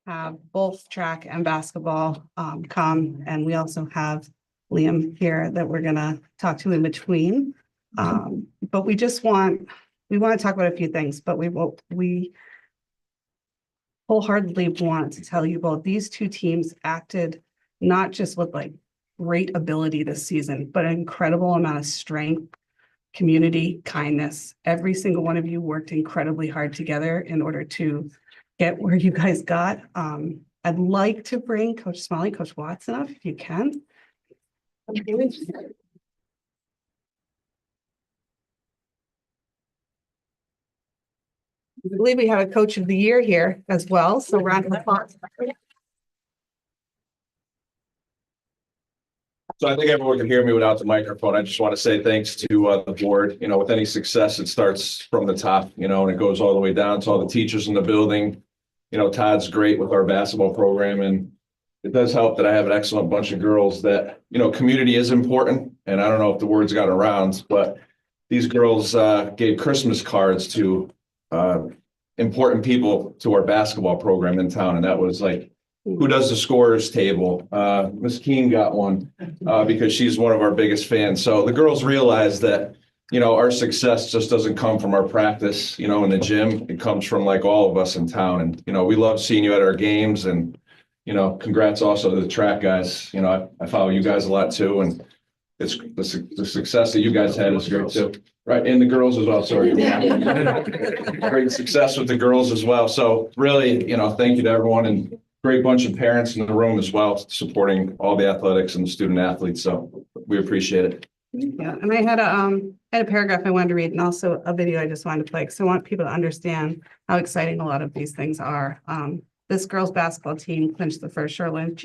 have both track and basketball come, and we also have Liam here that we're gonna talk to in between. But we want to talk about a few things, but we wholeheartedly want to tell you about these two teams acted not just with like great ability this season, but an incredible amount of strength, community, kindness. Every single one of you worked incredibly hard together in order to get where you guys got. I'd like to bring Coach Smalley, Coach Watson up if you can. I believe we have a coach of the year here as well, so round of applause. So I think everyone can hear me without the microphone. I just want to say thanks to the board. You know, with any success, it starts from the top, you know, and it goes all the way down to all the teachers in the building. You know, Todd's great with our basketball program, and it does help that I have an excellent bunch of girls that, you know, community is important. And I don't know if the words got around, but these girls gave Christmas cards to important people to our basketball program in town. And that was like, who does the scorers table? Miss Keene got one because she's one of our biggest fans. So the girls realized that, you know, our success just doesn't come from our practice, you know, in the gym. It comes from like all of us in town. And, you know, we love seeing you at our games, and, you know, congrats also to the track guys. You know, I follow you guys a lot too. And it's the success that you guys had is great too. Right. And the girls as well. Sorry. Great success with the girls as well. So really, you know, thank you to everyone, and great bunch of parents in the room as well, supporting all the athletics and the student athletes. So we appreciate it. Yeah, and I had a paragraph I wanted to read, and also a video I just wanted to play, because I want people to understand how exciting a lot of these things are. This girls basketball team clinched the first Shoreline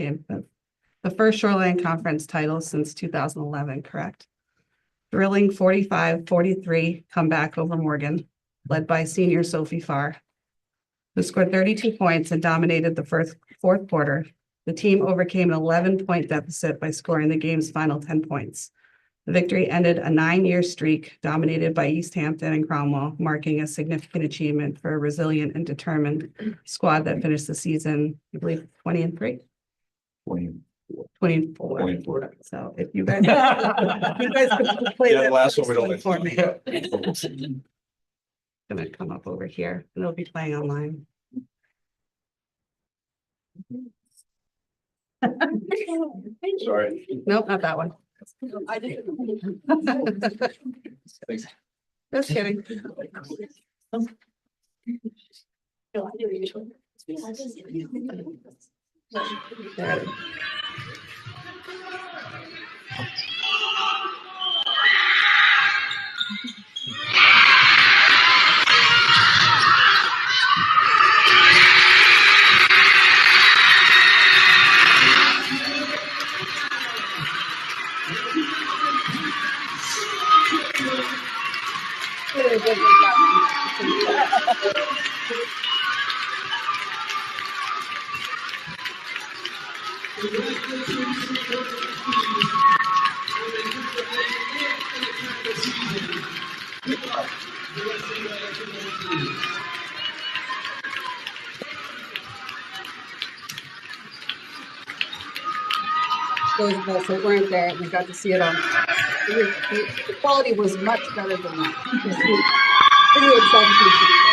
Conference title since 2011, correct? Thrilling 45-43 comeback over Morgan, led by senior Sophie Farr, who scored 32 points and dominated the fourth quarter. The team overcame an 11-point deficit by scoring the game's final 10 points. The victory ended a 9-year streak dominated by East Hampton and Cromwell, marking a significant achievement for a resilient and determined squad that finished the season, I believe, 20-3. 24. So if you guys, could play the last one we don't for me. Gonna come up over here, and it'll be playing online. Sorry. Nope, not that one. I didn't. Thanks. Just kidding. No, I do usually. There it is. Those of us that weren't there, and we got to see it on. The quality was much better than that. Really excited to see it.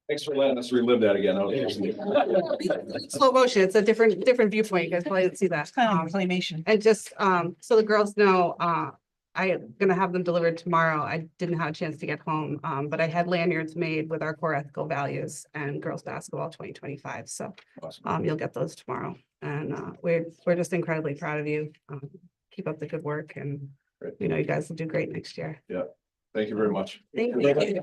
Thanks for letting us relive that again. Slow motion. It's a different viewpoint. You guys probably didn't see that. Claymation. And just so the girls know, I'm gonna have them delivered tomorrow. I didn't have a chance to get home, but I had lanyards made with our core ethical values and girls basketball 2025. So Awesome. you'll get those tomorrow. And we're just incredibly proud of you. Keep up the good work, and Great. you know you guys will do great next year. Yeah. Thank you very much. Thank you.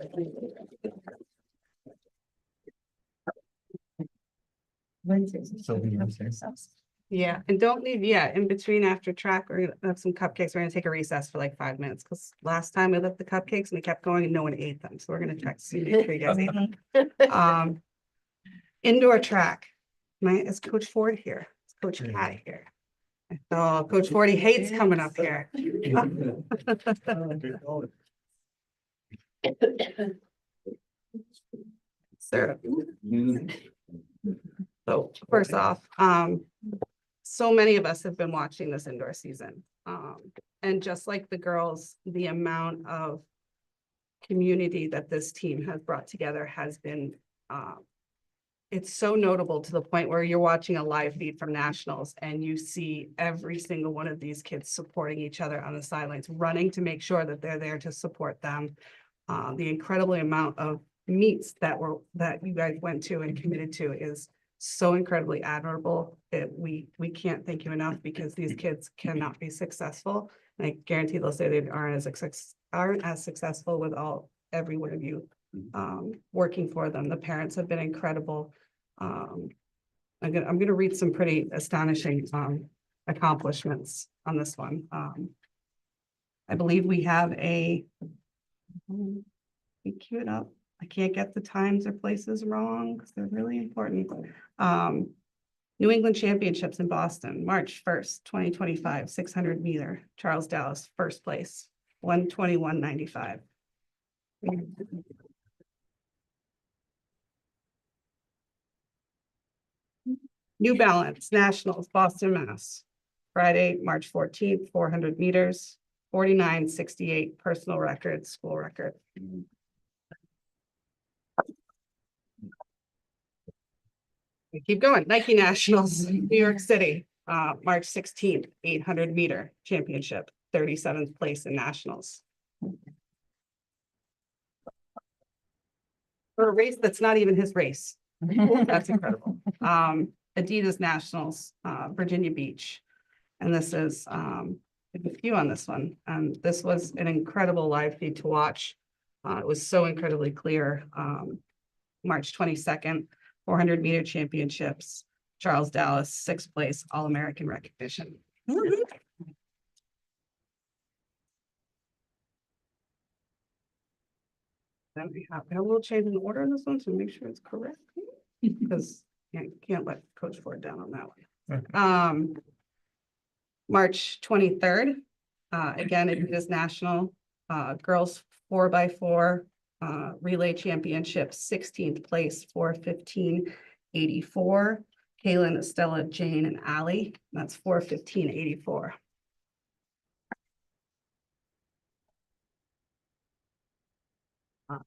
Yeah, and don't leave yet. In between, after track, we're gonna have some cupcakes. We're gonna take a recess for like 5 minutes, because last time we left the cupcakes and we kept going and no one ate them. So we're gonna check to see make sure you guys ate them. Indoor track. Is Coach Ford here? Is Coach Cat here? Oh, Coach Forty hates coming up here. Sir. So first off, so many of us have been watching this indoor season. And just like the girls, the amount of community that this team has brought together has been, it's so notable to the point where you're watching a live feed from nationals and you see every single one of these kids supporting each other on the sidelines, running to make sure that they're there to support them. The incredible amount of meets that you guys went to and committed to is so incredibly admirable. We can't thank you enough, because these kids cannot be successful. And I guarantee they'll say they aren't as successful with every one of you working for them. The parents have been incredible. I'm gonna read some pretty astonishing accomplishments on this one. I believe we have we queue it up. I can't get the times or places wrong because they're really important. New England Championships in Boston, March 1st, 2025, 600 meter, Charles Dallas, first place, 121.95. New Balance Nationals, Boston, Mass. Friday, March 14th, 400 meters, 49.68 personal record, school record. We keep going. Nike Nationals, New York City, March 16th, 800 meter championship, 37th place in nationals. For a race that's not even his race. That's incredible. Adidas Nationals, Virginia Beach. And this is a few on this one. This was an incredible live feed to watch. It was so incredibly clear. March 22nd, 400 meter championships, Charles Dallas, 6th place, All-American recognition. Then we have a little change in the order in this one to make sure it's correct, because can't let Coach Ford down on that one. Okay. March 23rd, again, it is national, girls 4x4 relay championship, 16th place, 4:15.84. Kaylin, Estella, Jane, and Allie. That's 4:15.84.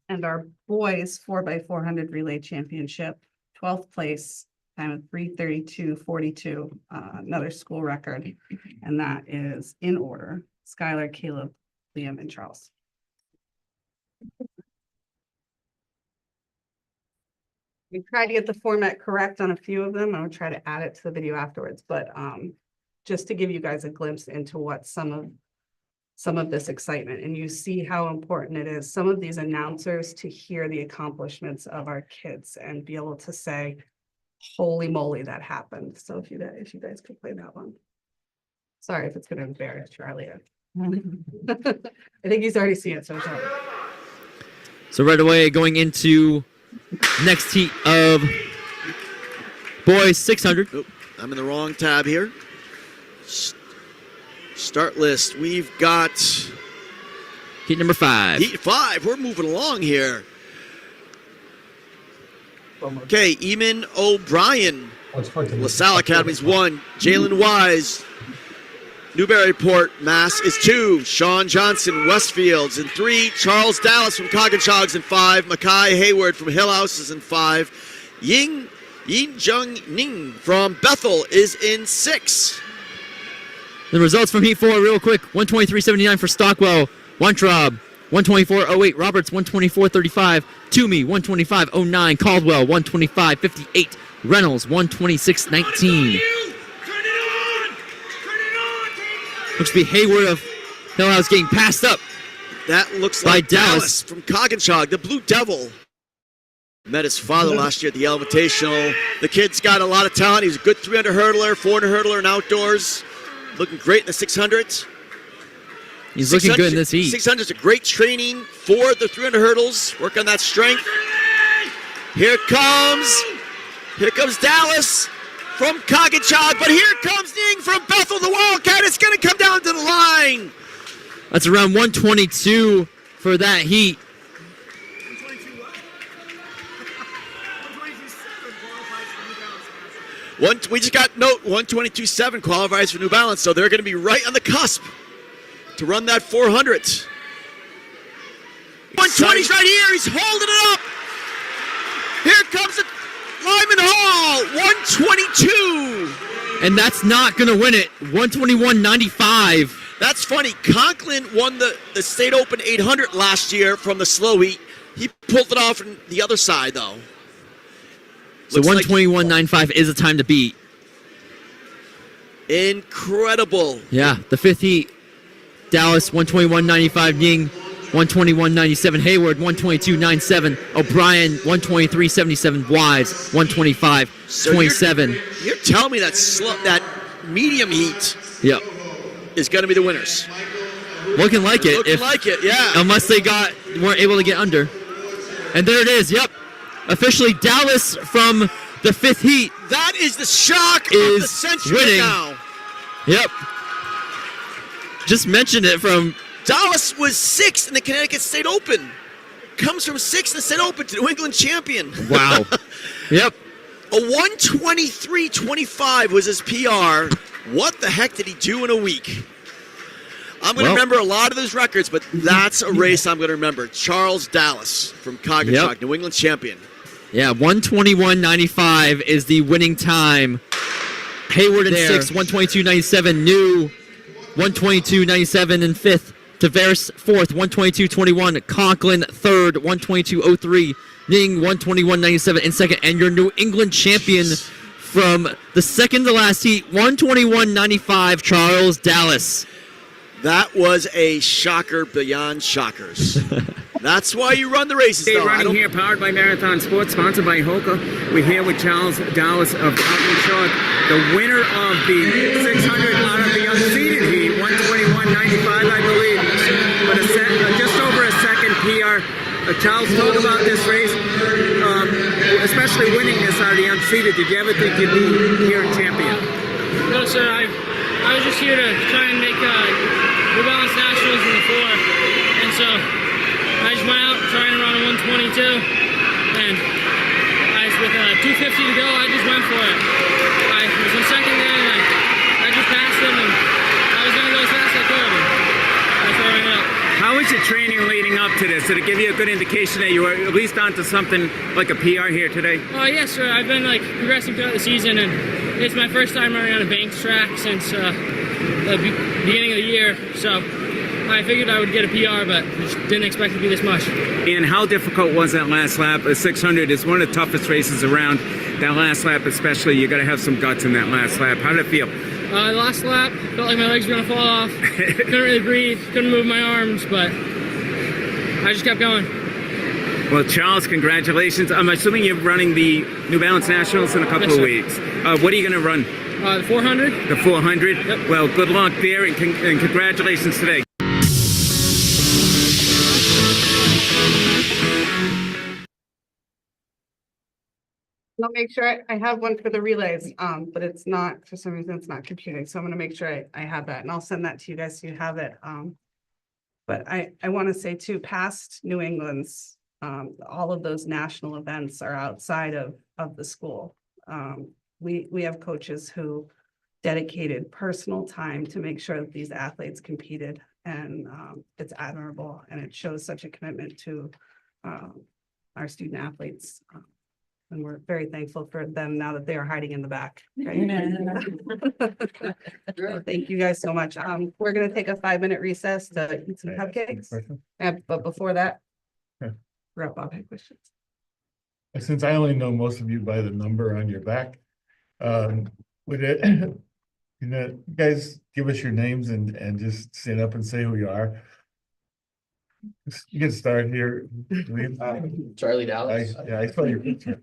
And our boys 4x400 relay championship, 12th place, time of 3:32.42, another school record. And that is in order: Skylar, Caleb, Liam, and Charles. We tried to get the format correct on a few of them. I'll try to add it to the video afterwards, but just to give you guys a glimpse into what some of this excitement, and you see how important it is, some of these announcers, to hear the accomplishments of our kids and be able to say, holy moly, that happened. So if you guys could play that one. Sorry if it's going to embarrass Charlie. I think he's already seen it, so it's all right. So right away, going into next heat of boys 600. Oh, I'm in the wrong tab here. Start list. We've got Heat number 5. Heat 5. We're moving along here. Okay, Eamon O'Brien, LaSalle Academy's 1. Jalen Wise, Newburyport, Mass is 2. Sean Johnson, Westfields in 3. Charles Dallas from Coggins in 5. Mackay Hayward from Hillhouse is in 5. Yin Jung Ning from Bethel is in 6. The results from Heat 4 real quick. 123.79 for Stockwell. Weintraub, 124.08. Roberts, 124.35. Toomey, 125.09. Caldwell, 125.58. Reynolds, 126.19. Looks to be Hayward of Hillhouse getting passed up. That looks by like Dallas from Coggins, the Blue Devil. Met his father last year at the Invitational. The kid's got a lot of talent. He's a good 300 hurdler, 400 hurdler, and outdoors. Looking great in the 600s. He's looking good in this heat. 600 is a great training for the 300 hurdles. Work on that strength. Here comes Dallas from Coggachog, but here comes Ning from Bethel, the Wildcat. It's going to come down to the line. That's around 122 for that heat. We just got note 122.7 qualifies for New Balance, so they're going to be right on the cusp to run that 400. 120's right here. He's holding it up. Here comes the Lyman Hall, 122. And that's not going to win it. 121.95. That's funny. Conklin won the State Open 800 last year from the slow heat. He pulled it off on the other side, though. So 121.95 is a time to beat. Incredible. Yeah, the fifth heat. Dallas, 121.95. Ying, 121.97. Hayward, 122.97. O'Brien, 123.77. Wise, 125.27. You're telling me that medium heat Yep. is going to be the winners. Looking like it. Looking like it, yeah. Unless they weren't able to get under. And there it is. Yep. Officially, Dallas from the fifth heat. That is the shock of Is the century winning. now. Yep. Just mentioned it from. Dallas was sixth in the Connecticut State Open. Comes from sixth in the State Open to New England champion. Wow. Yep. A 123.25 was his PR. What the heck did he do in a week? I'm going to remember a lot of those records, but that's a race I'm going to remember. Charles Dallas from Coggachog, New England champion. Yeah, 121.95 is the winning time. Hayward in sixth, 122.97. New, 122.97 in fifth. Tavares fourth, 122.21. Conklin third, 122.03. Ning, 121.97 in second. And your New England champion from the second to last heat, 121.95, Charles Dallas. That was a shocker beyond shockers. That's why you run the races, Day though. running here, powered by Marathon Sports, sponsored by Hoka. We're here with Charles Dallas of Coggachog, the winner of the 600 out of the unseeded heat, 121.95, I believe, but just over a second PR. Charles, talk about this race, especially winning this out of the unseeded. Did you ever think you'd be here champion? No, sir. I was just here to try and make New Balance Nationals in the 4, and so I just went out trying to run a 122, and with 250 to go, I just went for it. I was in second there, and I just passed him, and I was going to go as fast as I could, and that's where I ended up. How was your training leading up to this? Did it give you a good indication that you were at least onto something like a PR here today? Yes, sir. I've been progressing throughout the season, and it's my first time running on a banked track since the beginning of the year. So I figured I would get a PR, but just didn't expect it to be this much. And how difficult was that last lap? A 600 is one of the toughest races around. That last lap especially, you got to have some guts in that last lap. How did it feel? The last lap, felt like my legs were going to fall off. Couldn't really breathe, couldn't move my arms, but I just kept going. Well, Charles, congratulations. I'm assuming you're running the New Balance Nationals in a couple of weeks. What are you going to run? The 400. The 400? Yep. Well, good luck there, and congratulations today. I'll make sure I have one for the relays, but it's not, for some reason, it's not computing. So I'm gonna make sure I have that, and I'll send that to you guys so you have it. But I want to say too, past New England's, all of those national events are outside of the school. We have coaches who dedicated personal time to make sure that these athletes competed, and it's admirable, and it shows such a commitment to our student athletes. And we're very thankful for them now that they are hiding in the back. Right? So thank you guys so much. We're going to take a 5-minute recess to eat some cupcakes. But before that, wrap up questions. Since I only know most of you by the number on your back, would it, you guys give us your names and just stand up and say who you are? You can start here. Charlie Dallas. I saw your picture.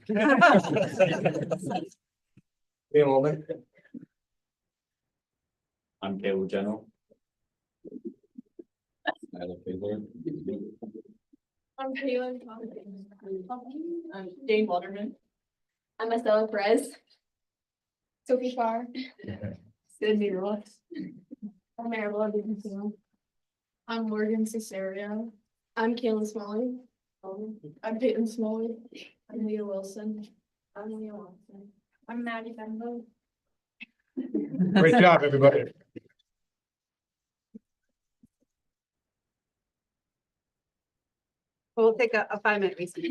I'm Caleb General. I'm Kaylin. I'm Jane Waterman. I'm Estella Perez. Sophie Farr. Sydney Ross. I'm Maribel Dickinson. I'm Morgan Cesario. I'm Kayla Smalley. I'm Peyton Smalley. I'm Leah Wilson. I'm Leah Wilson. I'm Maddie Benbow. Great job, everybody. We'll take a 5-minute recess.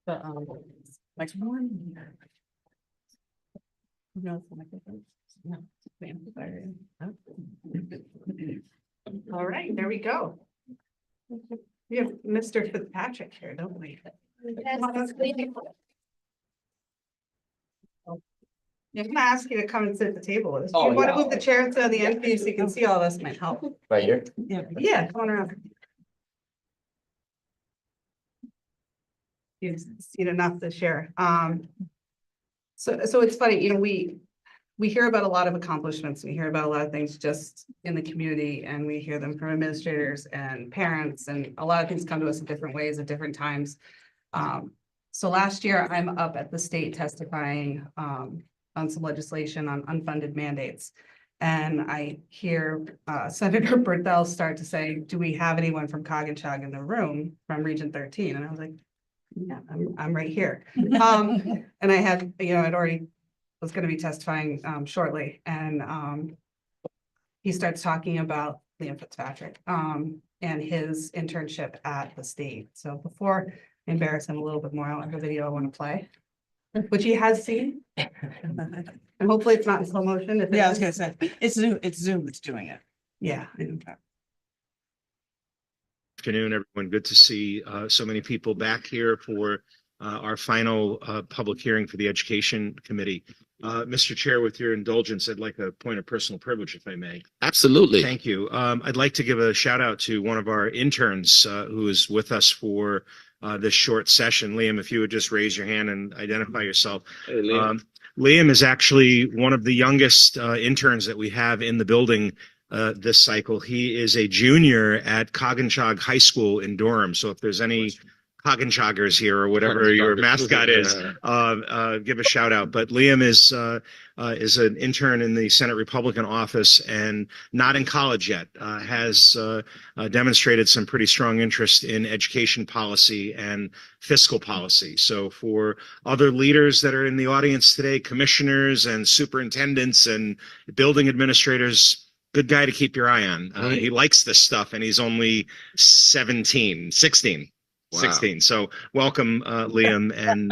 But, microphone. No, it's the microphone. No, it's the amplifier. All right, there we go. We have Mr. Fitzpatrick here, don't we? Yeah, I'm gonna ask you to come and sit at the table with us. Do you Oh, want to yeah. move the chair to the end so you can see all this might help? Right here? Yeah, come on around. You've seen enough to share. So it's funny, we hear about a lot of accomplishments. We hear about a lot of things just in the community, and we hear them from administrators and parents, and a lot of things come to us in different ways at different times. So last year, I'm up at the state testifying on some legislation on unfunded mandates. And I hear Senator Berthel start to say, do we have anyone from Coginchog in the room from Region 13? And I was like, yeah, I'm right here. And I had, I'd already was going to be testifying shortly. And he starts talking about Liam Fitzpatrick and his internship at the state. So before I embarrass him a little bit more, I have a video I want to play, which he has seen. And hopefully it's not in slow motion. If it Yeah, I was is. gonna say, it's Zoom that's doing it. Yeah. I know. Afternoon, everyone. Good to see so many people back here for our final public hearing for the Education Committee. Mr. Chair, with your indulgence, I'd like a point of personal privilege, if I may. Absolutely. Thank you. I'd like to give a shout out to one of our interns who is with us for this short session. Liam, if you would just raise your hand and identify yourself. Hey, Liam. Liam is actually one of the youngest interns that we have in the building this cycle. He is a junior at Coginchog High School in Durham. So if there's any Coginchoggers here or whatever your mascot is, give a shout out. But Liam is an intern in the Senate Republican office and not in college yet, has demonstrated some pretty strong interest in education policy and fiscal policy. So for other leaders that are in the audience today, commissioners and superintendents and building administrators, good guy to keep your eye on. He likes this stuff and he's only 16. Wow. 16. So welcome, Liam, and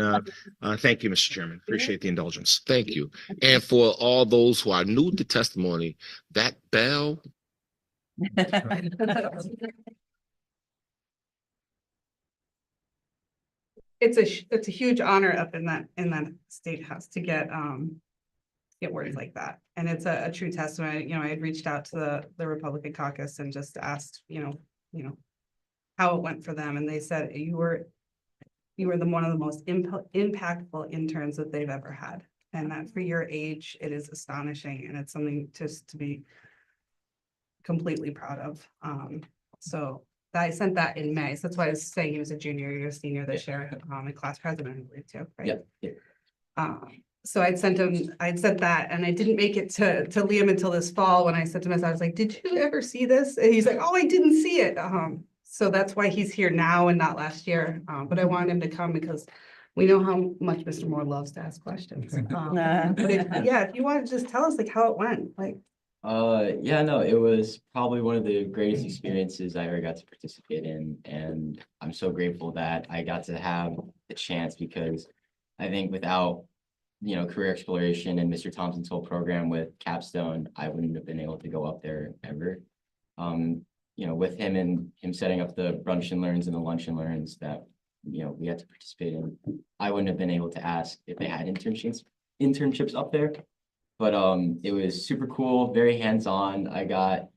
thank you, Mr. Chairman. Appreciate the indulgence. Thank you. And for all those who are new to testimony, that bell. It's a huge honor up in that state house to get words like that. And it's a true testament. I had reached out to the Republican caucus and just asked, how it went for them. And they said, you were one of the most impactful interns that they've ever had. And that for your age, it is astonishing. And it's something just to be completely proud of. So I sent that in May. So that's why I was saying he was a junior, you're a senior this year, and class president, I believe too, right? Yeah. So I'd sent that, and I didn't make it to Liam until this fall when I sent him a message. I was like, did you ever see this? And he's like, oh, I didn't see it. So that's why he's here now and not last year. But I wanted him to come because we know how much Mr. Moore loves to ask questions. But if you want to just tell us how it went, Yeah, no, it was probably one of the greatest experiences I ever got to participate in. And I'm so grateful that I got to have the chance, because I think without, career exploration and Mr. Thompson's whole program with Capstone, I wouldn't have been able to go up there ever. With him and him setting up the brunch and learns and the lunch and learns that, we had to participate in, I wouldn't have been able to ask if they had internships up there. But it was super cool, very hands-on. I got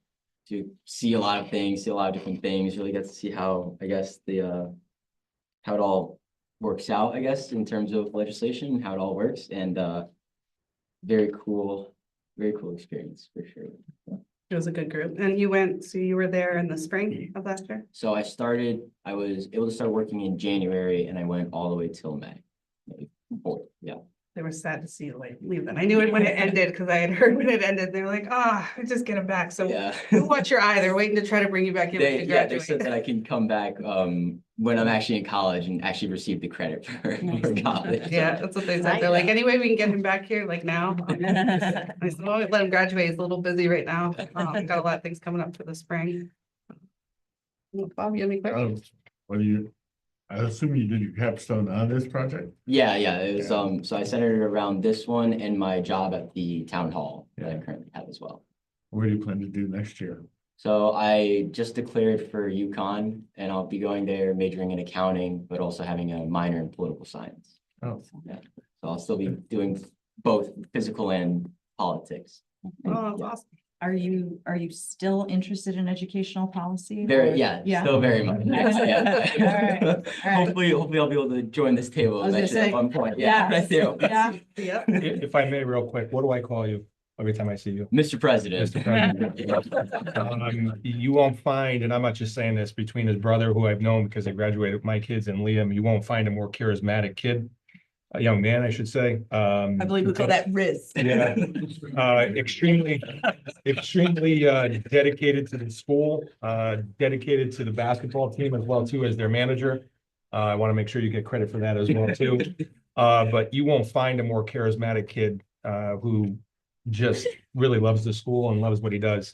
to see a lot of things, see a lot of different things, really got to see how, I guess, how it all works out, I guess, in terms of legislation and how it all works. And very cool experience for sure. it was a good group. And you were there in the spring of last year? So I was able to start working in January, and I went all the way till May. Yeah. They were sad to see you leave them. I knew it when it ended because I had heard when it ended. They were like, just get them back. So Yeah. watch your eye. They're waiting to try to bring you back in when you They graduate. said that I can come back when I'm actually in college and actually receive the credit for college. Yeah, that's what they said. They're like, anyway, we can get him back here now. I said, well, let him graduate. He's a little busy right now. Got a lot of things coming up for the spring. Bob, you have any questions? What do you, I assume you did your capstone on this project? Yeah, it was, so I centered it around this one and my job at the town hall that I currently have as well. What do you plan to do next year? So I just declared for UConn and I'll be going there majoring in accounting, but also having a minor in political science. Oh. Yeah, so I'll still be doing both physical and politics. Oh, that's awesome. Are you still interested in educational policy? Very, or- yeah, still very much. Yeah. All right, all right. Hopefully I'll be able to join this table I was gonna eventually at say, one point. yeah. I do. Yeah. Yep. If I may, real quick, what do I call you every time I see you? Mr. President. Mr. President. You won't find, and I'm not just saying this, between his brother, who I've known because they graduated with my kids, and Liam, you won't find a more charismatic kid, a young man, I should say. I believe we call that Riz. Yeah, extremely dedicated to the school, dedicated to the basketball team as well too as their manager. I want to make sure you get credit for that as well too. But you won't find a more charismatic kid who just really loves the school and loves what he does.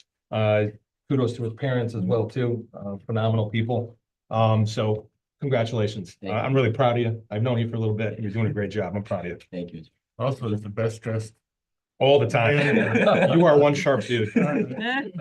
Kudos to his parents as well too. Phenomenal people. So congratulations. Thank you. I'm really proud of you. I've known you for a little bit. You're doing a great job. I'm proud of you. Thank you. Also, it's the best dressed. All the time. You are one sharp dude. And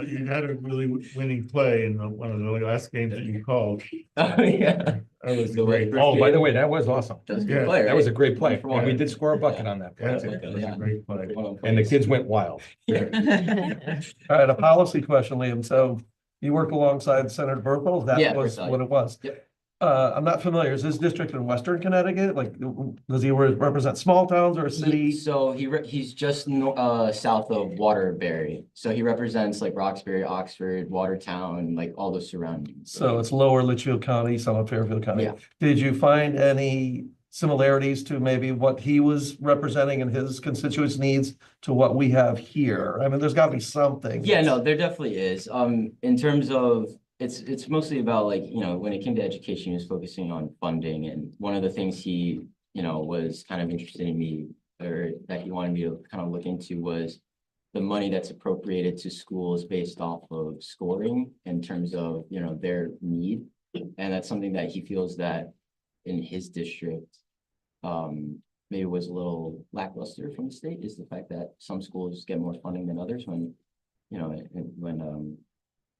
you had a really winning play in one of the last games that you called. Oh, yeah. That was The great. way- Oh, by the way, that was awesome. That was a Yeah, good play, That was a right? great play. For one. And we did score a bucket on that. Yeah, play, too. it was a great play. And the kids went wild. All right, a policy question, Liam. So you work alongside Senator Burkle? Yeah, That was precisely. what it was. Yep. I'm not familiar. Is this district in Western Connecticut? Like, does he represent small towns or a city? So he's just south of Waterbury. So he represents like Roxbury, Oxford, Watertown, like all the surroundings. So it's lower Litchfield County, some of Fairfield County. Yeah. Did you find any similarities to maybe what he was representing and his constituents' needs to what we have here? I mean, there's gotta be something. Yeah, no, there definitely is. In terms of it's mostly about like, when it came to education, he was focusing on funding. And one of the things he, was kind of interested in me or that he wanted me to kind of look into was the money that's appropriated to schools based off of scoring in terms of, their need. And that's something that he feels that in his district, maybe was a little lackluster from the state, is the fact that some schools get more funding than others when,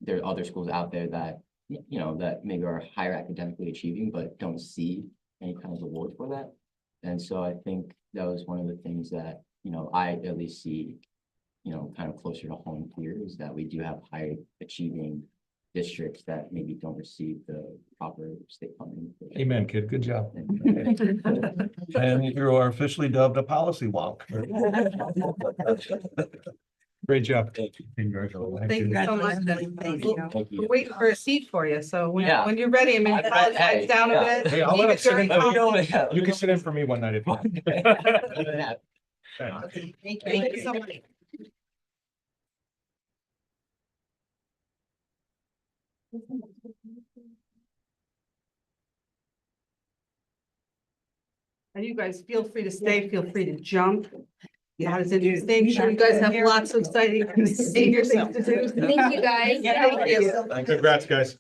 there are other schools out there that, that maybe are higher academically achieving, but don't see any kind of reward for that. And so I think that was one of the things that, I at least see, kind of closer to home here is that we do have high achieving districts that maybe don't receive the proper state funding. Amen, kid. Good job. And you are officially dubbed a policy wonk. Great job. Congratulations. Thank you so much. Thank you. Thank We're you. waiting for a seat for you. So Yeah. when you're ready, maybe Hey, down a yeah. bit. Hey, I'll let Leave him it sit during in. coffee. You can sit in for me one night if you want. Thank you so much. And you guys feel free to stay, feel free to jump. Yeah, it's interesting. Sure, you guys have lots of exciting senior things to do. Thank you, guys. Thank you. Congrats, guys.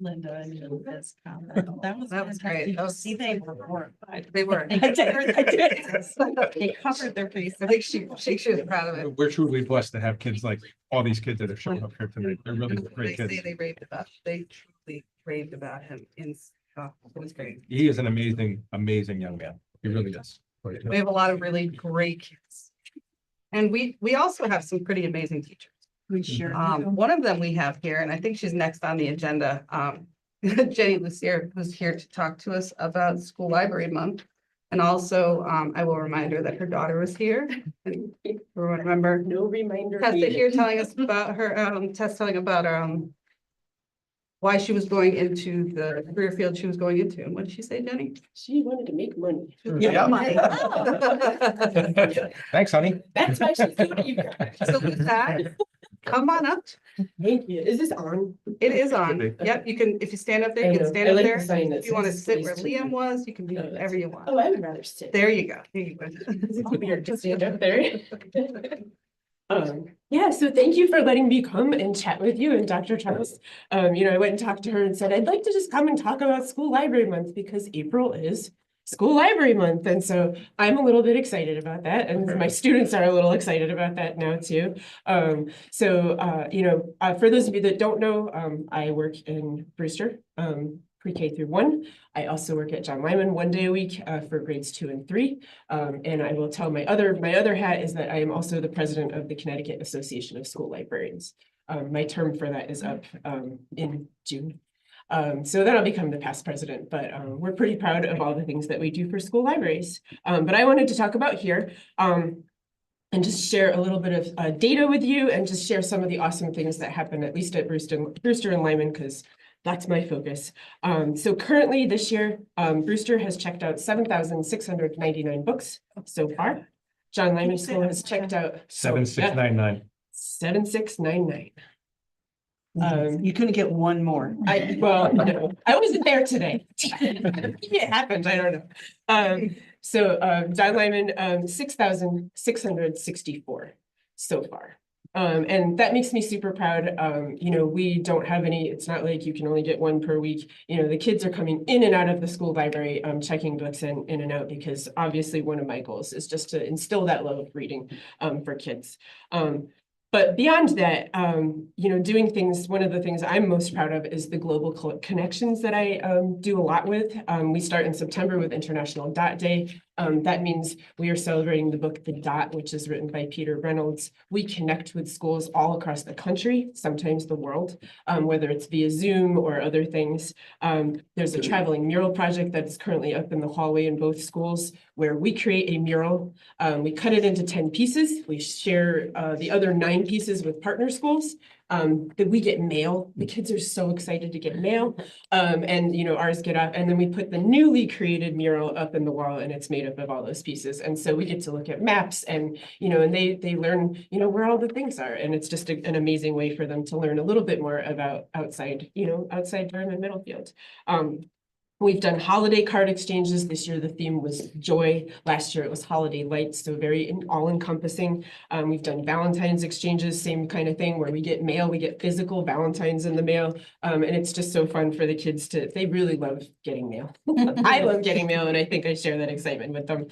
Linda and Liz comment. That was That was great. fantastic. That was- See, they were horrified. They were. I did. They covered their faces. I think she was proud of it. We're truly blessed to have kids like all these kids that have shown up here tonight. They're really They great say kids. they truly raved about him it was great. He is an amazing, amazing young man. He really is. We have a lot of really great kids. And we also have some pretty amazing teachers. We sure do. One of them we have here, and I think she's next on the agenda, Jenny Lucier, who's here to talk to us about School Library Month. And also, I will remind her that her daughter was here. And everyone remember, No reminder. Tessa here telling us about her, telling about why she was going into the career field she was going into. And what did she say, Jenny? She wanted to make money. Yeah. Thanks, honey. That's why she's doing you guys. So with that, come on up. Thank you. Is this on? It is on. Yep, you can, if you stand up there, you can stand up there. If you want to sit where Liam was, you can be wherever you want. Oh, I would rather sit. There you go. Here you go. It's weird to stand up there. Yeah, so thank you for letting me come and chat with you and Dr. Charles. I went and talked to her and said, I'd like to just come and talk about School Library Month because April is School Library Month. And so I'm a little bit excited about that. And my students are a little excited about that now too. For those of you that don't know, I work in Brewster, pre-K through 1. I also work at John Lyman 1 day a week for grades 2 and 3. And I will tell my other hat is that I am also the president of the Connecticut Association of School Librarians. My term for that is up in June. So then I'll become the past president, but we're pretty proud of all the things that we do for school libraries. But I wanted to talk about here and just share a little bit of data with you and just share some of the awesome things that happen, at least at Brewster and Lyman, because that's my focus. So currently this year, Brewster has checked out 7,699 books so far. John Lyman School has checked out 7699. 7699. You couldn't get one more. No, I wasn't there today. It happened, I don't know. John Lyman, 6,664 so far. And that makes me super proud. We don't have any, it's not like you can only get one per week. The kids are coming in and out of the school library, checking books in and out, because obviously one of my goals is just to instill that love of reading for kids. But beyond that, doing things, one of the things I'm most proud of is the global connections that I do a lot with. We start in September with International Dot Day. That means we are celebrating the book The Dot, which is written by Peter Reynolds. We connect with schools all across the country, sometimes the world, whether it's via Zoom or other things. There's a traveling mural project that's currently up in the hallway in both schools, where we create a mural. We cut it into 10 pieces. We share the other 9 pieces with partner schools. That we get mail. The kids are so excited to get mail. Ours get up, and then we put the newly created mural up in the wall, and it's made up of all those pieces. And so we get to look at maps, and they learn where all the things are, and it's just an amazing way for them to learn a little bit more about outside Durham and Middlefield. We've done holiday card exchanges. This year, the theme was joy. Last year, it was holiday lights, so very all-encompassing. We've done Valentine's exchanges, same kind of thing, where we get mail, we get physical Valentine's in the mail. And it's just so fun for the kids they really love getting mail. I love getting mail, and I think I share that excitement with them.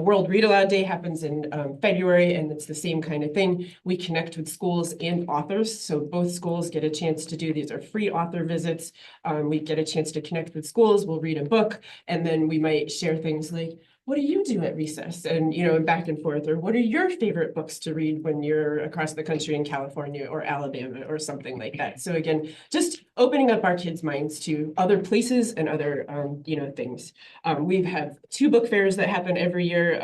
World Read Aloud Day happens in February, and it's the same kind of thing. We connect with schools and authors, so both schools get a chance to do, these are free author visits. We get a chance to connect with schools. We'll read a book, and then we might share things like, what do you do at recess? And, back and forth, or what are your favorite books to read when you're across the country in California or Alabama or something like that. So again, just opening up our kids' minds to other places and other, things. We have 2 book fairs that happen every year.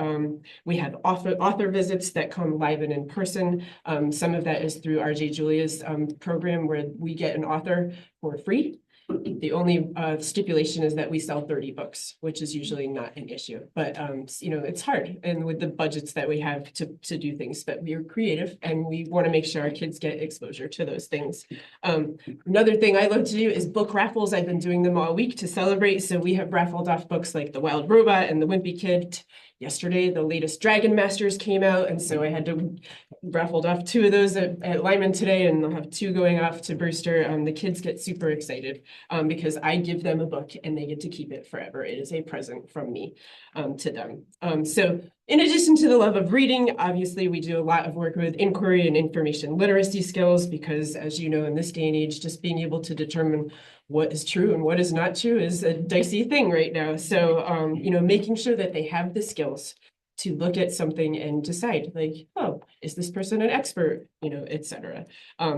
We have author visits that come live and in person. Some of that is through RJ Julia's program, where we get an author for free. The only stipulation is that we sell 30 books, which is usually not an issue, but it's hard, and with the budgets that we have to do things, but we are creative and we want to make sure our kids get exposure to those things. Another thing I love to do is book raffles. I've been doing them all week to celebrate. So we have raffled off books like The Wild Robot and The Wimpy Kid. Yesterday, the latest Dragon Masters came out, and so I had to raffled off 2 of those at Lyman today, and they'll have 2 going off to Brewster. The kids get super excited because I give them a book and they get to keep it forever. It is a present from me to them. So in addition to the love of reading, obviously we do a lot of work with inquiry and information literacy skills, because as you know, in this day and age, just being able to determine what is true and what is not true is a dicey thing right now. So, making sure that they have the skills to look at something and decide, like, oh, is this person an expert, et cetera.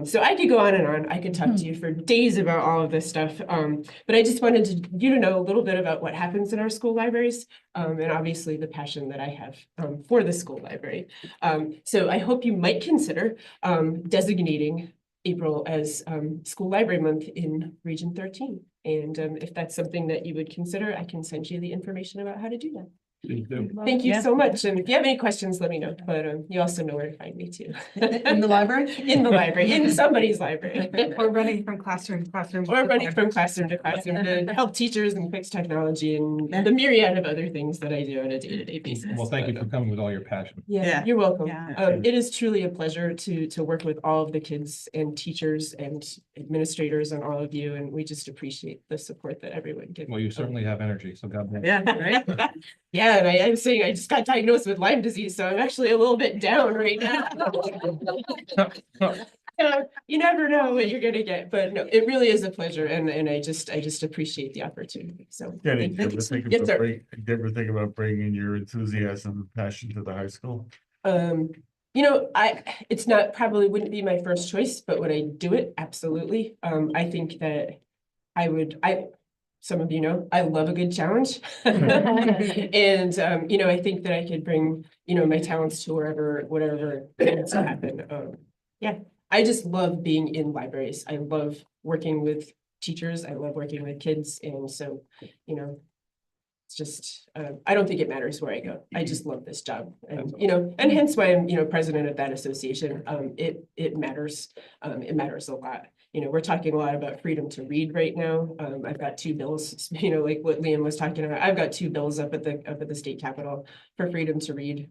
So I could go on and on. I could talk to you for days about all of this stuff. But I just wanted you to know a little bit about what happens in our school libraries, and obviously the passion that I have for the school library. So I hope you might consider designating April as School Library Month in Region 13. And if that's something that you would consider, I can send you the information about how to do that. Thank you so much. And if you have any questions, let me know. But you also know where to find me too. In the library? In the library, in somebody's library. Or running from classroom to classroom. Or running from classroom to classroom to help teachers and fix technology and the myriad of other things that I do on a day-to-day basis. Well, thank you for coming with all your passion. Yeah, you're welcome. Yeah. It is truly a pleasure to work with all of the kids and teachers and administrators and all of you, and we just appreciate the support that everyone gives. Well, you certainly have energy, so God bless. Yeah, right? Yeah, and I'm saying I just got diagnosed with Lyme disease, so I'm actually a little bit down right now. You never know what you're gonna get, but no, it really is a pleasure, and I just appreciate the opportunity. So. Jenny, thank did you. you Yes, sir. ever think about bringing your enthusiasm and passion to the high school? You know, it's not, probably wouldn't be my first choice, but would I do it? Absolutely. I think that some of you know, I love a good challenge. And, you know, I think that I could bring, you know, my talents to whatever needs to happen. Yeah, I just love being in libraries. I love working with teachers. I love working with kids. And so, you know, it's just, I don't think it matters where I go. I just love this job. And, you know, and hence why I'm, you know, president of that association. It matters. It matters a lot. You know, we're talking a lot about freedom to read right now. I've got 2 bills, you know, like what Liam was talking about. I've got 2 bills up at the state capitol for freedom to read.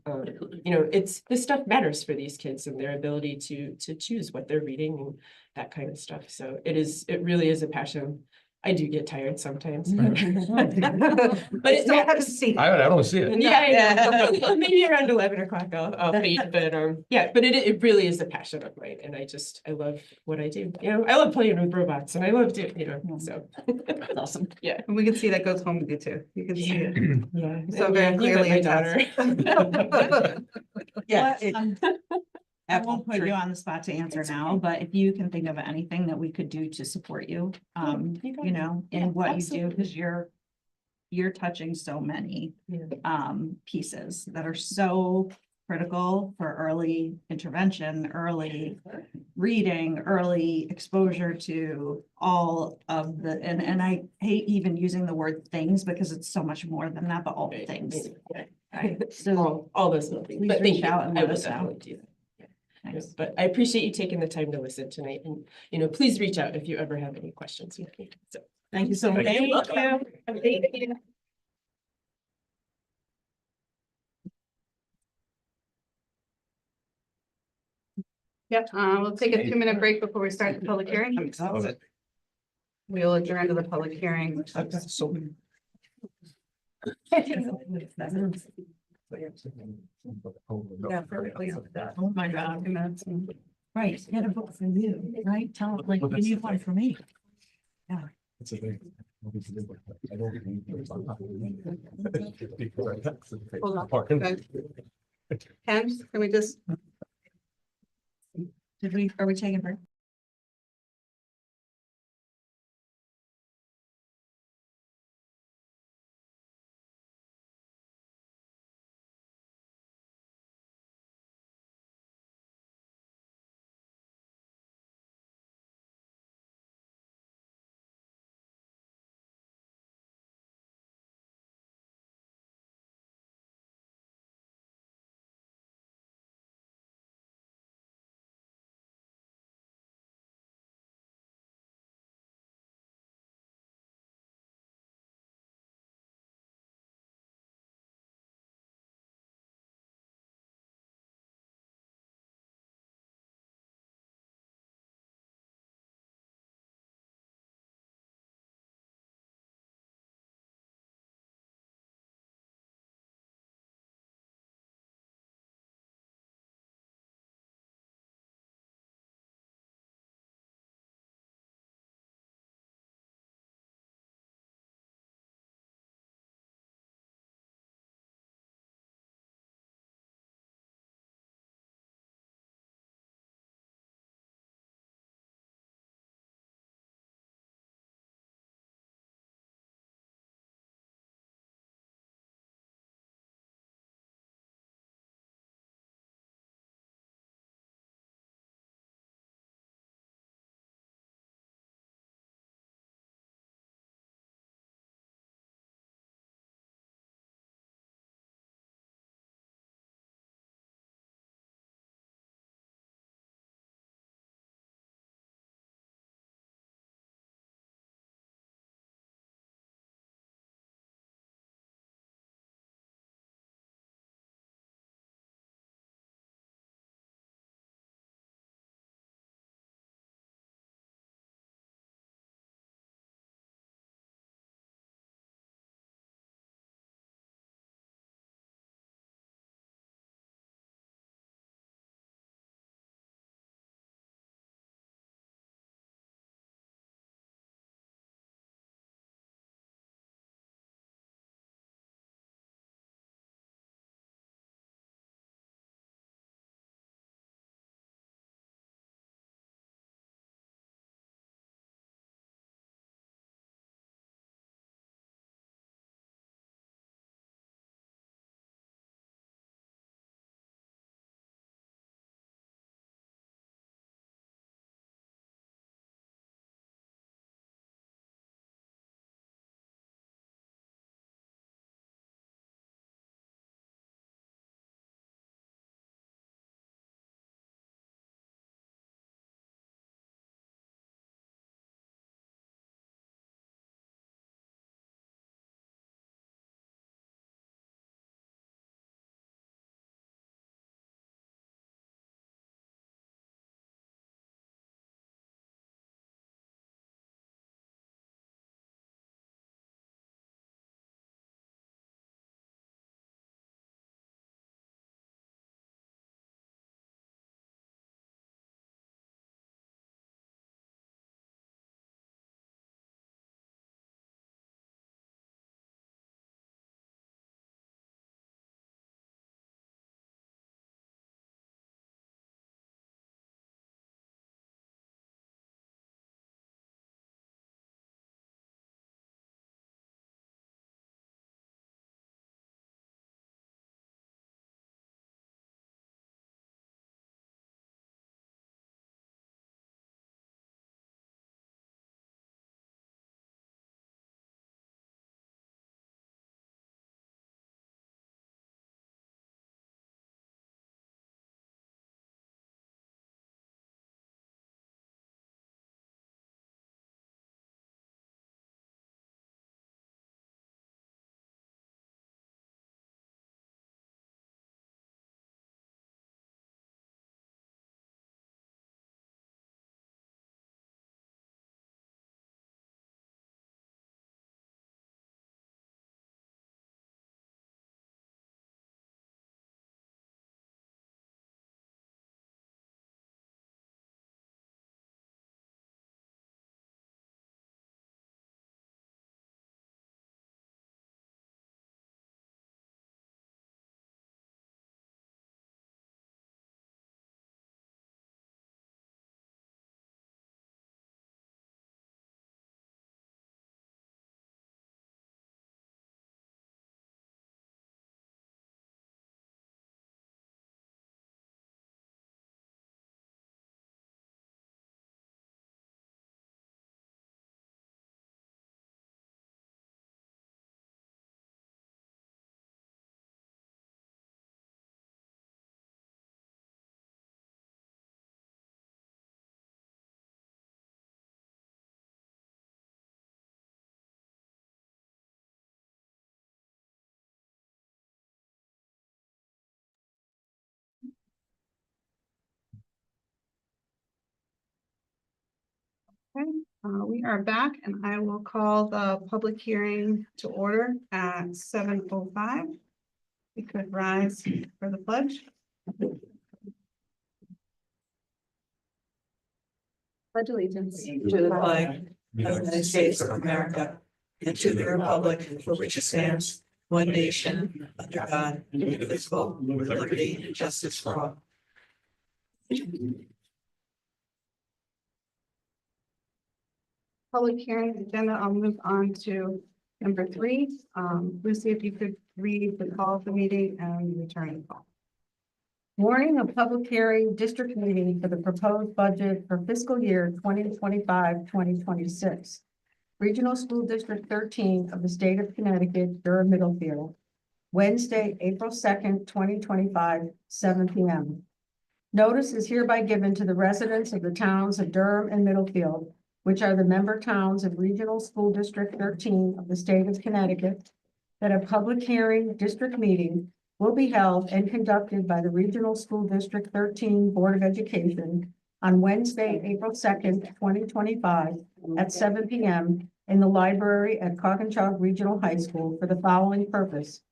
You know, this stuff matters for these kids and their ability to choose what they're reading and that kind of stuff. So it really is a passion. I do get tired sometimes, but it's not. I don't see it. Yeah, I know. Maybe around 11 o'clock I'll fade, but yeah, but it really is a passion of mine, and I love what I do. You know, I love playing with robots, and I love doing, you know, so. That's awesome. Yeah. And we can see that goes home with you too. You can see it. Yeah. So And very yeah, you met clearly my in daughter. Yeah. I won't put you on the spot to answer now, but if you can think of anything that we could do to support you, you know, in what you do, because you're touching so many pieces that are so critical for early intervention, early reading, early exposure to all of the, and I hate even using the word things because it's so much more than that, but all things. Right? So all those little things. please But reach thank you. out and I let will us know. definitely do that. Thanks. But I appreciate you taking the time to listen tonight, and, you know, please reach out if you ever have any questions with me. So. Thank you so much. Thank you. Thank you. Yep, we'll take a 2-minute break before we start the public hearing. We'll adjourn to the public hearing. Oh, my God. Right, get a book for you, right? Tell them, like, you need one for me. Yeah. It's a thing. Hold on. Okay. Ken, can we just? Are we taking a break? Okay, we are back and I will call the public hearing to order at 7:05. We could rise for the pledge. Pledge allegiance To the flag of the United States of America and to the republic for which it stands, one nation, under God, indivisible, with liberty and justice for all. Public hearing agenda, I'll move on to number 3. Lucy, if you could read the call of the meeting and return the call. Warning of public hearing district meeting for the proposed budget for fiscal year 2025-2026. Regional School District 13 of the state of Connecticut, Durham Middlefield, Wednesday, April 2nd, 2025, 7 p.m. Notice is hereby given to the residents of the towns of Durham and Middlefield, which are the member towns of Regional School District 13 of the state of Connecticut, that a public hearing district meeting will be held and conducted by the Regional School District 13 Board of Education on Wednesday, April 2nd, 2025 at 7 p.m. in the library at Coggin Regional High School for the following purpose: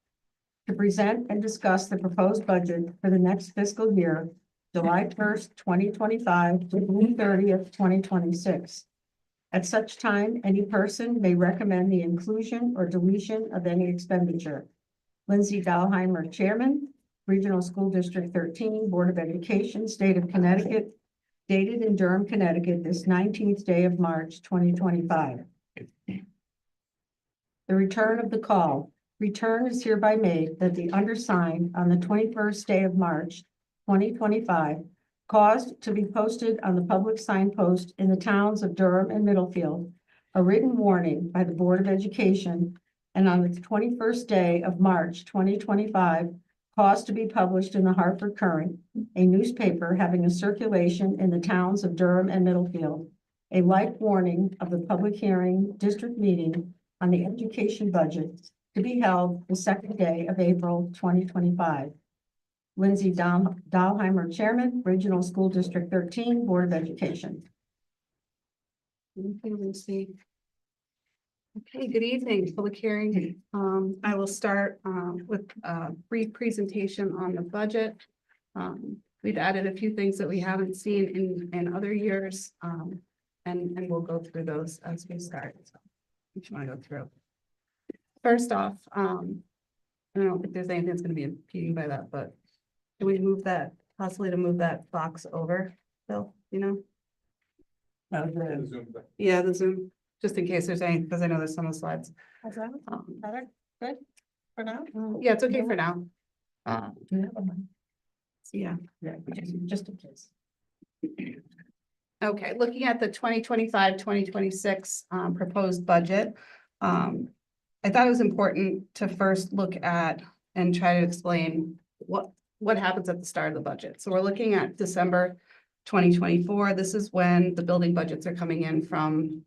to present and discuss the proposed budget for the next fiscal year, July 1st, 2025 to June 30th, 2026. At such time, any person may recommend the inclusion or deletion of any expenditure. Lindsay Dahlheimer, Chairman, Regional School District 13, Board of Education, State of Connecticut, dated in Durham, Connecticut, this 19th day of March, 2025. The return of the call. Return is hereby made that the undersigned on the 21st day of March, 2025, caused to be posted on the public signpost in the towns of Durham and Middlefield, a written warning by the Board of Education, and on the 21st day of March, 2025, caused to be published in the Hartford Courant, a newspaper having a circulation in the towns of Durham and Middlefield, a like warning of the public hearing district meeting on the education budget to be held the 2nd day of April, 2025. Lindsay Dahlheimer, Chairman, Regional School District 13, Board of Education. Thank you, Lucy. Okay, good evening, public hearing. I will start with a brief presentation on the budget. We've added a few things that we haven't seen in other years, and we'll go through those as we start. So, each one I go through. First off, I don't think there's anything that's going to be impeding by that, but can we move that, possibly to move that box over, Bill, you know? Yeah, the Zoom, just in case there's any, because I know there's some of the slides. Is that better? Good for now? Yeah, it's okay for now. Yeah. Just in case. Okay, looking at the 2025-2026 proposed budget, I thought it was important to first look at and try to explain what happens at the start of the budget. So we're looking at December 2024. This is when the building budgets are coming in from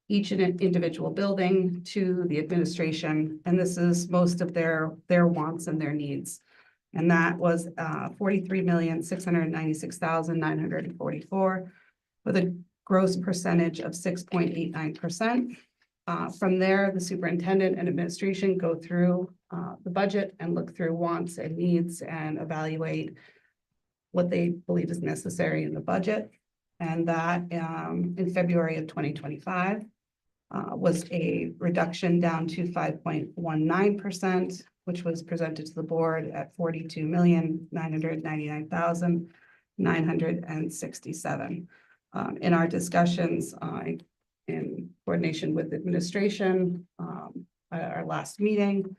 each individual building to the administration, and this is most of their wants and their needs. And that was 43,696,944 with a gross percentage of 6.89%. From there, the superintendent and administration go through the budget and look through wants and needs and evaluate what they believe is necessary in the budget. And that in February of 2025 was a reduction down to 5.19%, which was presented to the board at 42,999,967. In our discussions in coordination with administration at our last meeting,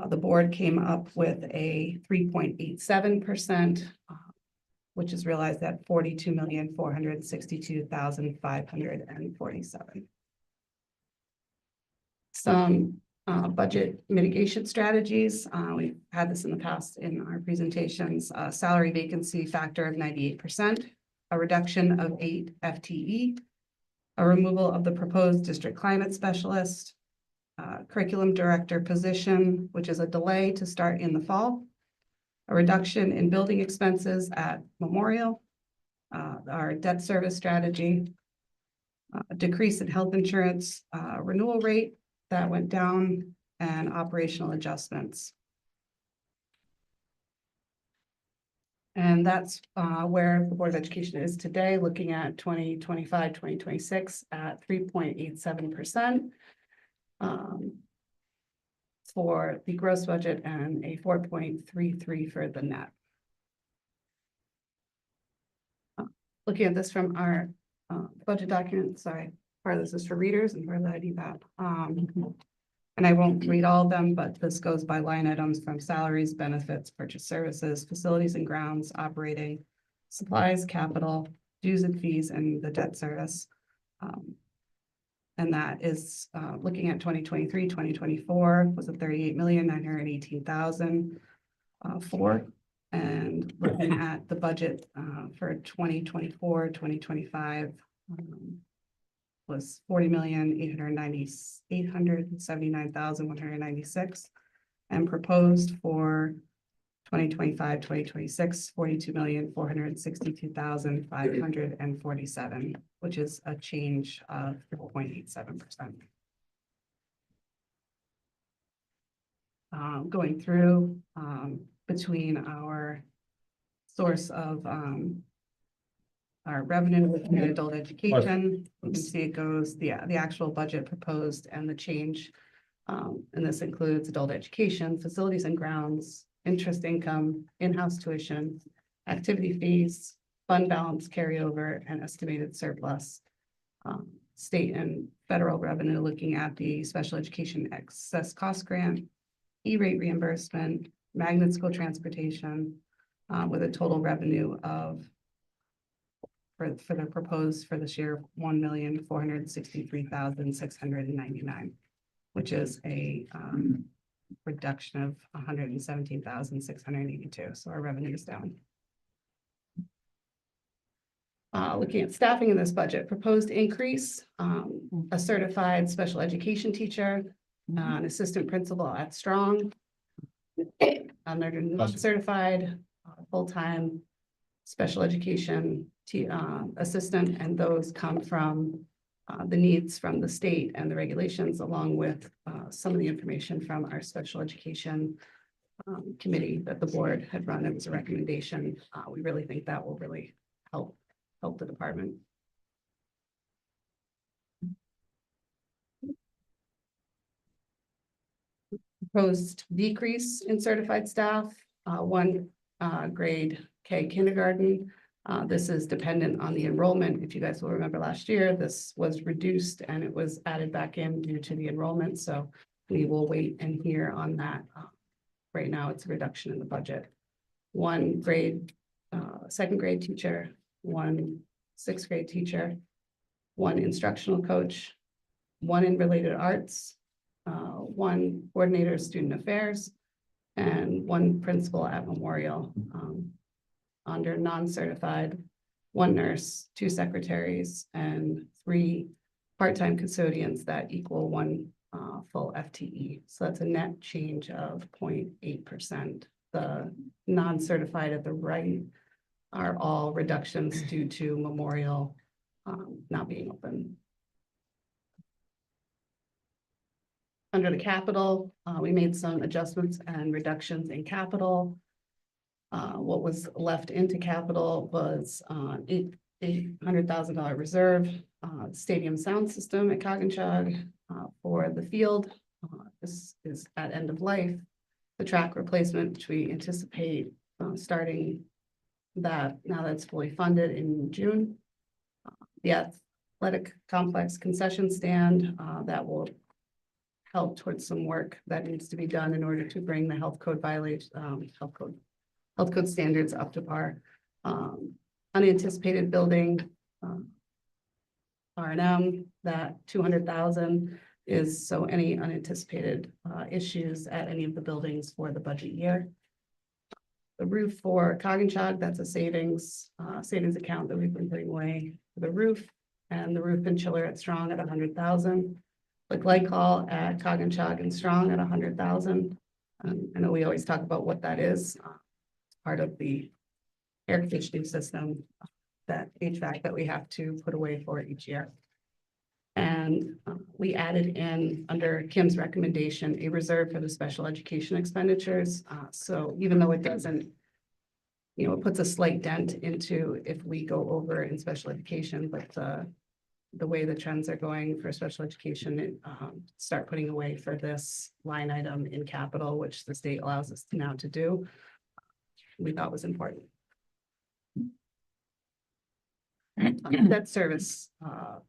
the board came up with a 3.87%, which is realized at 42,462,547. Some budget mitigation strategies. We've had this in the past in our presentations. Salary vacancy factor of 98%, a reduction of 8 FTE, a removal of the proposed district climate specialist, curriculum director position, which is a delay to start in the fall, a reduction in building expenses at Memorial, our debt service strategy, Decrease in health insurance renewal rate that went down, and operational adjustments. And that's where the Board of Education is today, looking at 2025, 2026 at 3.87%. For the gross budget and a 4.33 for the net. Looking at this from our budget document, sorry, part of this is for readers and part of that I do that. And I won't read all of them, but this goes by line items from salaries, benefits, purchase services, facilities and grounds, operating, supplies, capital, dues and fees, and the debt service. And that is looking at 2023, 2024 was a 38,918,000 for, and looking at the budget for 2024, 2025 was 40,879,196, and proposed for 2025, 2026, 42,462,547, which is a change of 0.87%. Going through between our source of our revenue within adult education, you can see it goes the actual budget proposed and the change. And this includes adult education, facilities and grounds, interest income, in-house tuition, activity fees, fund balance carryover, and estimated surplus. State and federal revenue, looking at the special education excess cost grant, E-rate reimbursement, magnet school transportation, with a total revenue of, for the proposed for this year, 1,463,699, which is a reduction of 117,682. So our revenue is down. Looking at staffing in this budget, proposed increase, a certified special education teacher, an assistant principal at Strong, they're not certified, full-time special education assistant, and those come from the needs from the state and the regulations, along with some of the information from our special education committee that the board had run. It was a recommendation. We really think that will really help the department. Proposed decrease in certified staff, one grade K kindergarten. This is dependent on the enrollment. If you guys will remember last year, this was reduced and it was added back in due to the enrollment. So we will wait and hear on that. Right now, it's a reduction in the budget. One grade, second grade teacher, one sixth grade teacher, one instructional coach, one in related arts, one coordinator of student affairs, and one principal at Memorial. Under non-certified, one nurse, two secretaries, and 3 part-time custodians that equal 1 full FTE. So that's a net change of 0.8%. The non-certified at the right are all reductions due to Memorial not being open. Under the capital, we made some adjustments and reductions in capital. What was left into capital was $800,000 reserve, stadium sound system at Coginchog for the field. This is at end of life. The track replacement, which we anticipate starting that now that's fully funded in June. The athletic complex concession stand that will help towards some work that needs to be done in order to bring the health code standards up to par. Unanticipated building, R&M, that 200,000 is so any unanticipated issues at any of the buildings for the budget year. The roof for Coginchog, that's a savings account that we've been putting away for the roof, and the roof and chiller at Strong at 100,000. The glycol at Coginchog and Strong at 100,000. I know we always talk about what that is. Part of the air conditioning system, that HVAC that we have to put away for each year. And we added in, under Kim's recommendation, a reserve for the special education expenditures. So even though it doesn't, it puts a slight dent into if we go over in special education, but the way the trends are going for special education, start putting away for this line item in capital, which the state allows us now to do, we thought was important. Debt service,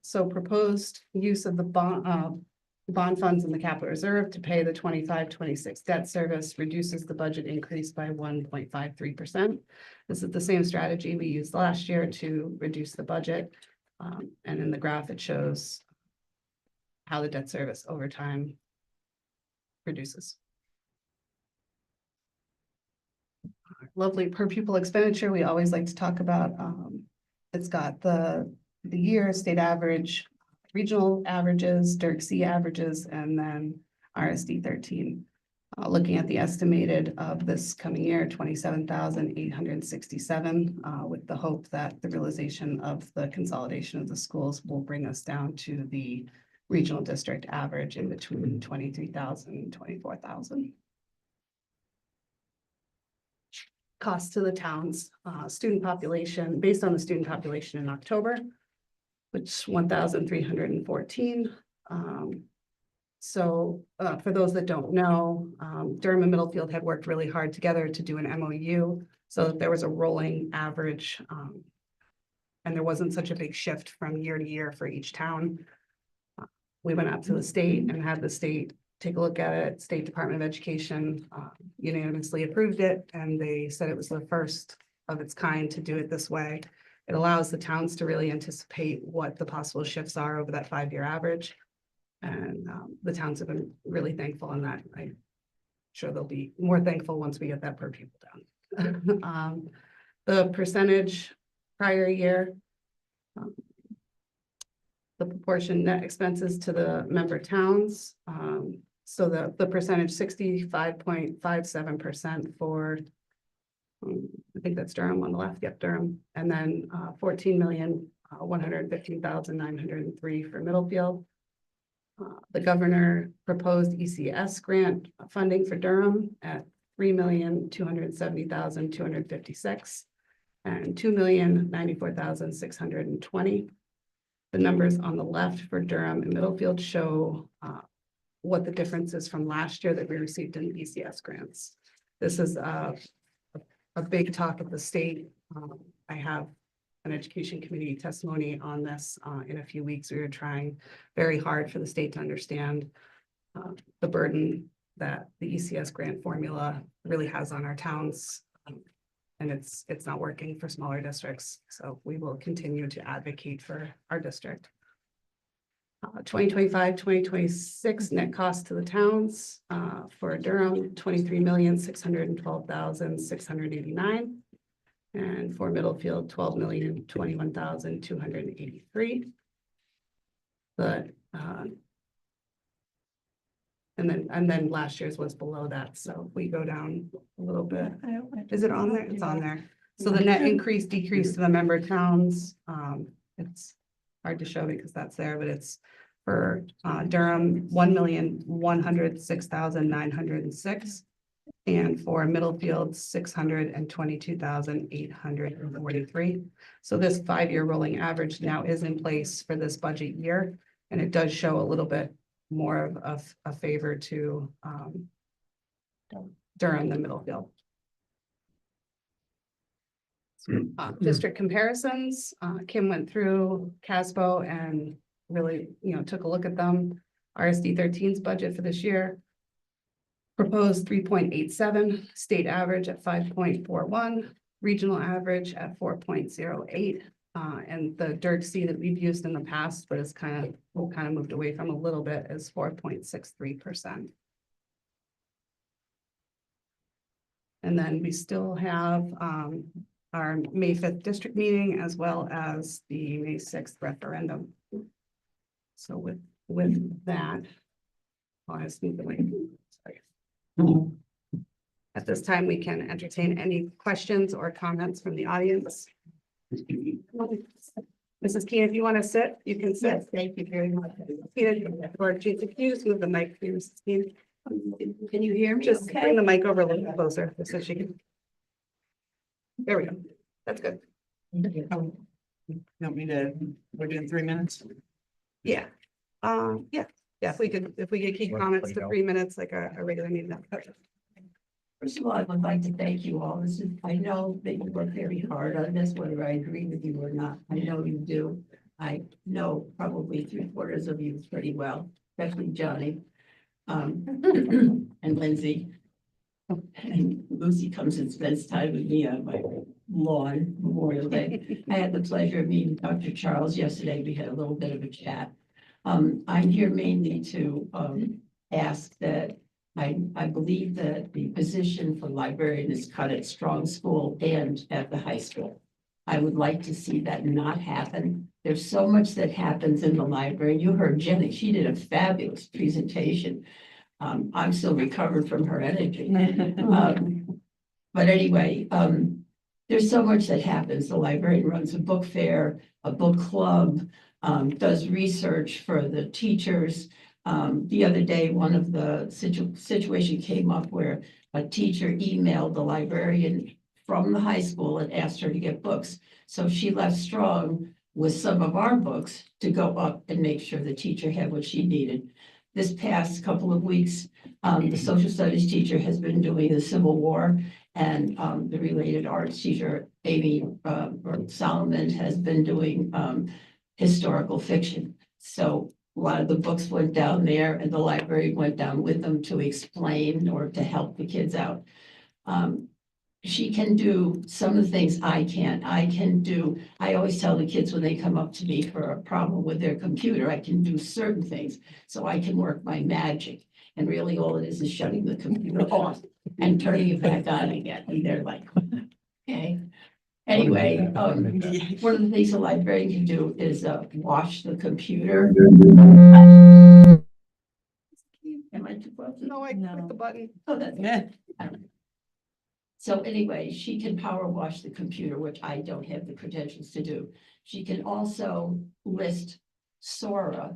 so proposed use of the bond funds in the capital reserve to pay the 25-26 debt service reduces the budget increase by 1.53%. This is the same strategy we used last year to reduce the budget. And in the graph, it shows how the debt service over time reduces. Lovely per pupil expenditure, we always like to talk about. It's got the year, state average, regional averages, DIRC-C averages, and then RSD 13. Looking at the estimated of this coming year, 27,867, with the hope that the realization of the consolidation of the schools will bring us down to the regional district average in between 23,000 and 24,000. Cost to the towns, student population, based on the student population in October, which 1,314. So for those that don't know, Durham and Middlefield had worked really hard together to do an MOU so that there was a rolling average and there wasn't such a big shift from year to year for each town. We went out to the state and had the state take a look at it. State Department of Education unanimously approved it, and they said it was the first of its kind to do it this way. It allows the towns to really anticipate what the possible shifts are over that 5-year average. And the towns have been really thankful in that. I'm sure they'll be more thankful once we get that per pupil down. The percentage prior year, the proportion net expenses to the member towns. So the percentage 65.57% for, I think that's Durham on the left, yep, Durham. And then 14,115,903 for Middlefield. The governor proposed ECS grant funding for Durham at 3,270,256 and 2,094,620. The numbers on the left for Durham and Middlefield show what the difference is from last year that we received in ECS grants. This is a big talk at the state. I have an education committee testimony on this in a few weeks. We were trying very hard for the state to understand the burden that the ECS grant formula really has on our towns. And it's not working for smaller districts. So we will continue to advocate for our district. 2025-2026 net cost to the towns for Durham, 23,612,689. And for Middlefield, 12,021,283. But and then last year's was below that. So we go down a little bit. Is it on there? It's on there. So the net increase decrease to the member towns. It's hard to show because that's there, but it's for Durham, 1,106,906. And for Middlefield, 622,843. So this 5-year rolling average now is in place for this budget year, and it does show a little bit more of a favor to Durham than Middlefield. District comparisons. Kim went through CASBO and really, took a look at them. RSD 13's budget for this year. Proposed 3.87, state average at 5.41, regional average at 4.08, and the DIRC-C that we've used in the past, but it's kind of moved away from a little bit, is 4.63%. And then we still have our May 5th district meeting as well as the May 6th referendum. So with that, I'll just move the link. Sorry. At this time, we can entertain any questions or comments from the audience. Mrs. Keen, if you want to sit, you can sit. Yes, thank you very much. Or Jason, can you just move the mic for Mrs. Keen? Can you hear me? Just okay? bring the mic over a little bit closer so she can. There we go. That's good. Want me to, we're doing 3 minutes? Yeah. Yeah, if we could keep comments to 3 minutes like a regular meeting. First of all, I would like to thank you all. I know that you work very hard on this, whether I agree with you or not. I know you do. I know probably 3/4 of you pretty well, especially Johnny. And Lindsay. And Lucy comes and spends time with me on my lawn Memorial Day. I had the pleasure of meeting Dr. Charles yesterday. We had a little bit of a chat. I'm here mainly to ask that I believe that the position for librarian is cut at Strong School and at the high school. I would like to see that not happen. There's so much that happens in the library. You heard Jenny, she did a fabulous presentation. I'm still recovering from her energy. But anyway, there's so much that happens. The librarian runs a book fair, a book club, does research for the teachers. The other day, one of the situation came up where a teacher emailed the librarian from the high school and asked her to get books. So she left Strong with some of our books to go up and make sure the teacher had what she needed. This past couple of weeks, the social studies teacher has been doing the Civil War, and the related arts teacher, Amy Solomon, has been doing historical fiction. So a lot of the books went down there and the library went down with them to explain or to help the kids out. She can do some of the things I can't. I always tell the kids when they come up to me for a problem with their computer, I can do certain things. So I can work my magic. And really all it is shutting the computer off and turning it back on again. And they're like, okay. Anyway, one of the things a librarian can do is wash the computer. Am I too close? No, I clicked the button. Oh, that's good. So anyway, she can power wash the computer, which I don't have the credentials to do. She can also list Sora,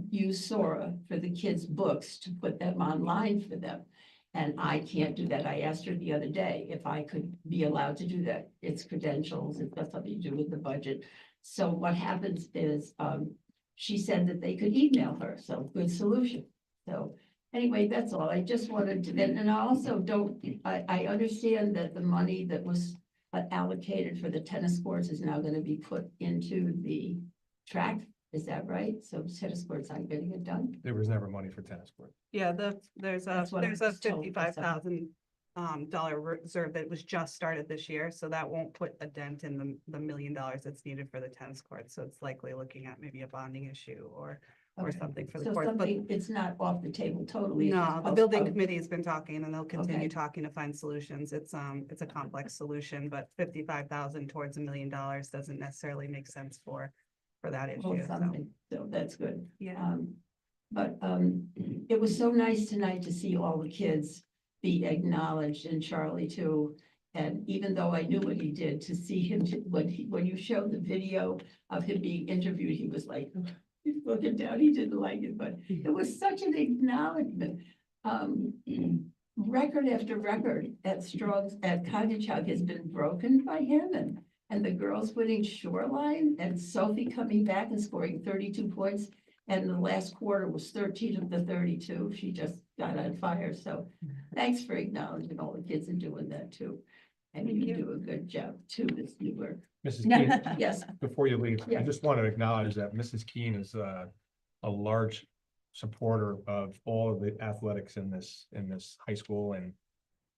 use Sora for the kids' books to put them online for them. And I can't do that. I asked her the other day if I could be allowed to do that. It's credentials, it's got something to do with the budget. So what happens is, she said that they could email her, so good solution. So anyway, that's all. I just wanted to, and I also I understand that the money that was allocated for the tennis courts is now going to be put into the track. Is that right? So tennis courts aren't getting it done? There was never money for tennis court. Yeah, there's a what I was told. $55,000 dollar reserve that was just started this year, so that won't put a dent in the $1 million that's needed for the tennis court. So it's likely looking at maybe a bonding issue or Okay. something for the So court. But something, it's not off the table totally. it's no, just the building postponed. committee has been talking and they'll continue Okay. talking to find solutions. It's a complex solution, but 55,000 towards $1 million doesn't necessarily make sense for that Well, issue. So, something, so that's good. yeah. But it was so nice tonight to see all the kids be acknowledged, and Charlie too. And even though I knew what he did, to see him, when you showed the video of him being interviewed, he was like, he's looking down, he didn't like it, but it was such an acknowledgement. Record after record at Cogachog has been broken by him, and the girls winning Shoreline, and Sophie coming back and scoring 32 points. And the last quarter was 13 of the 32. She just got on fire. So thanks for acknowledging all the kids and doing that too. And you do a good job too, Ms. Newberg. Mrs. Keen, Yes, before you leave, Yeah. I just want to acknowledge that Mrs. Keen is a large supporter of all of the athletics in this high school,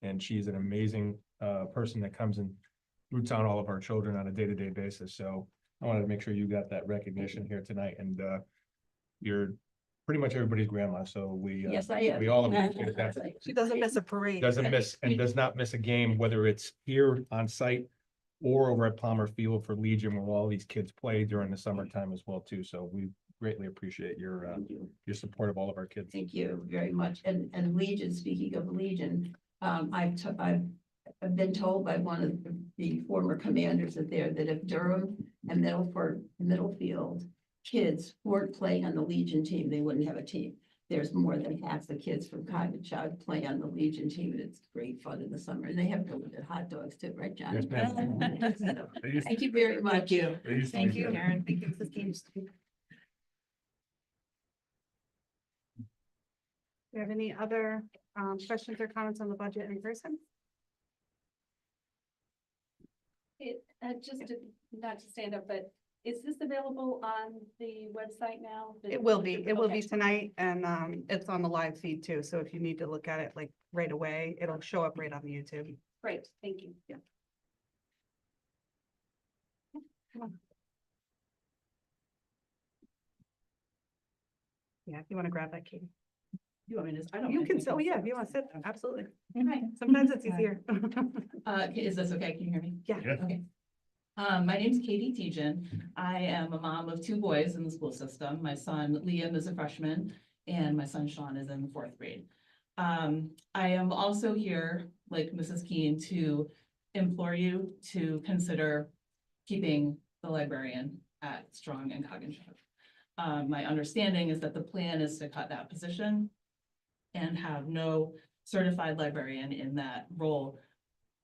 and she's an amazing person that comes and roots on all of our children on a day-to-day basis. So I wanted to make sure you got that recognition here tonight, and you're pretty much everybody's grandma, so we yes, I am. we all appreciate that. She doesn't miss a parade. Doesn't miss and does not miss a game, whether it's here on site or over at Palmer Field for Legion, where all these kids play during the summertime as well too. So we greatly appreciate your support of all of our kids. Thank you very much. And Legion, speaking of Legion, I've been told by one of the former commanders that if Durham and Middlefield kids weren't playing on the Legion team, they wouldn't have a team. There's more than half the kids from Cognichog play on the Legion team, and it's great fun in the summer. And they have really good hot dogs too, right, John? Yes, ma'am. Thank you very much. Thank you. They used to Thank be you, good. Karen. Thank you, Mrs. King. Do you have any other questions or comments on the budget in person? Just to, not to stand up, but is this available on the website now? It will be. It will be Okay. tonight, and it's on the live feed too. So if you need to look at it like right away, it'll show up right on the YouTube. Great, thank you. Yeah. Come on. Yeah, if you want to grab that, Katie. You want me to? I don't. You mind can, if I so yeah, if you want to sit, absolutely. Hi. Sometimes it's easier. Is this okay? Can you hear me? Yeah. Okay. My name's Katie Tejan. I am a mom of 2 boys in the school system. My son Liam is a freshman and my son Sean is in the 4th grade. I am also here, like Mrs. Keen, to implore you to consider keeping the librarian at Strong and Cognichog. My understanding is that the plan is to cut that position and have no certified librarian in that role,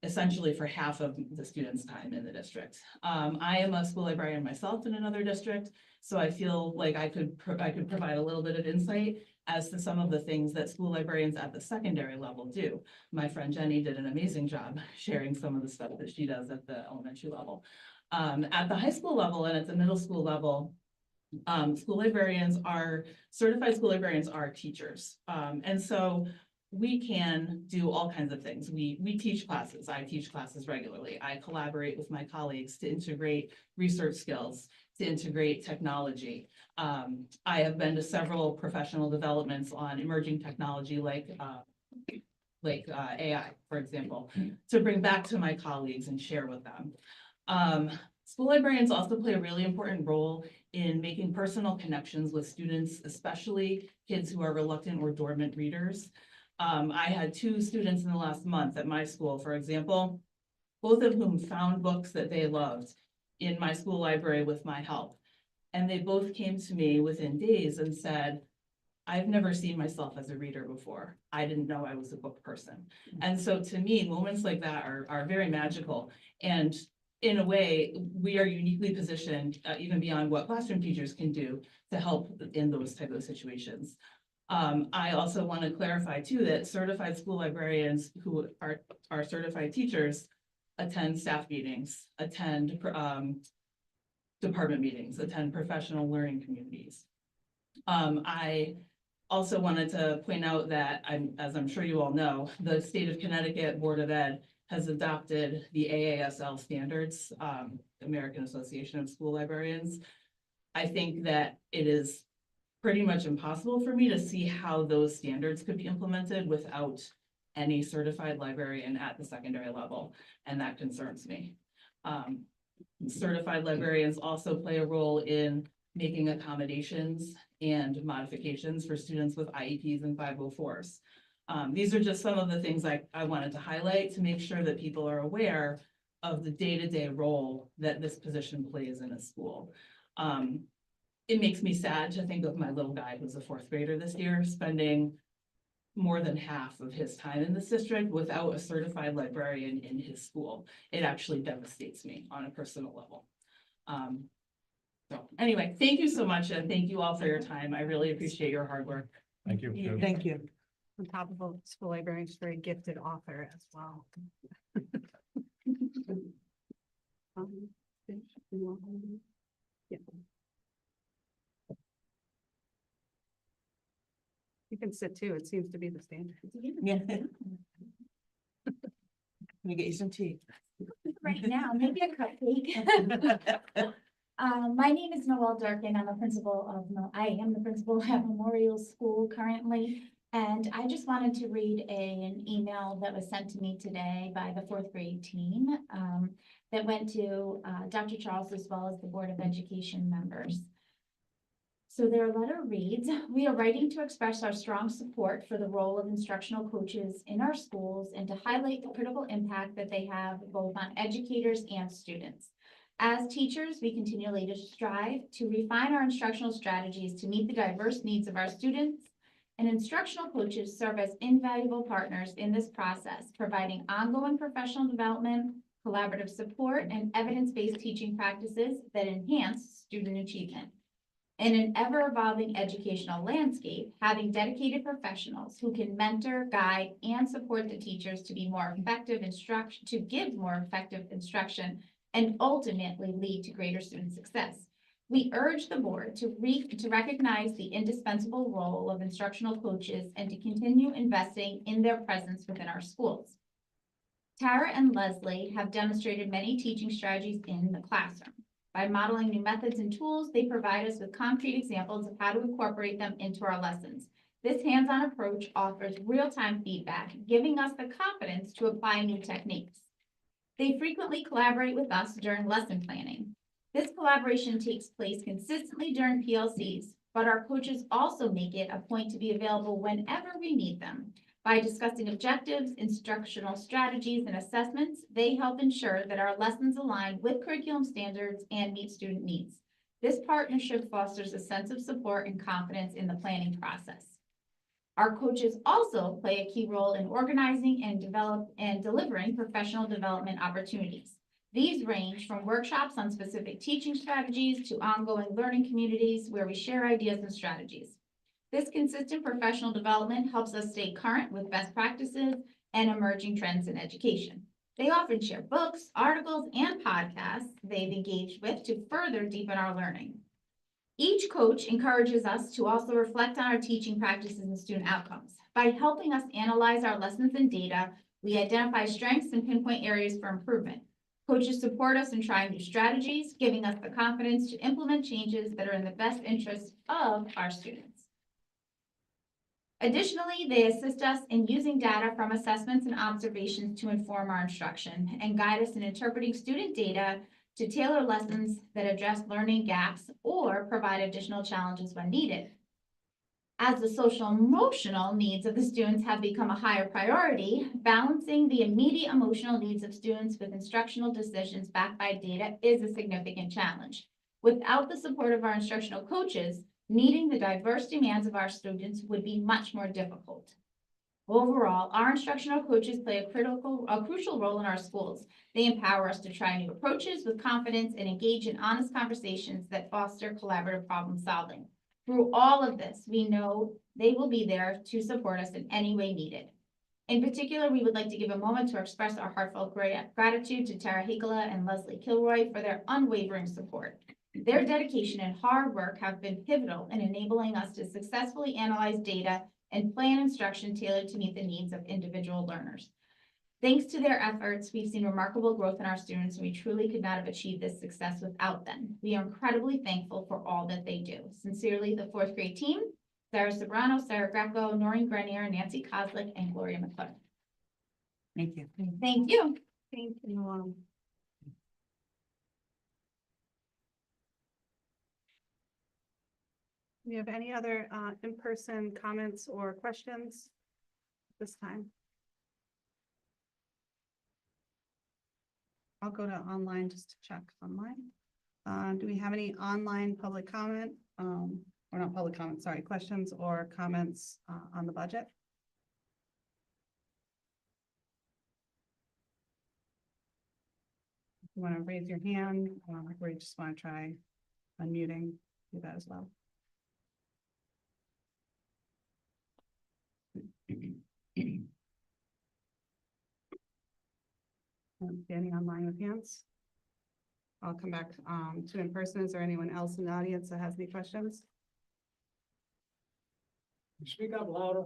essentially for half of the students' time in the district. I am a school librarian myself in another district, so I feel like I could provide a little bit of insight as to some of the things that school librarians at the secondary level do. My friend Jenny did an amazing job sharing some of the stuff that she does at the elementary level. At the high school level and at the middle school level, certified school librarians are teachers. And so we can do all kinds of things. We teach classes. I teach classes regularly. I collaborate with my colleagues to integrate research skills, to integrate technology. I have been to several professional developments on emerging technology like AI, for example, to bring back to my colleagues and share with them. School librarians also play a really important role in making personal connections with students, especially kids who are reluctant or dormant readers. I had 2 students in the last month at my school, for example, both of whom found books that they loved in my school library with my help. And they both came to me within days and said, I've never seen myself as a reader before. I didn't know I was a book person. And so to me, moments like that are very magical. And in a way, we are uniquely positioned, even beyond what classroom teachers can do, to help in those type of situations. I also want to clarify too that certified school librarians who are certified teachers attend staff meetings, attend department meetings, attend professional learning communities. I also wanted to point out that, as I'm sure you all know, the state of Connecticut Board of Ed has adopted the AASL standards, American Association of School Librarians. I think that it is pretty much impossible for me to see how those standards could be implemented without any certified librarian at the secondary level, and that concerns me. Certified librarians also play a role in making accommodations and modifications for students with IEPs and 504s. These are just some of the things I wanted to highlight to make sure that people are aware of the day-to-day role that this position plays in a school. It makes me sad to think of my little guy who's a 4th grader this year, spending more than half of his time in this district without a certified librarian in his school. It actually devastates me on a personal level. So anyway, thank you so much, and thank you all for your time. I really appreciate your hard work. Thank you. Thank you. On top of a school librarian, she's a very gifted author as well. Yeah. You can sit too. It seems to be the standard. Yeah. You get you some tea. Right now, maybe a cupcake. My name is Noelle Durkin. I am the principal at Memorial School currently. And I just wanted to read an email that was sent to me today by the 4th grade team that went to Dr. Charles as well as the Board of Education members. So their letter reads, we are writing to express our strong support for the role of instructional coaches in our schools and to highlight the critical impact that they have both on educators and students. As teachers, we continually to strive to refine our instructional strategies to meet the diverse needs of our students, and instructional coaches serve as invaluable partners in this process, providing ongoing professional development, collaborative support, and evidence-based teaching practices that enhance student achievement. In an ever-evolving educational landscape, having dedicated professionals who can mentor, guide, and support the teachers to be more effective instruction, to give more effective instruction, and ultimately lead to greater student success. We urge the board to recognize the indispensable role of instructional coaches and to continue investing in their presence within our schools. Tara and Leslie have demonstrated many teaching strategies in the classroom. By modeling new methods and tools, they provide us with concrete examples of how to incorporate them into our lessons. This hands-on approach offers real-time feedback, giving us the confidence to apply new techniques. They frequently collaborate with us during lesson planning. This collaboration takes place consistently during PLCs, but our coaches also make it a point to be available whenever we need them. By discussing objectives, instructional strategies, and assessments, they help ensure that our lessons align with curriculum standards and meet student needs. This partnership fosters a sense of support and confidence in the planning process. Our coaches also play a key role in organizing and delivering professional development opportunities. These range from workshops on specific teaching strategies to ongoing learning communities where we share ideas and strategies. This consistent professional development helps us stay current with best practices and emerging trends in education. They often share books, articles, and podcasts they've engaged with to further deepen our learning. Each coach encourages us to also reflect on our teaching practices and student outcomes. By helping us analyze our lessons and data, we identify strengths and pinpoint areas for improvement. Coaches support us in trying new strategies, giving us the confidence to implement changes that are in the best interest of our students. Additionally, they assist us in using data from assessments and observations to inform our instruction and guide us in interpreting student data to tailor lessons that address learning gaps or provide additional challenges when needed. As the social emotional needs of the students have become a higher priority, balancing the immediate emotional needs of students with instructional decisions backed by data is a significant challenge. Without the support of our instructional coaches, meeting the diverse demands of our students would be much more difficult. Overall, our instructional coaches play a crucial role in our schools. They empower us to try new approaches with confidence and engage in honest conversations that foster collaborative problem solving. Through all of this, we know they will be there to support us in any way needed. In particular, we would like to give a moment to express our heartfelt gratitude to Tara Hakela and Leslie Kilroy for their unwavering support. Their dedication and hard work have been pivotal in enabling us to successfully analyze data and plan instruction tailored to meet the needs of individual learners. Thanks to their efforts, we've seen remarkable growth in our students, and we truly could not have achieved this success without them. We are incredibly thankful for all that they do. Sincerely, the fourth grade team, Sarah Sobrano, Sarah Greco, Noreen Grenier, Nancy Kozlik, and Gloria McClure. Thank you. Thank you. Thank you. Do you have any other in-person comments or questions this time? I'll go to online just to check online. Do we have any online public comment? Or not public comment, sorry, questions or comments on the budget? If you want to raise your hand, or you just want to try unmuting, do that as well. Standing online with hands. I'll come back to in person. Is there anyone else in the audience that has any questions? Speak up louder.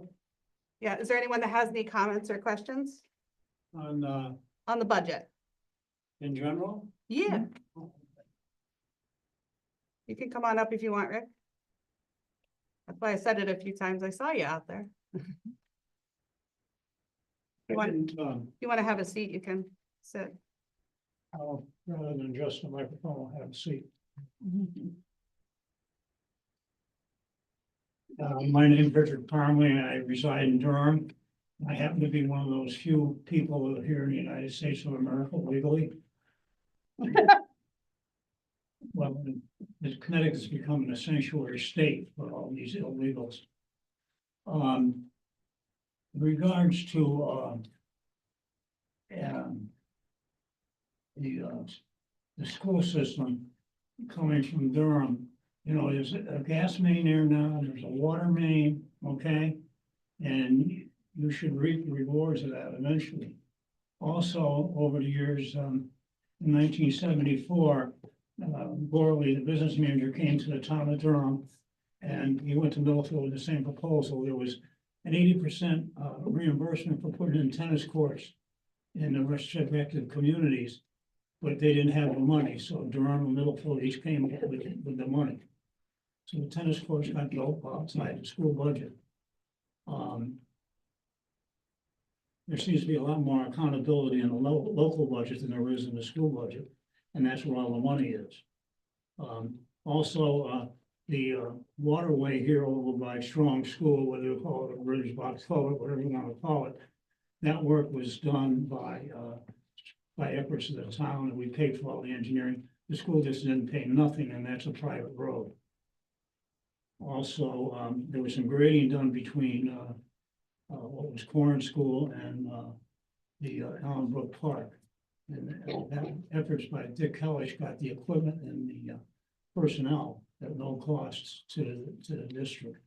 Yeah, is there anyone that has any comments or questions On the budget? in general? Yeah. You can come on up if you want, Rick. That's why I said it a few times. I saw you out there. You want to have a seat, you can sit. Rather than just the microphone, I'll have a seat. My name is Richard Parmley, and I reside in Durham. I happen to be one of those few people here in the United States of America legally. well, Connecticut's becoming a sanctuary state for all these illegals. In regards to, the school system coming from Durham, you know, there's a gas main there now, there's a water main, okay? And you should reap the rewards of that eventually. Also, over the years, in 1974, Gorley, the business manager, came to the town of Durham, and he went to Middlefield with the same proposal. There was an 80% reimbursement for putting in tennis courts in the respective communities, but they didn't have the money, so Durham and Middlefield each came up with the money. So the tennis courts got built outside the school budget. There seems to be a lot more accountability in the local budget than there is in the school budget, and that's where all the money is. Also, the waterway here over by Strong School, whether you call it a bridge, box culvert, whatever you want to call it, that work was done by efforts of the town, and we paid for all the engineering. The school just didn't pay nothing, and that's a private road. Also, there was some grading done between what was Corn School and the Allenbrook Park. And that efforts by Dick Hellish got the equipment and the personnel at no costs to the district.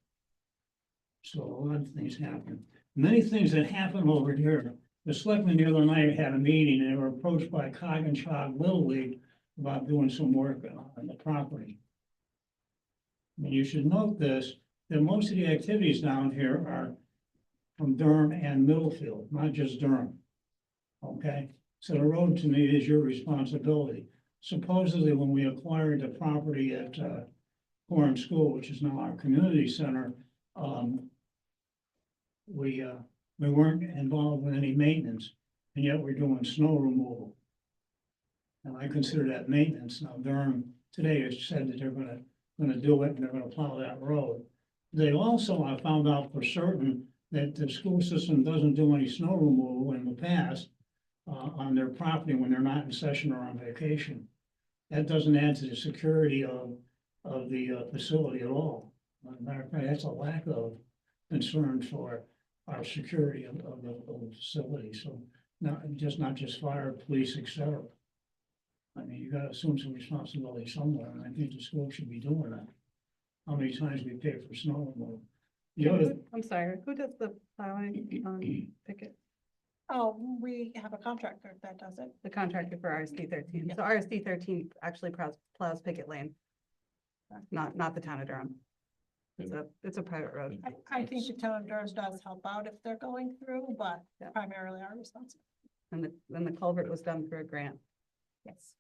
So a lot of things happen. Many things that happen over here. The selectmen the other night had a meeting and they were approached by Coggin Little League about doing some work on the property. And you should note this, that most of the activities down here are from Durham and Middlefield, not just Durham. Okay, so the road to me is your responsibility. Supposedly, when we acquired the property at Corn School, which is now our community center, we weren't involved with any maintenance, and yet we're doing snow removal. And I consider that maintenance. Now Durham today has said that they're gonna do it and they're gonna plow that road. They also, I found out for certain that the school system doesn't do any snow removal in the past on their property when they're not in session or on vacation. That doesn't add to the security of the facility at all. As a matter of fact, that's a lack of concern for our security of the facility. So not just fire, police, etc. I mean, you gotta assume some responsibility somewhere, and I think the school should be doing that. How many times we pay for snow removal? I'm sorry, who does the plowing on Pickett? Oh, we have a contractor that does it. The contractor for RSD 13. So RSD 13 actually plows Pickett Lane. Not the town of Durham. It's a private road. I think the town of Durham does help out if they're going through, but primarily our responsibility. And the culvert was done through a grant. Yes.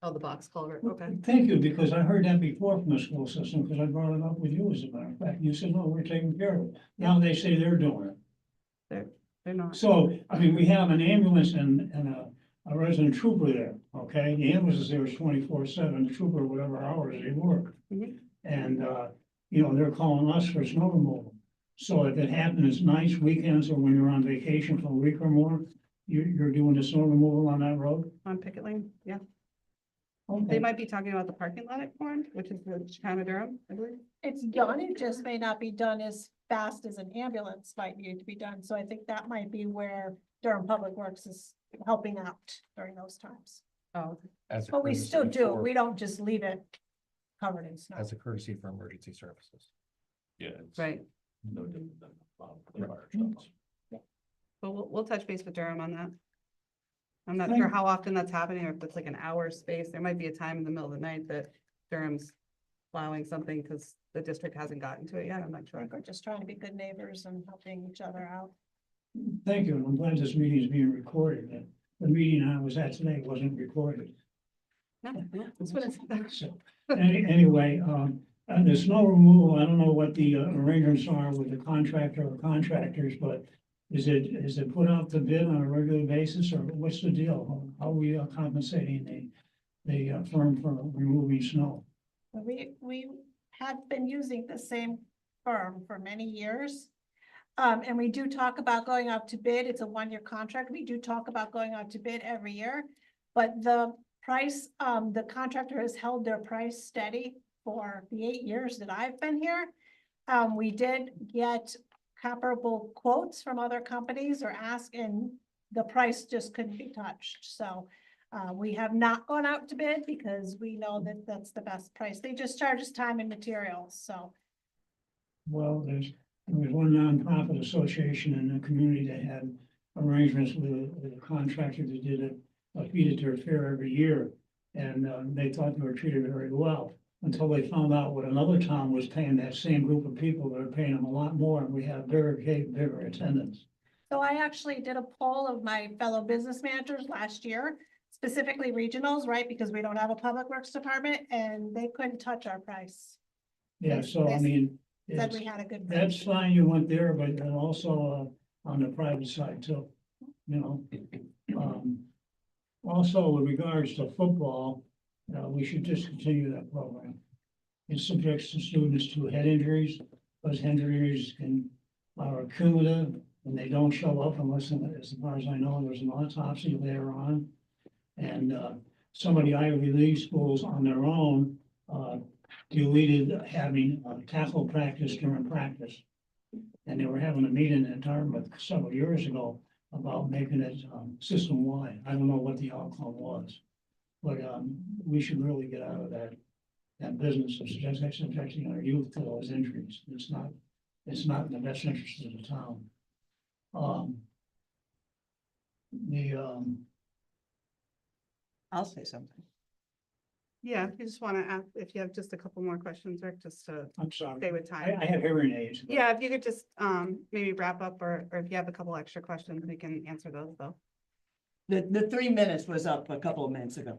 Oh, the box culvert, okay. Thank you, because I heard that before from the school system, because I brought it up with you as a matter of fact. You said, no, we're taking care of it. Now they say they're doing it. They're not. So, I mean, we have an ambulance and a resident trooper there, okay? The ambulance is there 24/7, the trooper, whatever hours they work. And, you know, they're calling us for snow removal. So if it happens nights, weekends, or when you're on vacation for a week or more, you're doing the snow removal on that road? On Pickett Lane, yeah. Okay. They might be talking about the parking lot at Corn, which is the town of Durham, I believe. It's done, it just may not be done as fast as an ambulance might need to be done. So I think that might be where Durham Public Works is helping out during those times. Oh. But we still do, we don't just leave it covered in snow. As a courtesy for emergency services. Yeah. Right. No different than the fire Mm-hmm. trucks. But we'll touch base with Durham on that. I'm not Thank sure you. how often that's happening, or if it's like an hour space. There might be a time in the middle of the night that Durham's plowing something because the district hasn't gotten to it yet. I'm not I sure. think we're just trying to be good neighbors and helping each other out. Thank you, and I'm glad this meeting is being recorded. The meeting I was at today wasn't recorded. No, that's what it's. So, anyway, and the snow removal, I don't know what the arrangements are with the contractor or contractors, but is it put out to bid on a regular basis, or what's the deal? How are we compensating the firm for removing snow? We have been using the same firm for many years. And we do talk about going out to bid. It's a one-year contract. We do talk about going out to bid every year. But the price, the contractor has held their price steady for the 8 years that I've been here. We did get comparable quotes from other companies or ask, and the price just couldn't be touched. So we have not gone out to bid because we know that that's the best price. They just charge us time and materials, so. Well, there was one nonprofit association in the community that had arrangements with a contractor that did a feed at their fair every year. And they thought they were treated very well, until they found out what another town was paying that same group of people. They were paying them a lot more, and we had bigger attendance. So I actually did a poll of my fellow business managers last year, specifically regionals, right? Because we don't have a public works department, and they couldn't touch our price. Yeah, so I mean, Said it's- we had a good. that's fine, you went there, but then also on the private side too, you know. Also with regards to football, we should discontinue that program. It subjects the students to head injuries. Those head injuries are cumulative, and they don't show up unless, as far as I know, there's an autopsy later on. And some of the Ivy League schools on their own deleted having tackle practice during practice. And they were having a meeting in Dartmouth several years ago about making it system-wide. I don't know what the outcome was. But we should really get out of that business of subjecting our youth to those injuries. It's not in the best interest of the town. I'll say something. Yeah, if you just want to ask, if you have just a couple more questions, Rick, just to I'm sorry. stay with time. I have hearing aids. but- Yeah, if you could just maybe wrap up, or if you have a couple extra questions, we can answer those though. The 3 minutes was up a couple of minutes ago.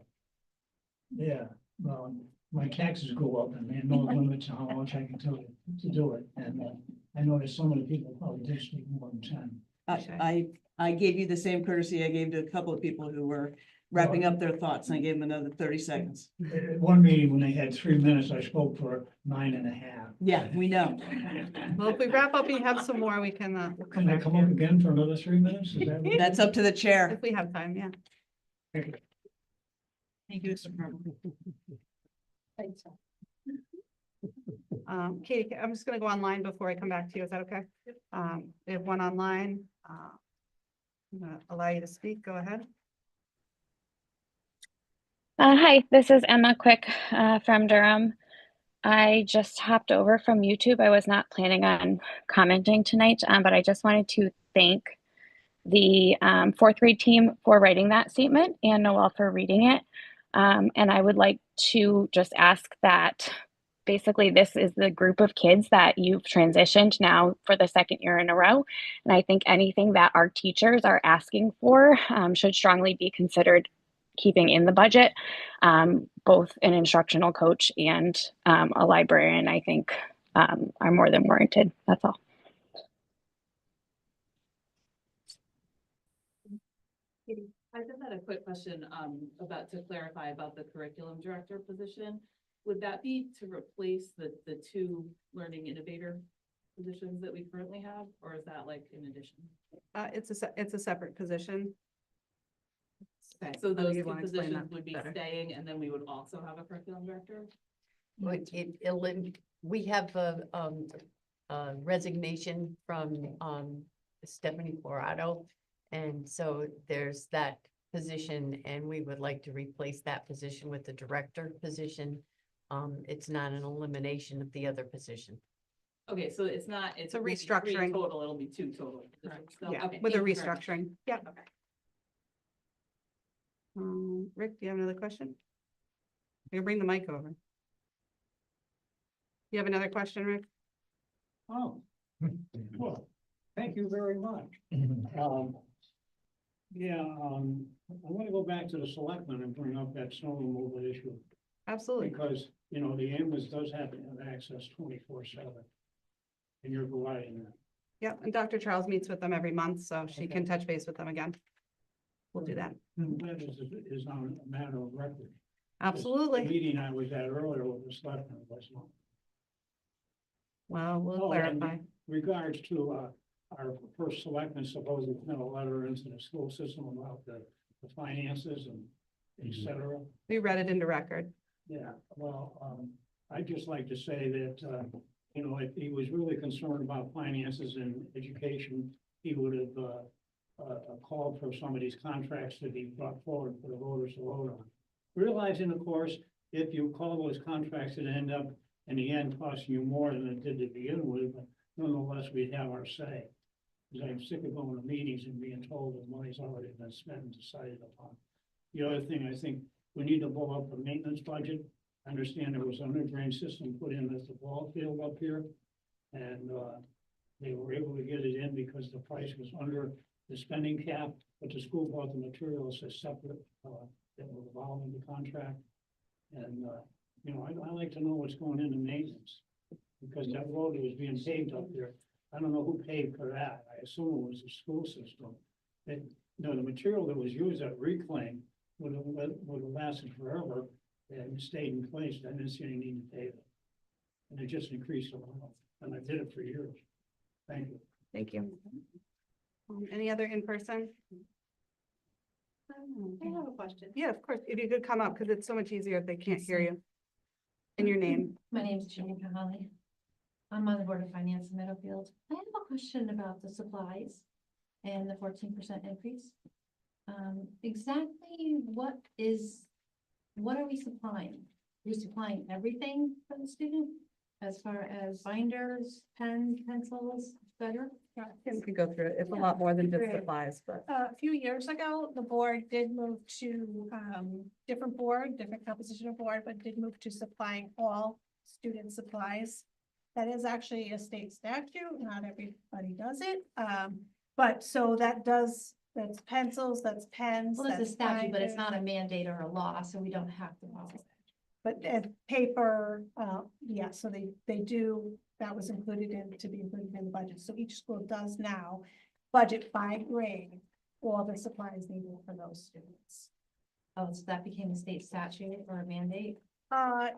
Yeah, well, my taxes go up and there's no limit to how much I can tell you to do it. And I noticed some of the people probably did speak more than 10. I gave you the same courtesy I gave to a couple of people who were wrapping up their thoughts, and I gave them another 30 seconds. At one meeting, when they had 3 minutes, I spoke for 9.5. Yeah, we know. Well, if we wrap up and you have some more, we can, we'll come Can I back come to up you. again for another 3 minutes? Is that? That's up to the chair. If we have time, yeah. Thank you. Thank you, Mr. President. Katie, I'm just gonna go online before I come back to you. Is that okay? We have one online. I'm gonna allow you to speak. Go ahead. Hi, this is Emma Quick from Durham. I just hopped over from YouTube. I was not planning on commenting tonight, but I just wanted to thank the fourth grade team for writing that statement and Noel for reading it. And I would like to just ask that basically this is the group of kids that you've transitioned now for the second year in a row. And I think anything that our teachers are asking for should strongly be considered keeping in the budget. Both an instructional coach and a librarian, I think, are more than warranted. That's all. I just had a quick question to clarify about the curriculum director position. Would that be to replace the two learning innovator positions that we currently have, or is that like in addition? It's a separate position. Okay, so I'll those give two one explain positions that would be better. staying, and then we would also have a curriculum director? We have a resignation from Stephanie Florado. And so there's that position, and we would like to replace that position with the director position. It's not an elimination of the other position. Okay, so it's not, It's a three restructuring. total, it'll be two total. positions. So, Yeah, okay, with a thank you very much. restructuring. Yeah. Okay. Rick, do you have another question? You bring the mic over. You have another question, Rick? Oh, well, thank you very much. Yeah, I want to go back to the selectmen and bring up that snow removal issue. Absolutely. Because, you know, the ambulance does have to have access 24/7. And you're providing that. Yeah, and Dr. Charles meets with them every month, so she can touch base with them again. We'll do that. And that is on a matter of record. Absolutely. The meeting I was at earlier with the selectmen was not. Well, we'll Oh, and clarify. Regards to our first selectman supposedly sent a letter into the school system about the finances, and et cetera. We read it into record. Yeah, well, I'd just like to say that, you know, if he was really concerned about finances and education, he would have called for some of these contracts to be brought forward for the voters to vote on. Realizing, of course, if you call those contracts, it end up in the end costing you more than it did to begin with, but nonetheless, we'd have our say. Because I'm sick of going to meetings and being told that money's already been spent and decided upon. The other thing, I think we need to blow up the maintenance budget. I understand there was an under-drain system put in as the ball field up here. And they were able to get it in because the price was under the spending cap, but the school bought the materials as separate, that were involved in the contract. And, you know, I like to know what's going into maintenance. Because that road that was being paved up there, I don't know who paid for that. I assume it was the school system. And, you know, the material that was used at reclaim would have lasted forever and stayed in place. I didn't see any need to pave it. And it just increased a lot. And I did it for years. Thank you. Thank you. Any other in person? I have a question. Yeah, of course. If you could come up, because it's so much easier if they can't hear you. And your name. My name is Jenny Kahali. I'm on the Board of Finance in Meadowfield. I have a question about the supplies and the 14% increase. Exactly what are we supplying? We're supplying everything for the student as far as binders, pens, pencils, etc. Kim could go through it. It's a lot more than just Great. supplies, but. A few years ago, the board did move to different composition of board, but did move to supplying all student supplies. That is actually a state statute. Not everybody does it. But so that's pencils, that's pens. Well, it's a that's statute, but it's binders. not a mandate or a law, so we don't have to follow that. But paper, yeah, so they do, that was included to be included in the budget. So each school does now budget by grade all the supplies needed for those students. Oh, so that became a state statute or a mandate?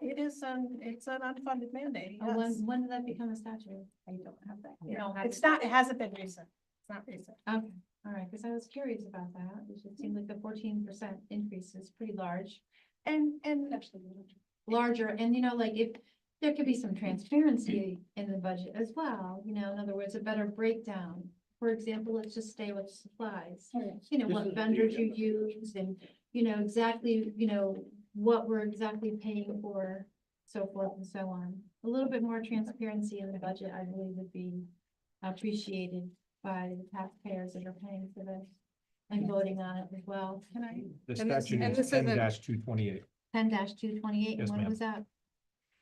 It's an unfunded mandate, Oh, yes. when did that become a statute? I don't have that. You here. don't have It's it? not, it hasn't been recent. It's not recent. Okay, all right, because I was curious about that. It just seemed like the 14% increase is pretty large. And Larger, and you know, like if there could be some transparency in the budget as well, you know, in other words, a better breakdown. For example, let's just stay with supplies. You know, This what is vendors the- you use and, you know, exactly, you know, what we're exactly paying for, so forth and so on. A little bit more transparency in the budget, I believe, would be appreciated by the taxpayers that are paying for this and voting on it as well. Can I? The And this- statute and is this isn't- 10-228. 10-228, Yes, and when ma'am. was that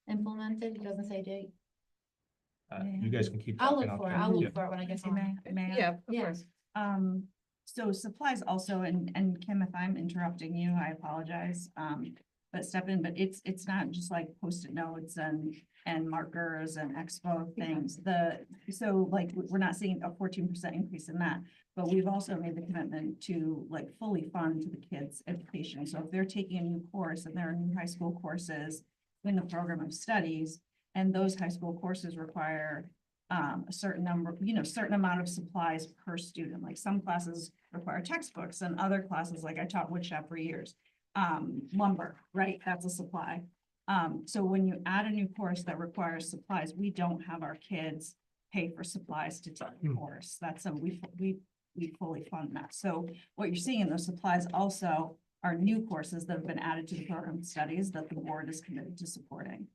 implemented? It doesn't say date. You guys can keep I'll talking. look for it. check. I'll Yeah. look for it when I get May home. I? Yeah, of Yeah. course. So supplies also, and Kim, if I'm interrupting you, I apologize. But step in, but it's not just like Post-it notes and markers and expo things. So like, we're not seeing a 14% increase in that. But we've also made the commitment to like fully fund the kids' education. So if they're taking a new course and there are new high school courses in the program of studies, and those high school courses require a certain number, certain amount of supplies per student. Like some classes require textbooks and other classes, like I taught woodshop for years. Lumber, right? That's a supply. So when you add a new course that requires supplies, we don't have our kids pay for supplies to take the course. That's we fully fund that. So what you're seeing in those supplies also are new courses that have been added to the program of studies that the board is committed to supporting.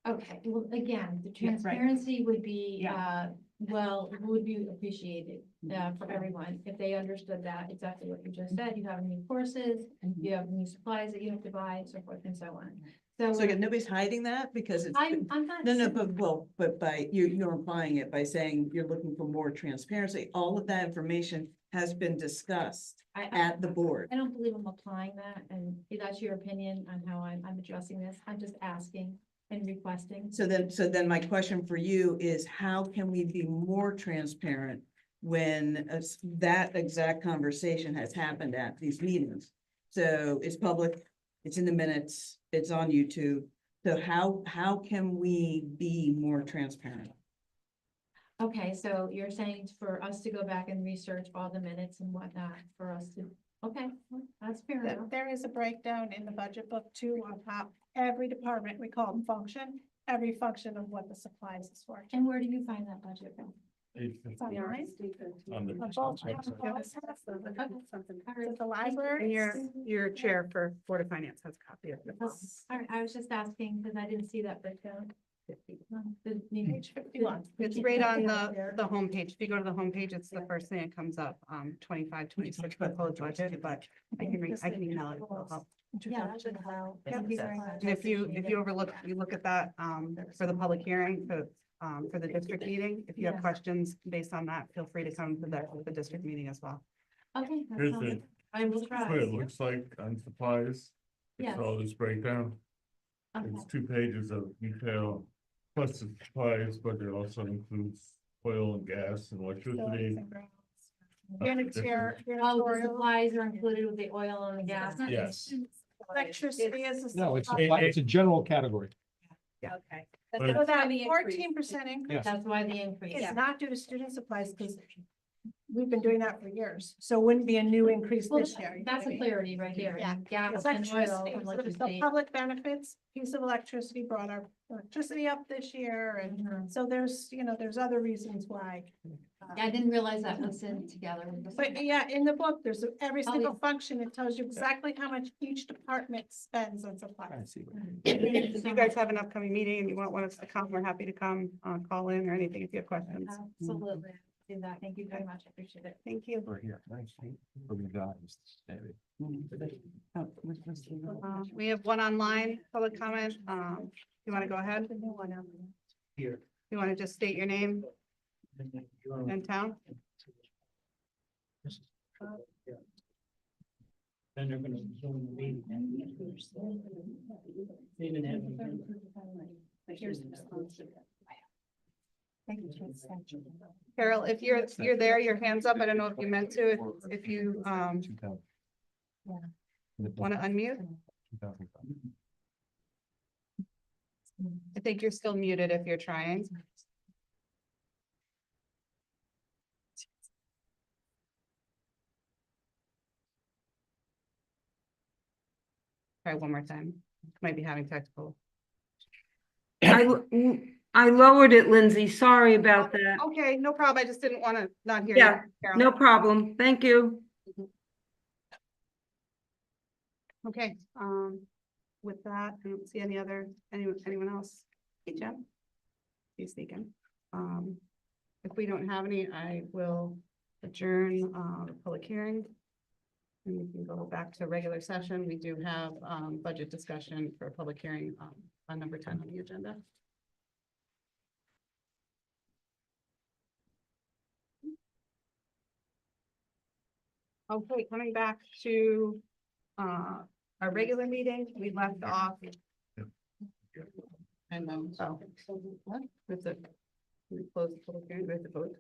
Okay, well, again, the Yeah, right. transparency would be, Yeah. would be appreciated, for everyone, if they understood that, exactly what you just said, you have new courses, you have new supplies that you have to buy, so forth and so on. So, So again, nobody's hiding that because it's. I'm not. No, but you're implying it by saying you're looking for more transparency. All of that information has been discussed at the board. I don't believe I'm applying that, and if that's your opinion on how I'm addressing this, I'm just asking and requesting. So then my question for you is, how can we be more transparent when that exact conversation has happened at these meetings? So it's public, it's in the minutes, it's on YouTube. So how can we be more transparent? Okay, so you're saying for us to go back and research all the minutes and whatnot, for us to Okay, that's fair enough. There is a breakdown in the budget book too, on how every department, we call them function, every function of what the supplies is for. And where do you find that budget from? It's online. On the On both- website. At the library. And your chair for Board of Finance has a copy of it. All right, I was just asking because I didn't see that breakdown. Page 51. It's right on the homepage. If you go to the homepage, it's the first thing that comes up, 25, 26 proposed budget, but I can email it. It'll help. Yeah, that should help. Thank you very much. And if you look at that, for the public hearing, for the district meeting, if you have Yes. questions based on that, feel free to come to the district meeting as well. Okay. that Here's sounds the- good. I will try. What it looks like on supplies. Yes. It's all this breakdown. Okay. It's 2 pages of detail, plus the supplies, but it also includes oil and gas and electricity. All the supplies are included with the oil and the gas. Yes. Electricity is. No, it's a general category. Okay. But- So that 14% increase That's why the increase. is not due to student supplies, because we've been doing that for years, so it wouldn't be a new increase Well, this year. that's a clarity right there. Yeah. Gas and oil. Electricity, from so what you the state. public benefits, piece of electricity brought our electricity up this year, and so there's, there's other reasons why. I didn't realize that was in together. with the- But yeah, in the book, there's every Oh, single yeah. function, it tells you exactly how much each department spends on I supplies. see. If you guys have an upcoming meeting and you want us to come, we're happy to come, call in or anything if you have questions. Absolutely. Do that. Thank you very much. I appreciate it. Thank you. We're here. Nice. We're gonna go. We have one online public comment. You want to go ahead? Here. You want to just state your name and town? Then they're gonna zoom the meeting. They didn't have any- Carol, if you're there, your hand's up. I don't know if you meant to, if you, want to unmute? I think you're still muted if you're trying. Try one more time. Might be having technical. I lowered it, Lindsay. Sorry about that. Okay, no problem. I just didn't want to not hear you. Yeah, Carol. no problem. Thank you. Okay, with that, I don't see anyone else. Hey, Jim. He's speaking. If we don't have any, I will adjourn, the public hearing. And we can go back to regular session. We do have, budget discussion for a public hearing, on number 10 on the agenda. Okay, coming back to, our regular meeting, we left off. And, what? With the, we closed the public hearing, we have to vote.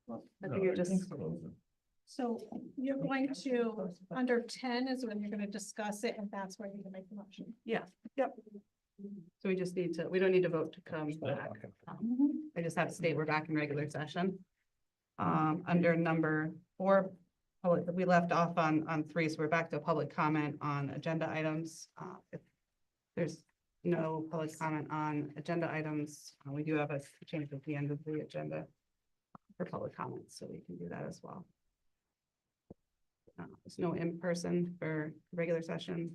Well, I think you're just. So you're going to, under 10 is when you're gonna discuss it, and that's where you're gonna make the motion. Yeah, yep. So we just need to, we don't need to vote to come back. I just have to state we're back in regular session. Under number 4, we left off on 3, so we're back to a public comment on agenda items. If there's no public comment on agenda items, we do have a change at the end of the agenda for public comments, so we can do that as well. There's no in-person for regular session,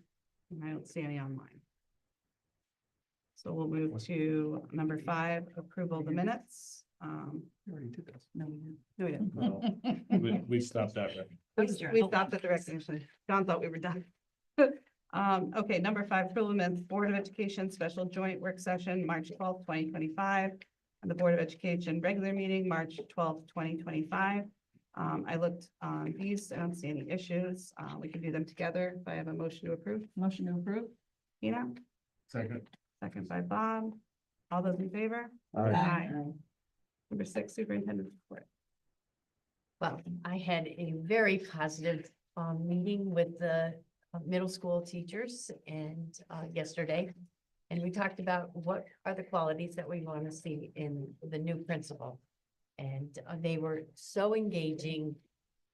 and I don't see any online. So we'll move to number 5, approval of the minutes. We already did this. No, we didn't. We stopped that, right? We stopped at the recognition. John thought we were done. Okay, number 5, approval of minutes, Board of Education Special Joint Work Session, March 12th, 2025. And the Board of Education regular meeting, March 12th, 2025. I looked on these, I don't see any issues. We can do them together. If I have a motion to approve. Motion to approve. Tina, Second. second by Bob. All those in favor? Aye. Number 6, superintendent's report. Well, I had a very positive meeting with the middle school teachers and yesterday. And we talked about what are the qualities that we want to see in the new principal. And they were so engaging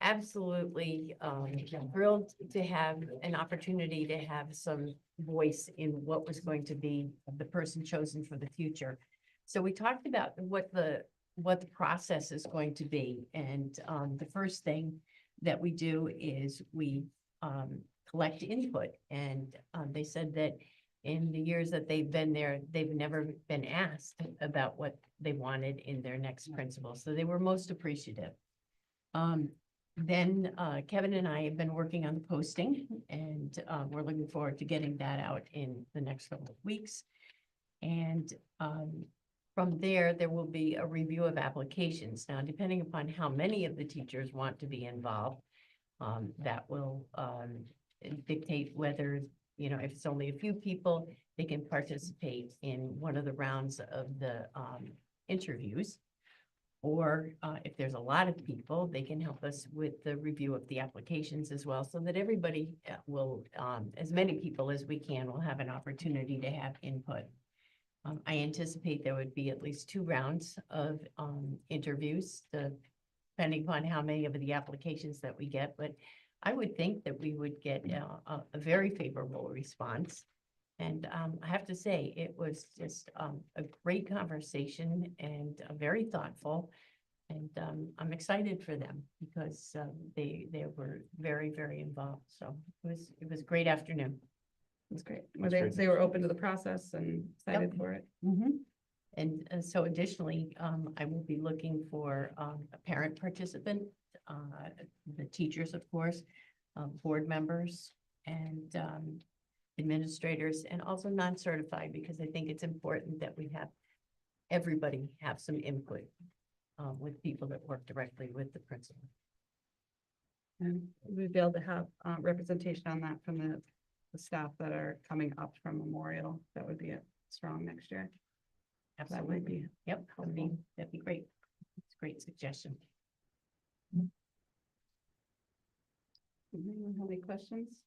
absolutely thrilled to have an opportunity to have some voice in what was going to be the person chosen for the future. So we talked about what the process is going to be. And the first thing that we do is we collect input. And they said that in the years that they've been there, they've never been asked about what they wanted in their next principal. So they were most appreciative. Then Kevin and I have been working on the posting, and we're looking forward to getting that out in the next couple of weeks. And from there, there will be a review of applications. Now, depending upon how many of the teachers want to be involved, that will dictate whether, you know, if it's only a few people, they can participate in one of the rounds of the interviews. Or if there's a lot of people, they can help us with the review of the applications as well, so that everybody will, as many people as we can, will have an opportunity to have input. I anticipate there would be at least 2 rounds of interviews, depending upon how many of the applications that we get, but I would think that we would get a very favorable response. And I have to say, it was just a great conversation and very thoughtful. And I'm excited for them because they were very, very involved. So it was a great afternoon. It was great. Well, they were open to the process and excited for it. And so additionally, I will be looking for a parent participant, the teachers, of course, board members, and administrators, and also non-certified, because I think it's important that we have everybody have some input with people that work directly with the principal. And we'd be able to have representation on that from the staff that are coming up from Memorial. That would be strong next year. That would be, Yep, that'd be great. It's a great suggestion. anyone have any questions?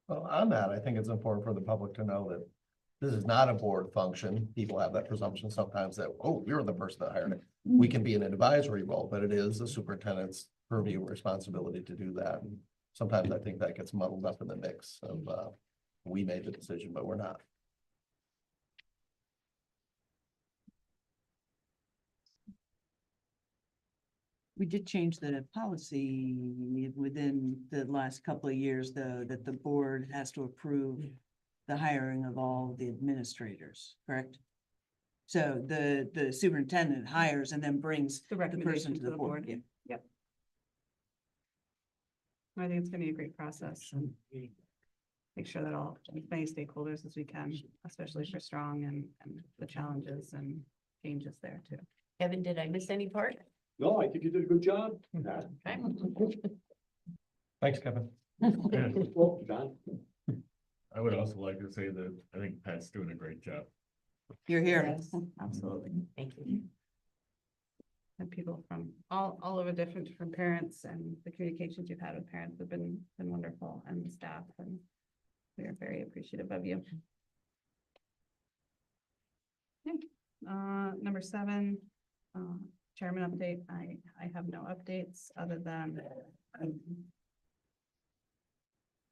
Well, on that, I think it's important for the public to know that this is not a board function. People have that presumption sometimes that, oh, you're the person that hired it. We can be an advisory role, but it is the superintendent's purview and responsibility to do that. And sometimes I think that gets muddled up in the mix of, we made the decision, but we're not. We did change the policy within the last couple of years, though, that the board has to approve the hiring of all the administrators, correct? So the superintendent hires and then brings the person to the board. Yeah. Yep. I think it's gonna be a great process and make sure that all, as many stakeholders as we can, especially for strong and the challenges and changes there too. Kevin, did I miss any part? No, I think you did a good job. Okay. Thanks, Kevin. Well, John. I would also like to say that I think Pat's doing a great job. You're here. Yes, absolutely. Thank you. And people from all over different parents, and the communications you've had with parents have been wonderful, and the staff, and we are very appreciative of you. Okay. Number 7, chairman update. I have no updates other than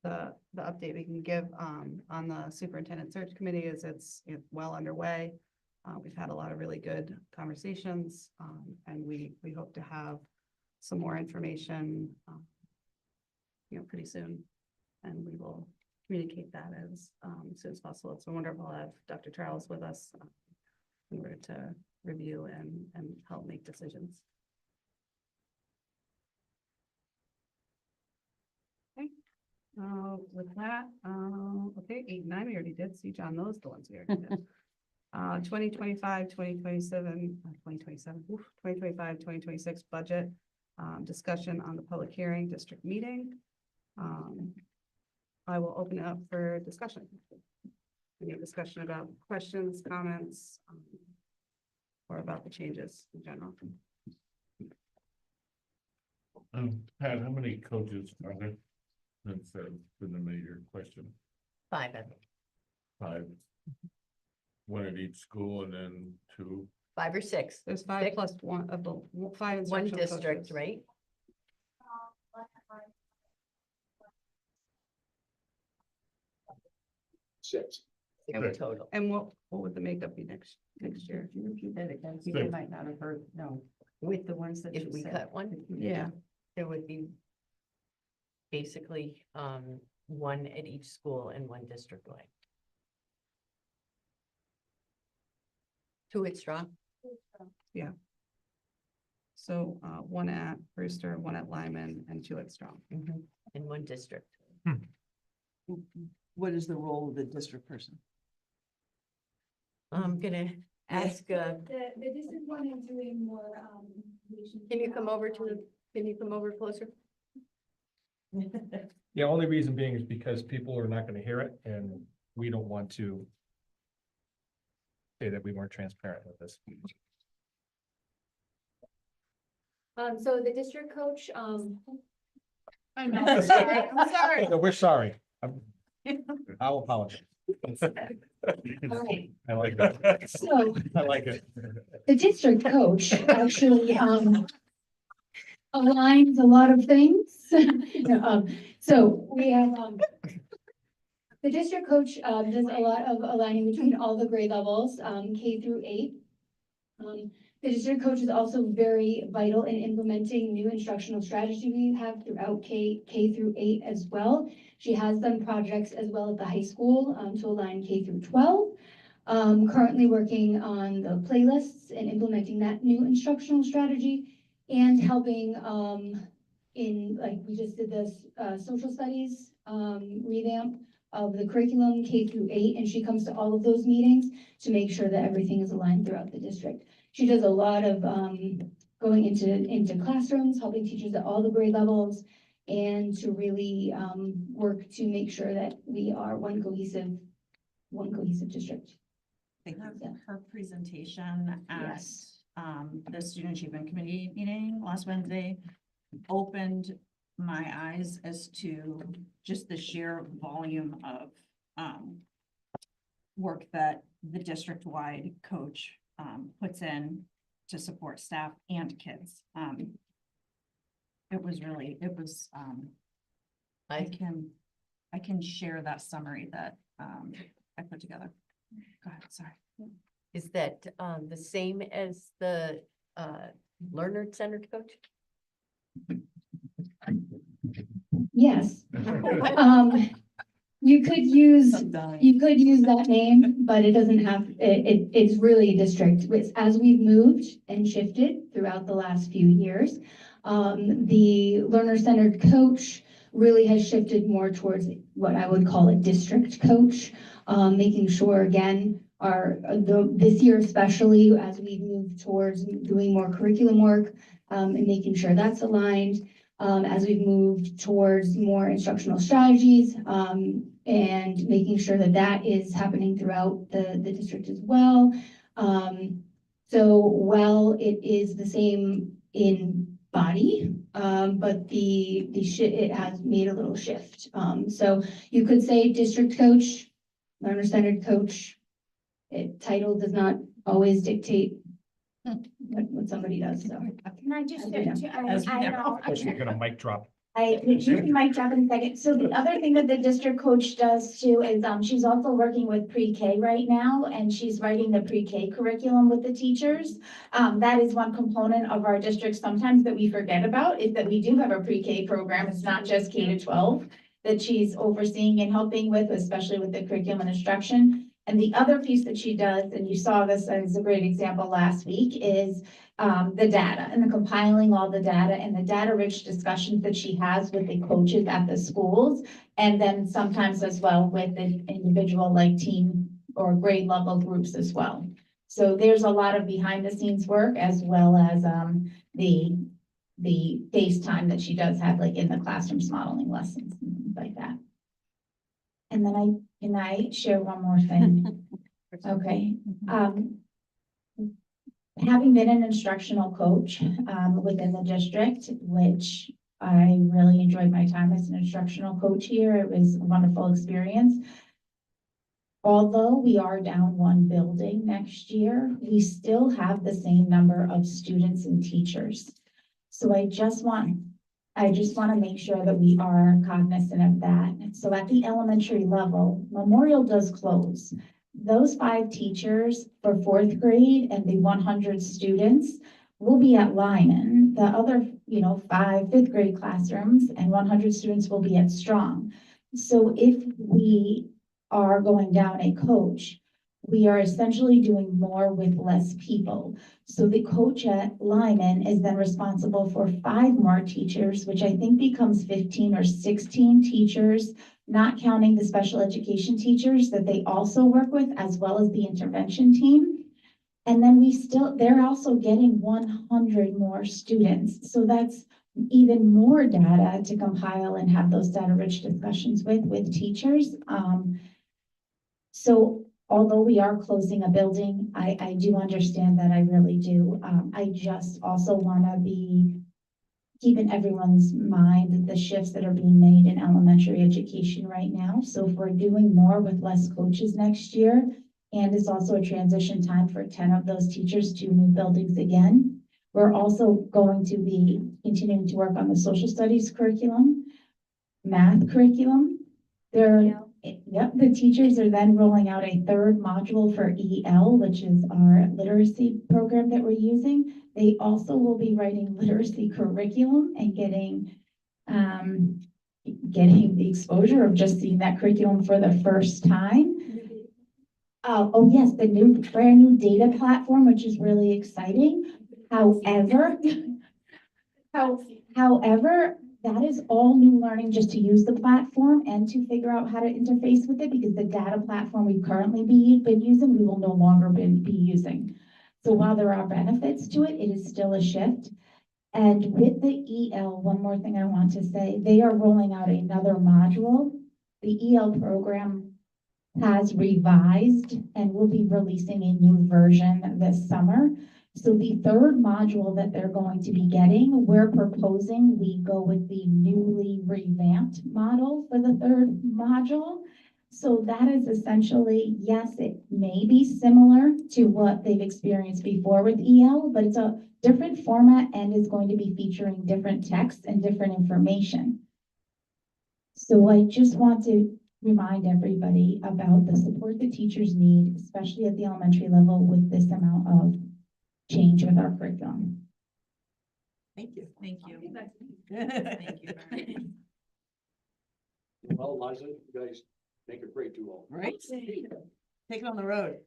the update we can give on the superintendent search committee is it's well underway. We've had a lot of really good conversations, and we hope to have some more information, pretty soon, and we will communicate that as soon as possible. It's wonderful to have Dr. Charles with us in order to review and help make decisions. Okay. With that, okay, 8 and 9 we already did. See, John, those are the ones we already did. 2025, 2027, 2025, 2026 budget discussion on the public hearing district meeting. I will open it up for discussion. Any discussion about questions, comments, or about the changes in general? Pat, how many coaches are there? That's been a major question. 5 of them. 5. One at each school and then 2. 5 or 6. There's 5 plus 1 of the 5 One instructional district, coaches. right? Six. And total. And what would the makeup be next year? If you repeat that again, Six. people might not have heard, no, with the ones that If you we said. cut one, Yeah, there would be basically, one at each school and one district-wide. Two at Strong. so, one at Brewster, one at Lyman, and two at Strong. In one district. What is the role of the district person? I'm gonna ask, The district one is doing more, can you come over closer? Yeah, only reason being is because people are not gonna hear it and we don't want to say that we weren't transparent with this. So the district coach, I'm sorry, I'm sorry. No, we're sorry. I'll apologize. right. I like that. So I like it. the district coach actually, aligns a lot of things. So we have, the district coach, does a lot of aligning between all the grade levels, K through 8. The district coach is also very vital in implementing new instructional strategy we have throughout K through 8 as well. She has done projects as well at the high school, to align K through 12. Currently working on the playlists and implementing that new instructional strategy and helping, in, like, we just did this, social studies, revamp of the curriculum K through 8, and she comes to all of those meetings to make sure that everything is aligned throughout the district. She does a lot of, going into classrooms, helping teachers at all the grade levels, and to really, work to make sure that we are one cohesive district. They have her presentation at, Yes. the Student Achievement Committee meeting last Wednesday opened my eyes as to just the sheer volume of, work that the district-wide coach, puts in to support staff and kids. It was, I can share that summary that, I put together. Go ahead, sorry. Is that, the same as the, learner-centered coach? Yes. You could use that name, but it doesn't have, it's really a district. As we've moved and shifted throughout the last few years, the learner-centered coach really has shifted more towards what I would call a district coach, making sure, again, this year especially, as we move towards doing more curriculum work, and making sure that's aligned, as we've moved towards more instructional strategies, and making sure that that is happening throughout the district as well. So while it is the same in body, but it has made a little shift. So you could say district coach, learner-centered coach. Title does not always dictate what somebody does, so. Can I just, Of course, we're gonna mic drop. you might jump in a second. So the other thing that the district coach does too is, she's also working with pre-K right now, and she's writing the pre-K curriculum with the teachers. That is one component of our district sometimes that we forget about, is that we do have a pre-K program. It's not just K to 12 that she's overseeing and helping with, especially with the curriculum and instruction. And the other piece that she does, and you saw this as a great example last week, is the data and the compiling all the data and the data-rich discussions that she has with the coaches at the schools, and then sometimes as well with the individual like team or grade level groups as well. So there's a lot of behind the scenes work as well as the face time that she does have, like in the classrooms modeling lessons and things like that. And then can I share one more thing? Okay. Having been an instructional coach within the district, which I really enjoyed my time as an instructional coach here. It was a wonderful experience. Although we are down one building next year, we still have the same number of students and teachers. So I just want I just want to make sure that we are cognizant of that. So at the elementary level, Memorial does close. Those 5 teachers for 4th grade and the 100 students will be at Lyman. The other, 5 5th grade classrooms and 100 students will be at Strong. So if we are going down a coach, we are essentially doing more with less people. So the coach at Lyman is then responsible for 5 more teachers, which I think becomes 15 or 16 teachers, not counting the special education teachers that they also work with, as well as the intervention team. And then they're also getting 100 more students. So that's even more data to compile and have those data-rich discussions with teachers. So although we are closing a building, I do understand that, I really do. I just also want to be keeping everyone's mind the shifts that are being made in elementary education right now. So if we're doing more with less coaches next year, and it's also a transition time for 10 of those teachers to new buildings again, we're also going to be continuing to work on the social studies curriculum, math curriculum. The teachers are then rolling out a 3rd module for EL, which is our literacy program that we're using. They also will be writing literacy curriculum and getting the exposure of just seeing that curriculum for the first time. Oh yes, the brand new data platform, which is really exciting. However, that is all new learning just to use the platform and to figure out how to interface with it, because the data platform we've currently been using, we will no longer be using. So while there are benefits to it, it is still a shift. And with the EL, one more thing I want to say, they are rolling out another module. The EL program has revised and will be releasing a new version this summer. So the 3rd module that they're going to be getting, we're proposing we go with the newly revamped model for the 3rd module. So that is essentially, yes, it may be similar to what they've experienced before with EL, but it's a different format and is going to be featuring different text and different information. So I just want to remind everybody about the support that teachers need, especially at the elementary level, with this amount of change with our curriculum. Thank you. Thank you. Thank you. Well, Liza, you guys make a great duo. Right? Take it on the road.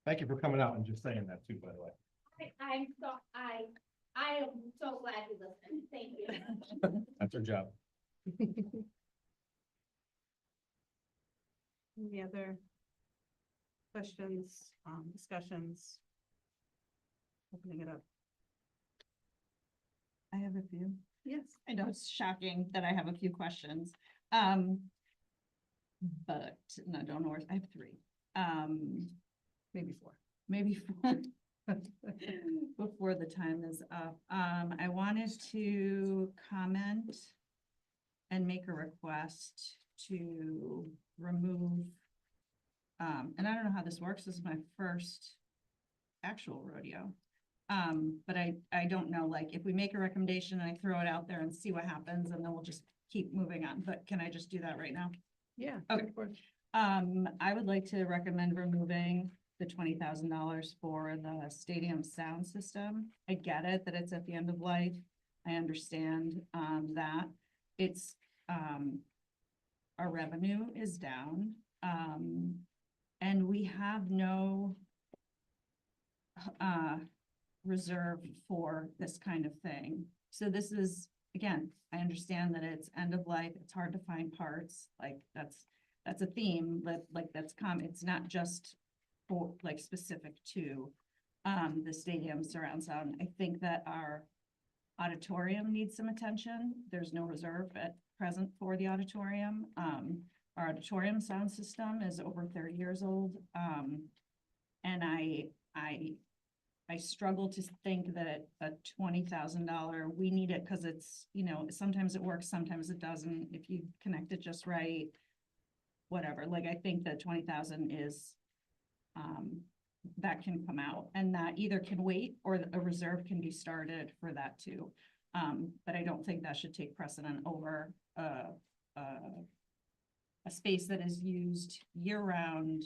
Thank you for coming out and just saying that too, by the way. I am so glad you listened. Thank you. That's our job. Any other questions, discussions? Opening it up. I have a few. Yes. I know it's shocking that I have a few questions. But no, don't know. I have 3. Maybe 4. Maybe 4. Before the time is up. I wanted to comment and make a request to remove, and I don't know how this works. This is my first actual rodeo. But I don't know, like, if we make a recommendation and I throw it out there and see what happens, and then we'll just keep moving on. But can I just do that right now? Yeah. Okay. I would like to recommend removing the $20,000 for the stadium sound system. I get it that it's at the end of life. I understand that it's our revenue is down, and we have no reserve for this kind of thing. So this is, again, I understand that it's end of life. It's hard to find parts. Like that's a theme, but like it's not just for like specific to the stadium surround sound. I think that our auditorium needs some attention. There's no reserve at present for the auditorium. Our auditorium sound system is over 30 years old. And I struggle to think that a $20,000, we need it because it's, sometimes it works, sometimes it doesn't. If you connect it just right, whatever. Like, I think that 20,000 is that can come out, and that either can wait or a reserve can be started for that too. But I don't think that should take precedent over a space that is used year round.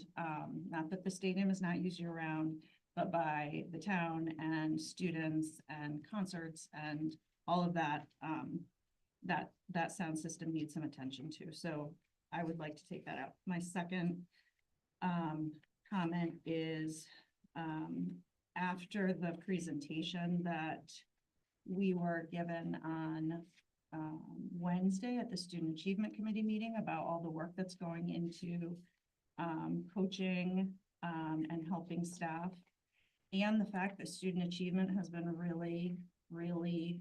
Not that the stadium is not used year round, but by the town and students and concerts and all of that. That sound system needs some attention too. So I would like to take that out. My second comment is after the presentation that we were given on Wednesday at the Student Achievement Committee meeting about all the work that's going into coaching and helping staff, and the fact that student achievement has been really, really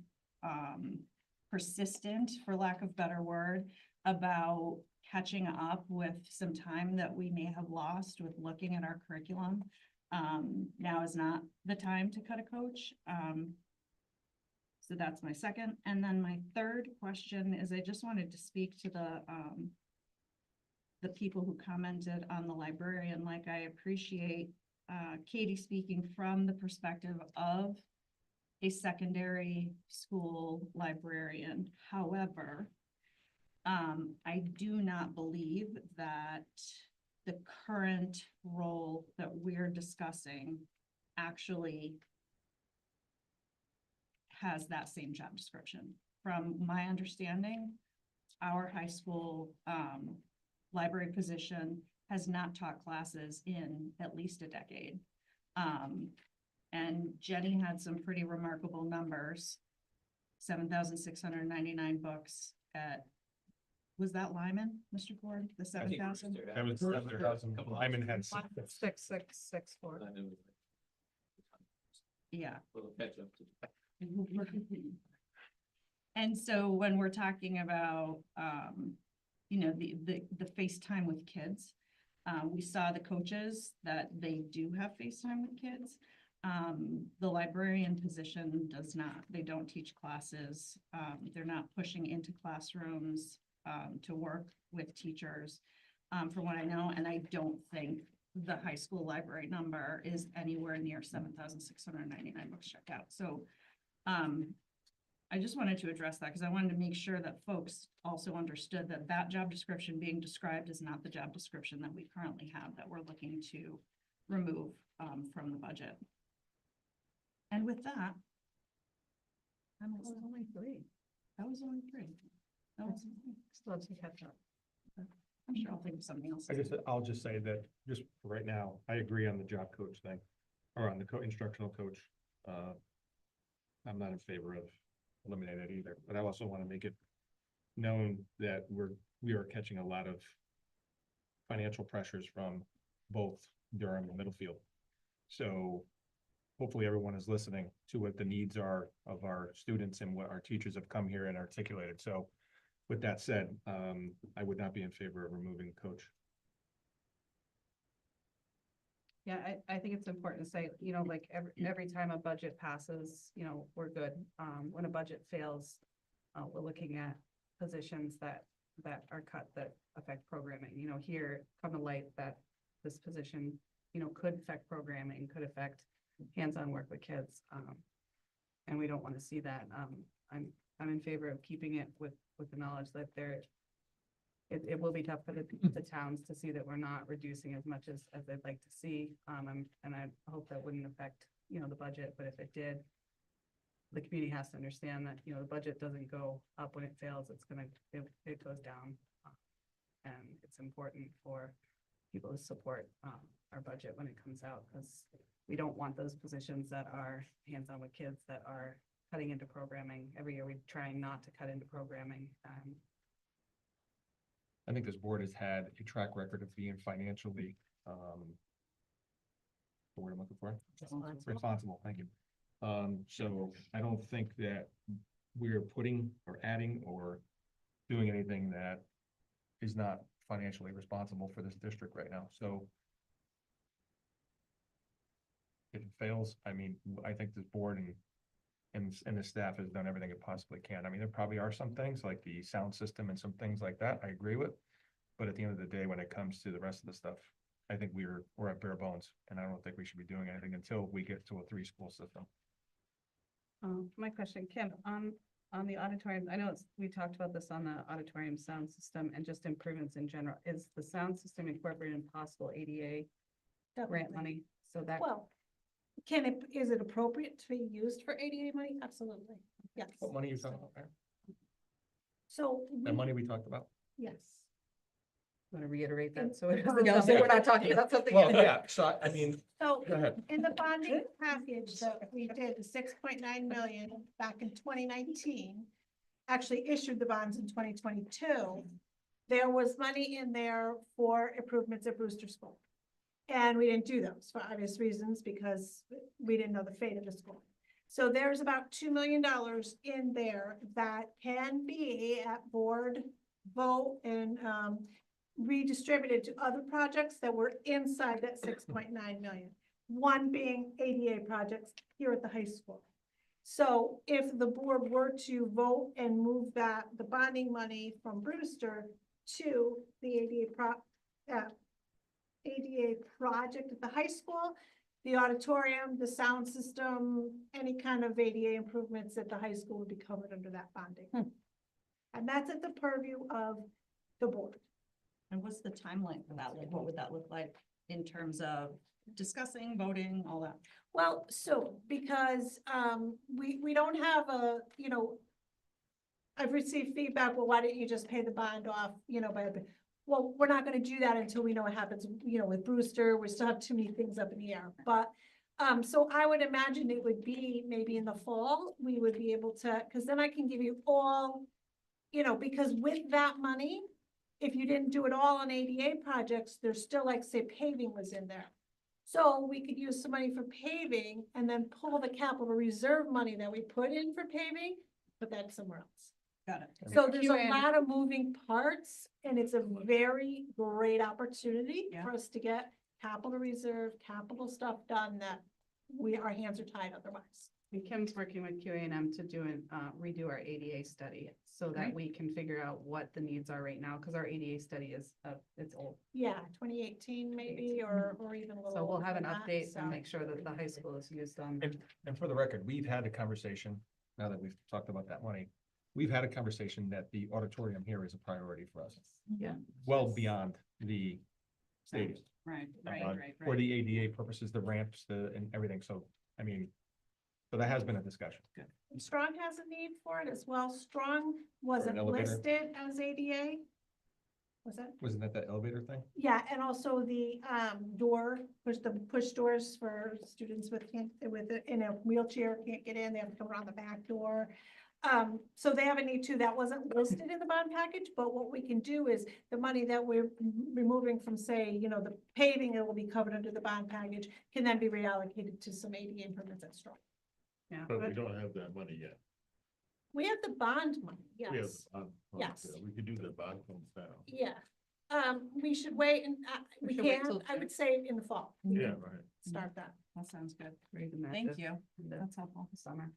persistent, for lack of better word, about catching up with some time that we may have lost with looking at our curriculum. Now is not the time to cut a coach. So that's my second. And then my third question is, I just wanted to speak to the people who commented on the librarian. Like, I appreciate Katie speaking from the perspective of a secondary school librarian. However, I do not believe that the current role that we're discussing actually has that same job description. From my understanding, our high school library position has not taught classes in at least a decade. And Jenny had some pretty remarkable numbers. 7,699 books at, was that Lyman, Mr. Ford, the 7,000? That was 7,000. Lyman had 6,664. Yeah. And so when we're talking about, you know, the FaceTime with kids, we saw the coaches that they do have FaceTime with kids. The librarian position does not. They don't teach classes. They're not pushing into classrooms to work with teachers, from what I know. And I don't think the high school library number is anywhere near 7,699 books checked out. So I just wanted to address that because I wanted to make sure that folks also understood that that job description being described is not the job description that we currently have, that we're looking to remove from the budget. And with that, that was only three. That was only three. That was still to catch up. I'm sure I'll think of something else. I'll just say that just for right now, I agree on the job coach thing, or on the instructional coach. I'm not in favor of eliminating it either, but I also want to make it known that we are catching a lot of financial pressures from both Durham and Middlefield. So hopefully everyone is listening to what the needs are of our students and what our teachers have come here and articulated. So with that said, I would not be in favor of removing coach. Yeah, I think it's important to say, you know, like every time a budget passes, you know, we're good. When a budget fails, we're looking at positions that are cut that affect programming. You know, here come to light that this position, you know, could affect programming, could affect hands-on work with kids. And we don't want to see that. I'm in favor of keeping it with the knowledge that it will be tough for the towns to see that we're not reducing as much as they'd like to see. And I hope that wouldn't affect, you know, the budget, but if it did, the community has to understand that, you know, the budget doesn't go up when it fails, it goes down. And it's important for people to support our budget when it comes out, because we don't want those positions that are hands-on with kids that are cutting into programming. Every year we're trying not to cut into programming. I think this board has had a track record of being financially, the word I'm looking for? Responsible, thank you. So I don't think that we're putting or adding or doing anything that is not financially responsible for this district right now. So if it fails, I mean, I think this board and the staff has done everything it possibly can. I mean, there probably are some things like the sound system and some things like that I agree with. But at the end of the day, when it comes to the rest of the stuff, I think we're at bare bones, and I don't think we should be doing anything until we get to a 3-school system. My question, Kim, on the auditorium, I know we talked about this on the auditorium sound system and just improvements in general. Is the sound system incorporated in possible ADA grant money? So that, Well, is it appropriate to be used for ADA money? Absolutely, yes. What money are you talking about there? So. That money we talked about? Yes. want to reiterate that, And- so it Yeah. doesn't- we're not talking about something. Well, yeah, so I mean, So go ahead. in the bonding package that we did, the 6.9 million back in 2019, actually issued the bonds in 2022. There was money in there for improvements at Brewster School. And we didn't do those for obvious reasons because we didn't know the fate of the school. So there's about $2 million in there that can be at board vote and redistributed to other projects that were inside that 6.9 million. One being ADA projects here at the high school. So if the board were to vote and move the bonding money from Brewster to the ADA project at the high school, the auditorium, the sound system, any kind of ADA improvements at the high school would be covered under that bonding. And that's at the purview of the board. And what's the timeline for that? Like, what would that look like in terms of discussing, voting, all that? Well, so because we don't have I've received feedback, well, why didn't you just pay the bond off, well, we're not gonna do that until we know what happens, with Brewster, we still have too many things up in the air, but so I would imagine it would be maybe in the fall, we would be able to, because then I can give you all, because with that money, if you didn't do it all on ADA projects, there's still like, say, paving was in there. So we could use some money for paving and then pull the capital reserve money that we put in for paving, put that somewhere else. Got it. So there's a lot of moving parts and it's a very great opportunity Yeah. for us to get capital reserve, capital stuff done that our hands are tied otherwise. And Kim's working with QA&M to redo our ADA study so that Great. we can figure out what the needs are right now, because our ADA study is, it's old. Yeah, 2018 maybe, or even a little. So we'll older have an than that, update so. and make sure that the high school is used on. And for the record, we've had a conversation, now that we've talked about that money, we've had a conversation that the auditorium here is a priority for us. Yeah. Well beyond the stadium. Right, For the ADA purposes, the ramps, and everything. So, I mean, so that has been a discussion. Strong has a need for it as well. Strong wasn't elevator? listed as ADA. Was that? Wasn't that the elevator thing? Yeah, and also the push doors for students in a wheelchair can't get in, they have to come around the back door. So they have a need too. That wasn't listed in the bond package, but what we can do is the money that we're removing from, say, the paving that will be covered under the bond package can then be reallocated to some ADA improvements at Strong. Yeah. But we don't have that money yet. We have the bond money, We have yes. the bond funds Yes. there. We could do the bond funds now. Yeah, we should wait and we should wait can, till I would say in the fall. we Yeah, can right. Start that. That sounds good. Thank Thank you. That's helpful. Summer.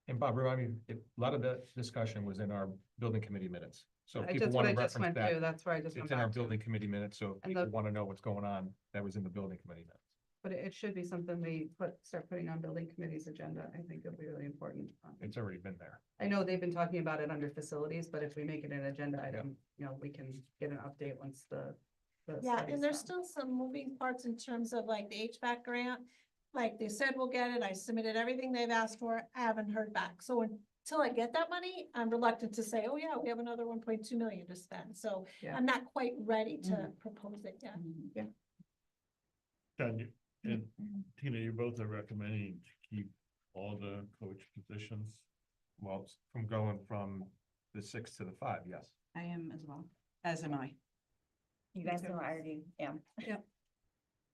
And Bob, remind me, a lot of the discussion was in our building committee minutes. So if people That's want what to I just reference went through, that, that's where I just went it's in our back to. building committee minutes. So if And people the- want to know what's going on, that was in the building committee minutes. But it should be something we start putting on building committee's agenda. I think it'll be really important. It's already been there. I know they've been talking about it under facilities, but if we make it an agenda item, we can get an update once the. Yeah, study's and there's done. still some moving parts in terms of like the HVAC grant. Like they said, we'll get it. I submitted everything they've asked for. I haven't heard back. So until I get that money, I'm reluctant to say, oh yeah, we have another 1.2 million to spend. So Yeah. I'm not quite ready to propose it yet. Yeah. John, and Tina, you both are recommending to keep all the coach positions. Well, from going from the 6 to the 5, yes. I am as well, as am I. You guys know I already am. Yeah.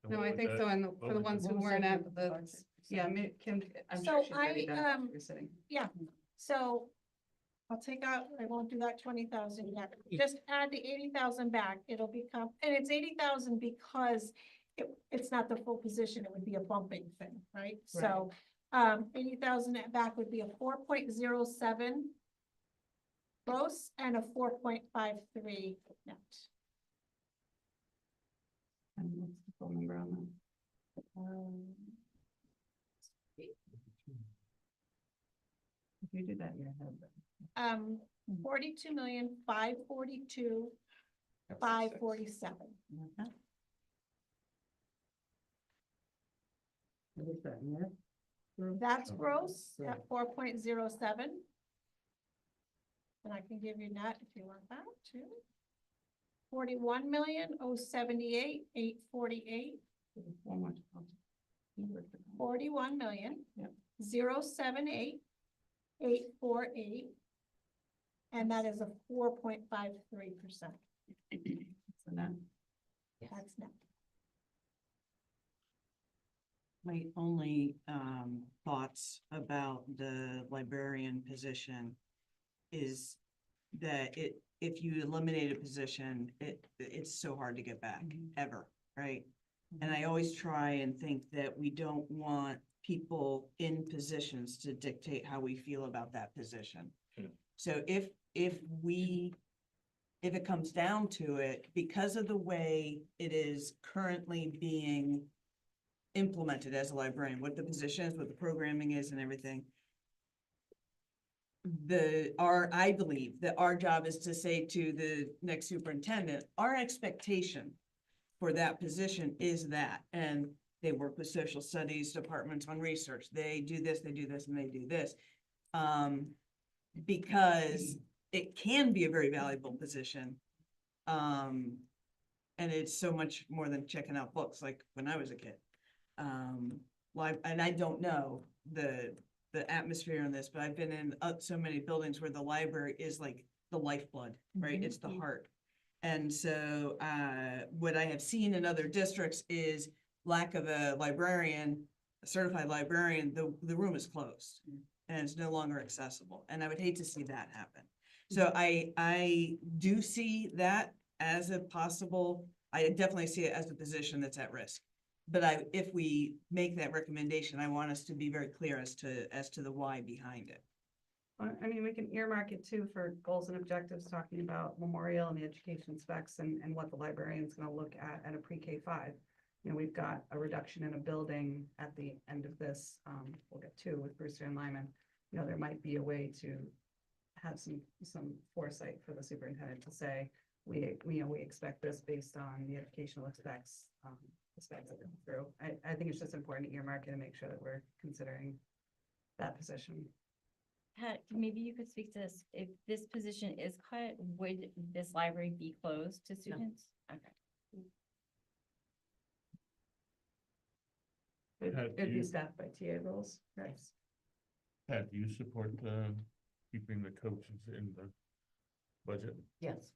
And No, what I would think that- so. And what for the would ones you- who weren't at the, yeah, Kim, I'm sure So she's ready I, to, you're sitting. Yeah, so I'll take out, I won't do that 20,000 yet, just add the 80,000 back, it'll become, and it's 80,000 because it's not the full position, it would be a bumping thing, right? So, 80,000 back would be a 4.07 gross and a 4.53 net. And what's the full number on that. If you do that in your head, then. 42,542,547. What is that, net? That's gross at 4.07. And I can give you net if you want that too. 41,078,848. 41,078,848. And that is a 4.53%. So net. That's net. My only thoughts about the librarian position is that if you eliminate a position, it's so hard to get back, ever, right? And I always try and think that we don't want people in positions to dictate how we feel about that position. So if it comes down to it, because of the way it is currently being implemented as a librarian, what the position is, what the programming is and everything, I believe that our job is to say to the next superintendent, our expectation for that position is that, and they work with social studies departments on research, they do this, and they do this. Because it can be a very valuable position. And it's so much more than checking out books, like when I was a kid. And I don't know the atmosphere on this, but I've been in so many buildings where the library is like the lifeblood, right? It's the heart. And so what I have seen in other districts is lack of a librarian, a certified librarian, the room is closed and it's no longer accessible. And I would hate to see that happen. So I do see that as a possible, I definitely see it as a position that's at risk. But if we make that recommendation, I want us to be very clear as to the why behind it. I mean, we can earmark it too for goals and objectives, talking about memorial and the education specs and what the librarian's gonna look at a pre-K 5. You know, we've got a reduction in a building at the end of this, we'll get to with Brewster and Lyman. You know, there might be a way to have some foresight for the superintendent to say, we expect this based on the educational specs that come through. I think it's just important to earmark it and make sure that we're considering that position. Pat, maybe you could speak to this. If this position is cut, would this library be closed to students? Okay. It'd be staffed by TA roles, right? Pat, do you support keeping the coaches in the budget? Yes.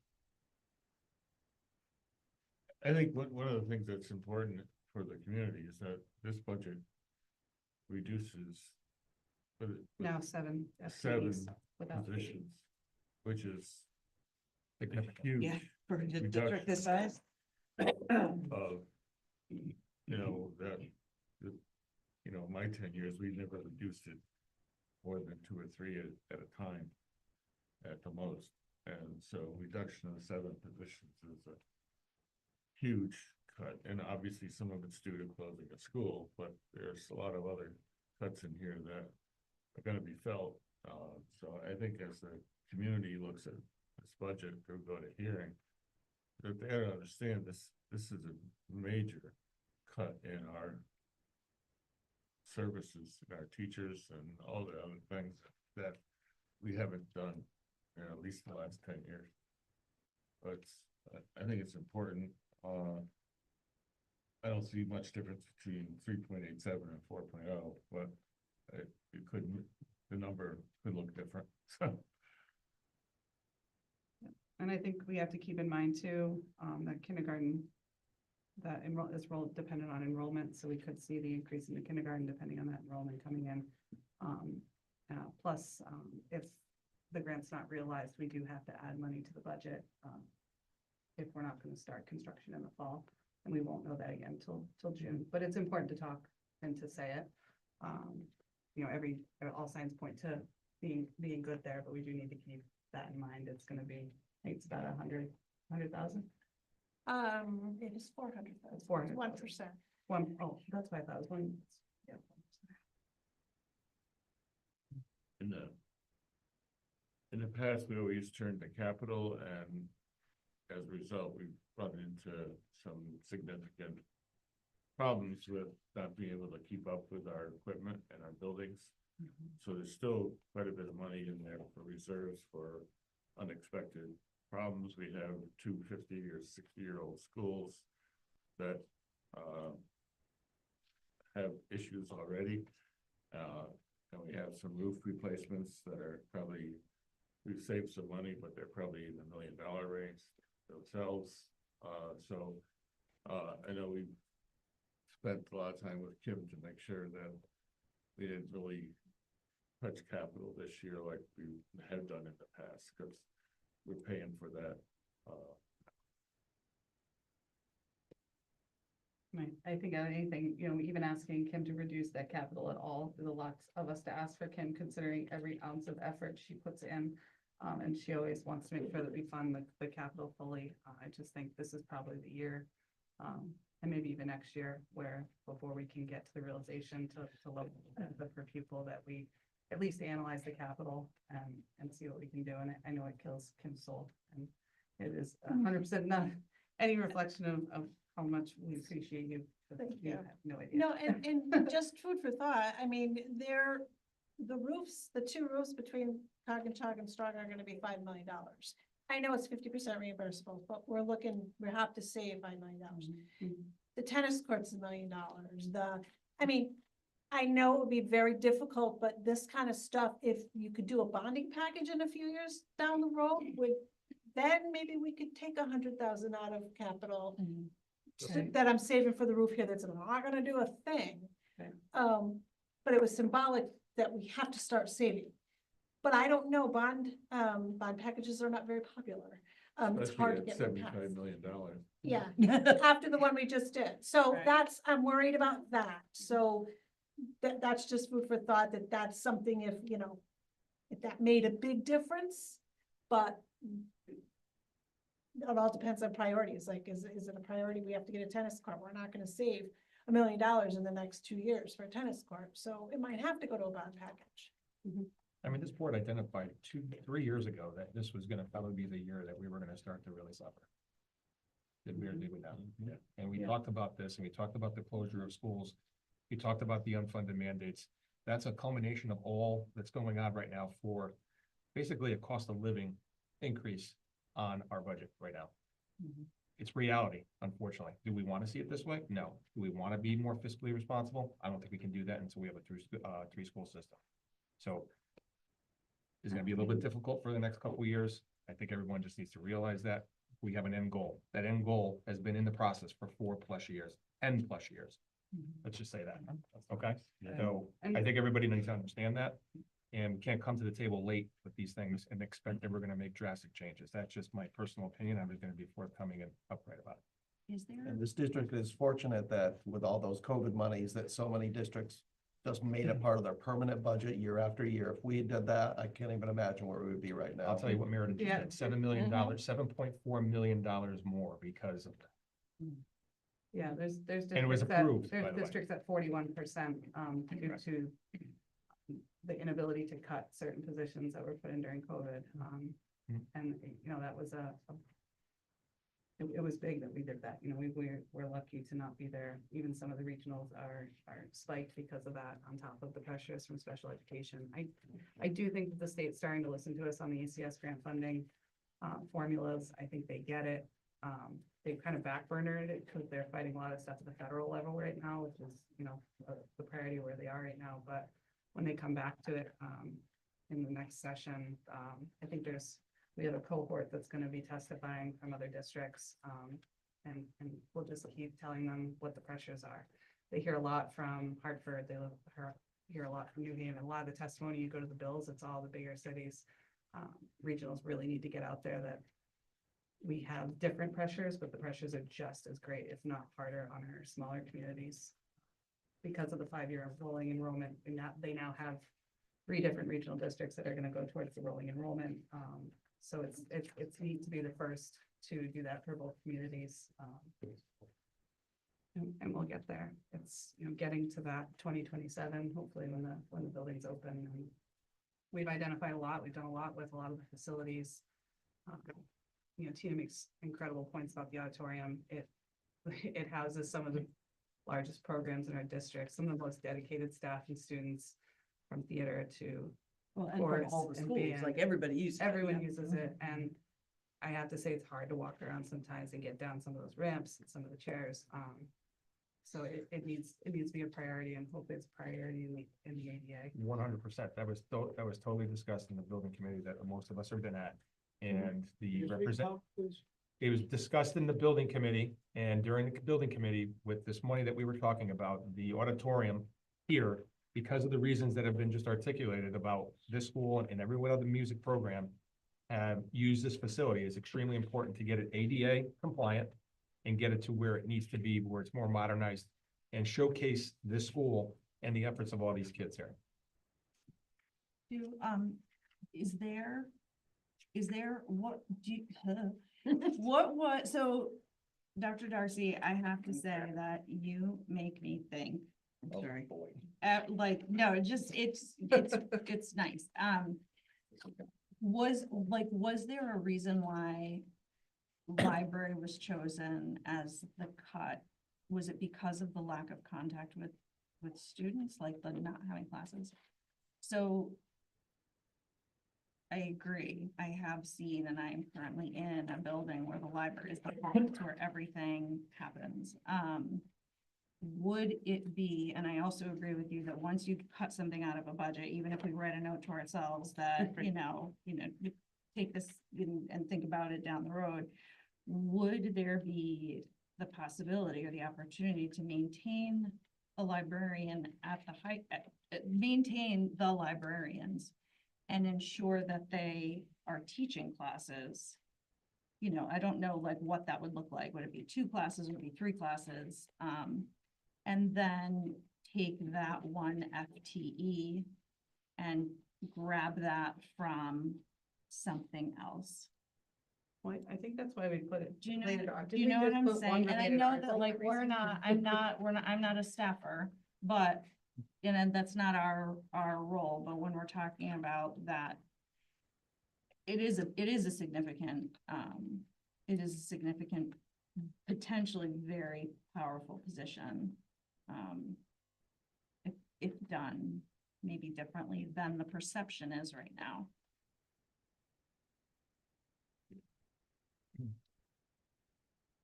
I think one of the things that's important for the community is that this budget reduces Now seven seven FTEs without positions, which is a Yeah, huge for a district reduction this size. of, my 10 years, we never reduced it more than 2 or 3 at a time at the most. And so reduction of 7 positions is a huge cut. And obviously some of it's due to closing a school, but there's a lot of other cuts in here that are going to be felt. So I think as the community looks at this budget, they'll go to hearing, that they gotta understand this is a major cut in our services, our teachers and all the other things that we haven't done in at least the last 10 years. But I think it's important. I don't see much difference between 3.87 and 4.0, but the number could look different. And I think we have to keep in mind too, that kindergarten, that is dependent on enrollment, so we could see the increase in the kindergarten depending on that enrollment coming in. Plus, if the grant's not realized, we do have to add money to the budget if we're not going to start construction in the fall, and we won't know that again till June. But it's important to talk and to say it. All signs point to being good there, but we do need to keep that in mind. It's going to be, I think it's about 100,000. It is 400,000. 400,000. 1%. Oh, that's why I thought it was one. Yeah. In the past, we always turned to capital, and as a result, we've run into some significant problems with not being able to keep up with our equipment and our buildings. So there's still quite a bit of money in there for reserves for unexpected problems. We have two 50 or 60-year-old schools that have issues already. And we have some roof replacements that are probably, we've saved some money, but they're probably in the $1 million range themselves. I know we spent a lot of time with Kim to make sure that we didn't really touch capital this year like we had done in the past, because we're paying for that. Right. I think anything, even asking Kim to reduce that capital at all, there's a lot of us to ask for Kim, considering every ounce of effort she puts in. And she always wants to make sure that we fund the capital fully. I just think this is probably the year, and maybe even next year, before we can get to the realization to look at the per pupil, that we at least analyze the capital and see what we can do. And I know it kills Kim's soul, and it is 100% not any reflection of how much we appreciate you. Thank You you. have no idea. No, and just food for thought, I mean, the roofs, the two roofs between Cog and Strong are gonna be $5 million. I know it's 50% reimbursable, but we have to save $5 million. The tennis court's $1 million. I know it would be very difficult, but this kind of stuff, if you could do a bonding package in a few years down the road, then maybe we could take 100,000 out of capital that I'm saving for the roof here. That's not gonna do a thing. Okay. But it was symbolic that we have to start saving. But I don't know, bond packages are not very popular. It's hard to get them passed. $75 million. Yeah, after the one we just did. So I'm worried about that. So that's just food for thought, that's something if that made a big difference, but it all depends on priorities. Like, is it a priority? We have to get a tennis court. We're not gonna save $1 million in the next 2 years for a tennis court. So it might have to go to a bond package. I mean, this board identified 3 years ago that this was gonna probably be the year that we were gonna start to really suffer. Did weirdly with that. And we talked about this, and we talked about the closure of schools. We talked about the unfunded mandates. That's a culmination of all that's going on right now for basically a cost of living increase on our budget right now. It's reality, unfortunately. Do we want to see it this way? No. Do we want to be more fiscally responsible? I don't think we can do that until we have a three school system. So it's going to be a little bit difficult for the next couple of years. I think everyone just needs to realize that we have an end goal. That end goal has been in the process for 4+ years, 10+ years. Let's just say that. Okay. So I think everybody needs to understand that. And we can't come to the table late with these things and expect that we're going to make drastic changes. That's just my personal opinion. I'm just going to be forthcoming and upright about it. Is there? And this district is fortunate that with all those COVID monies, that so many districts just made it part of their permanent budget year after year. If we did that, I can't even imagine where we would be right now. I'll tell you what Meredith did, $7 million, $7.4 million more because of that. Yeah, there's And it was approved, by there's the way. districts at 41% due to the inability to cut certain positions that were put in during COVID. And that was it was big that we did that. We're lucky to not be there. Even some of the regionals are spiked because of that, on top of the pressures from special education. I do think that the state's starting to listen to us on the ACS grant funding formulas. I think they get it. They've kind of backburnered it because they're fighting a lot of stuff at the federal level right now, which is, the priority where they are right now. But when they come back to it in the next session, I think we have a cohort that's going to be testifying from other districts, and we'll just keep telling them what the pressures are. They hear a lot from Hartford. They hear a lot from New Haven. A lot of the testimony, you go to the bills, it's all the bigger cities. Regionals really need to get out there that we have different pressures, but the pressures are just as great, if not harder, on our smaller communities. Because of the 5-year rolling enrollment, they now have 3 different regional districts that are going to go towards the rolling enrollment. So it's neat to be the first to do that for both communities. And we'll get there. It's, getting to that 2027, hopefully when the building's open. And we've identified a lot. We've done a lot with a lot of the facilities. Tina makes incredible points about the auditorium. It houses some of the largest programs in our district, some of the most dedicated staff and students, from theater to Well, and from chorus all the and schools, band. like everybody uses it. Everyone Yeah. uses it, and I have to say it's hard to walk around sometimes and get down some of those ramps and some of the chairs. So it needs to be a priority, and hopefully it's a priority in the ADA. 100%. That was totally discussed in the building committee that most of us have been at. And the it was discussed in the building committee, and during the building committee, with this money that we were talking about, the auditorium here, because of the reasons that have been just articulated about this school and every one other music program, have used this facility. It's extremely important to get it ADA compliant and get it to where it needs to be, where it's more modernized, and showcase this school and the efforts of all these kids here. What do you, so Dr. Darcy, I have to say that you make me think. I'm sorry. No, it's nice. Was there a reason why library was chosen as the cut? Was it because of the lack of contact with students, like the not having classes? So I agree. I have seen, and I am currently in a building where the library is the point where everything happens. Would it be, and I also agree with you that once you cut something out of a budget, even if we write a note to ourselves that, take this and think about it down the road, would there be the possibility or the opportunity to maintain a librarian at the height, maintain the librarians and ensure that they are teaching classes? I don't know like what that would look like. Would it be 2 classes? Would it be 3 classes? And then take that one FTE and grab that from something else. Well, I think that's why we put it. Do you know, related art. do Did you we know what just I'm put one saying? And I related know art that for like, some reason? I'm not a staffer, but, and that's not our role, but when we're talking about that, it is a significant, potentially very powerful position. If done maybe differently than the perception is right now.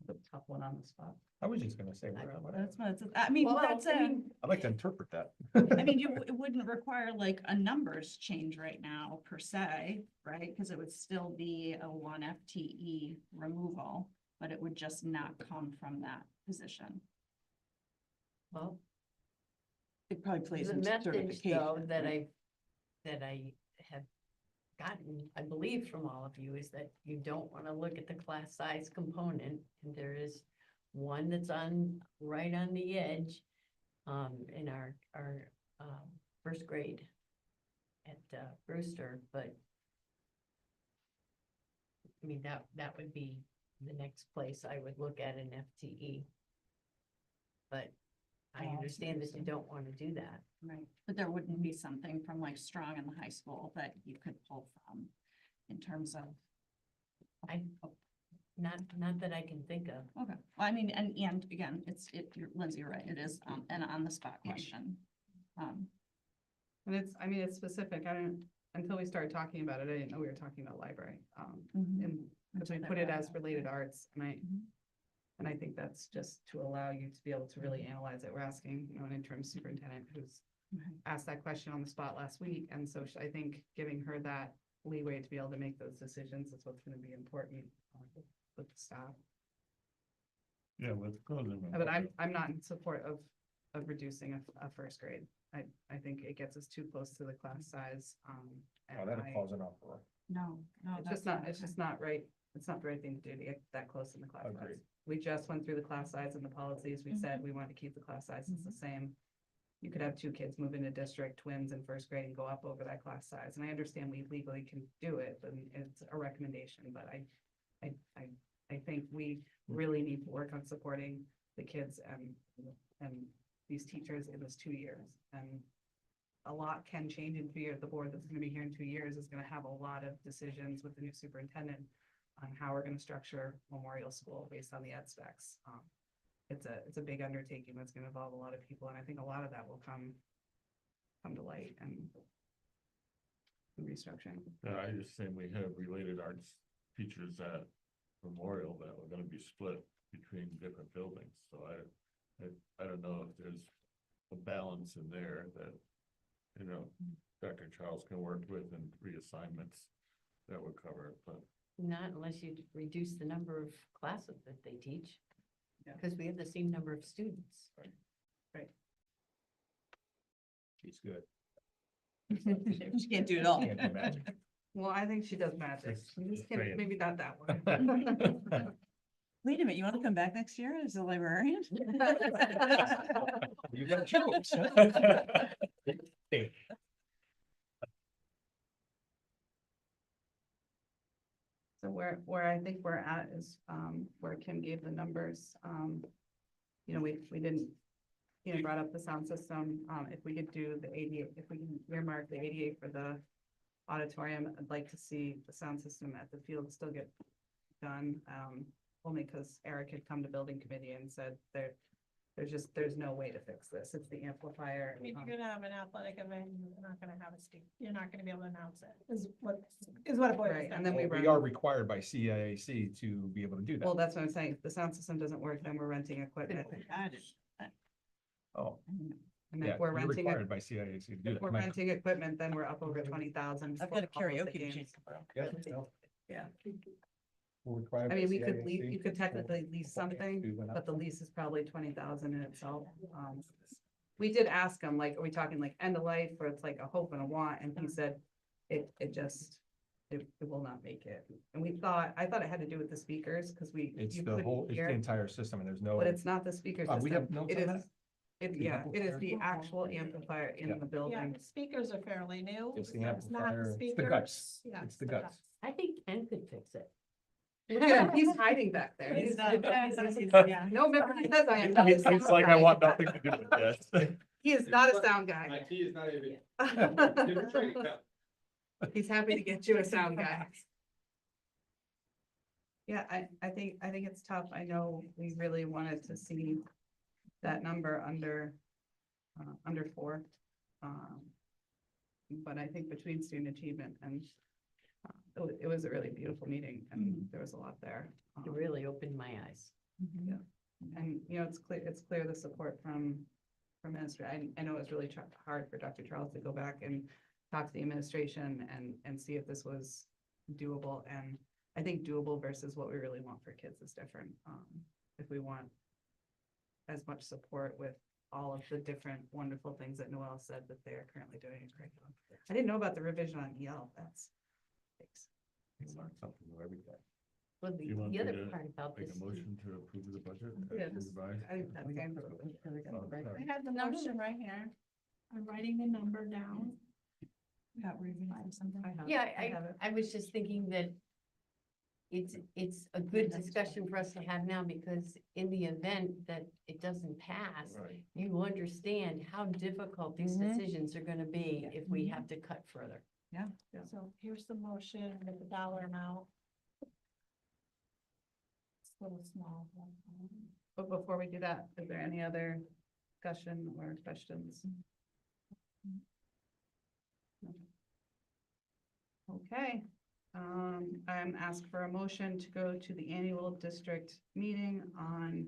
The top one on the spot. I was just gonna say, That's what it's, I mean, that's I'd like to interpret that. I mean, it wouldn't require like a numbers change right now per se, right? Because it would still be a 1 FTE removal, but it would just not come from that position. Well, It probably plays the into message though certification. that I have gotten, I believe from all of you, is that you don't want to look at the class size component. And there is one that's right on the edge in our first grade at Brewster, but I mean, that would be the next place I would look at an FTE. But I understand that you don't want to do that. Right, but there wouldn't be something from like Strong in the high school that you could pull from in terms of. Not that I can think of. Okay, well, I mean, and again, Lindsay, you're right, it is an on the spot question. And it's specific. Until we started talking about it, I didn't know we were talking about library. And because we put it as related arts, and I think that's just to allow you to be able to really analyze it. We're asking, an interim superintendent who's asked that question on the spot last week. And so I think giving her that leeway to be able to make those decisions is what's going to be important with the staff. Yeah, let's go. But I'm not in support of reducing a first grade. I think it gets us too close to the class size. That'll cause an uproar. No, It's just not right. It's not the right thing to do to get that close in the class size. We just went through the class size and the policies. We said we want to keep the class sizes the same. You could have 2 kids move into district, twins in first grade, and go up over that class size. And I understand we legally can do it, but it's a recommendation, but I I think we really need to work on supporting the kids and these teachers in this 2 years. And a lot can change in 2 years. The board that's gonna be here in 2 years is gonna have a lot of decisions with the new superintendent on how we're gonna structure Memorial School based on the ed specs. It's a big undertaking that's gonna involve a lot of people, and I think a lot of that will come to light and restructuring. I just think we have related arts teachers at Memorial that were gonna be split between different buildings, so I don't know if there's a balance in there that, you know, Dr. Charles can work with and reassignments that would cover it, but. Not unless you reduce the number of classes that they teach. Yeah. Because we have the same number of students. Right. He's good. She can't do it all. Can't do magic. Well, I think she does magic. Just saying. Maybe not that one. Wait a minute, you want to come back next year as a librarian? You got jokes. So where I think we're at is, where Kim gave the numbers, you know, we didn't, you know, brought up the sound system, if we could do the 88, if we can earmark the 88 for the auditorium, I'd like to see the sound system at the field still get done, only because Eric had come to building committee and said there's no way to fix this, it's the amplifier. I mean, you're gonna have an athletic event, you're not gonna have a speak, you're not gonna be able to announce it, is what it boils Right, down and then to. we We are required by CIAC to be able to do Well, that. that's what I'm saying, if the sound system doesn't work, then we're renting equipment. Oh, And yeah, if we're we're renting, required by CIAC to do if that. we're Am I- renting equipment, then we're up over 20,000. I've got a for all of the karaoke games. machine. Yeah, no, Yeah, we're required I by mean, we could lease, CIAC. you could technically lease something, We went up. but the lease is probably 20,000 in itself. We did ask him, like, are we talking like end of life, or it's like a hope and a want, and he said it will not make it. And I thought it had to do with the speakers, because It's you the couldn't whole, it's the hear, entire system and there's no. but it's not the speaker We have system. notes It on is, that? it, The yeah, it is amplifier? the actual amplifier in Yeah. the Yeah, building. the speakers are fairly new. It's the so it's not amplifier, it's the speakers. guts, Yeah, it's the guts. I think Ken could fix it. Look at him, he's hiding back there. He's not- yeah. No, remember, he says I am not a It's sound like I guy. want nothing to do with this. He is not a sound guy. IT is not even. He's happy to get you a sound guy. Yeah, I think it's tough. I know we really wanted to see that number under 4. But I think between student achievement and it was a really beautiful meeting, and there was a lot there. It really opened my eyes. Yeah, and you know, it's clear the support from minister. I know it was really hard for Dr. Charles to go back and talk to the administration and see if this was doable. And I think doable versus what we really want for kids is different. If we want as much support with all of the different wonderful things that Noelle said that they are currently doing in curriculum. I didn't know about the revision on EL. That's thanks. You learn something new every day. Well, Do you want the me other to part about make this. a motion to approve the budget? as Yeah, just- revised? I think that's game. I had the motion right here. I'm writing the number down. Yeah, I have it. I was just thinking that it's a good discussion for us to have now, because in the event that it doesn't pass, Right. you understand how difficult these decisions are gonna be if we have to cut further. So here's the motion with the dollar amount. It's a little small. But before we do that, is there any other discussion or questions? Okay, I'm asked for a motion to go to the annual district meeting on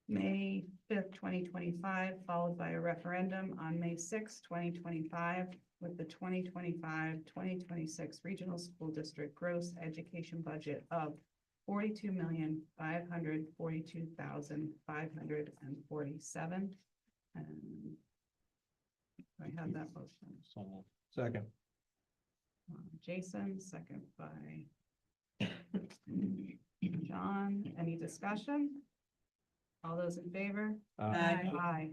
May 5th, 2025, followed by a referendum on May 6th, 2025, with the 2025-2026 regional school district gross education budget of $42,542,547. And I have that motion. Second. Jason, second by John. Any discussion? All those in favor? Aye. Aye.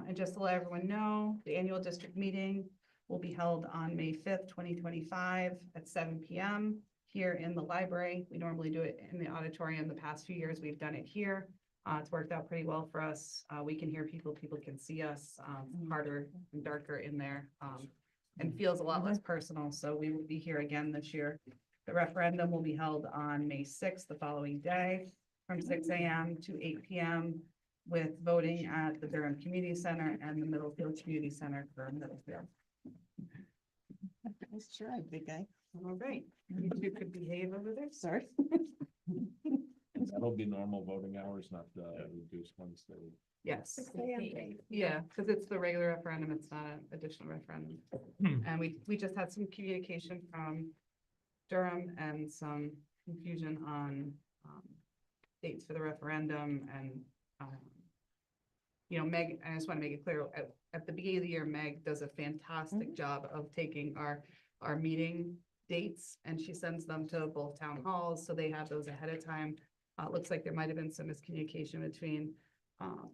And just to let everyone know, the annual district meeting will be held on May 5th, 2025 at 7 PM. here in the library. We normally do it in the auditorium. The past few years, we've done it here. It's worked out pretty well for us. We can hear people, people can see us, harder and darker in there, and feels a lot less personal. So we will be here again this year. The referendum will be held on May 6th, the following day, from 6 a.m. to 8 p.m. with voting at the Durham Community Center and the Middlefield Community Center for Middlefield. Nice try, big guy. All right, you two could behave over there, sorry. That'll be normal voting hours, not the reduced ones that we. Yes. 6 a.m. Yeah, because it's the regular referendum, it's not an additional referendum. And we just had some communication from Durham and some confusion on dates for the referendum and you know, Meg, I just want to make it clear, at the beginning of the year, Meg does a fantastic job of taking our meeting dates, and she sends them to both town halls, so they have those ahead of time. It looks like there might have been some miscommunication between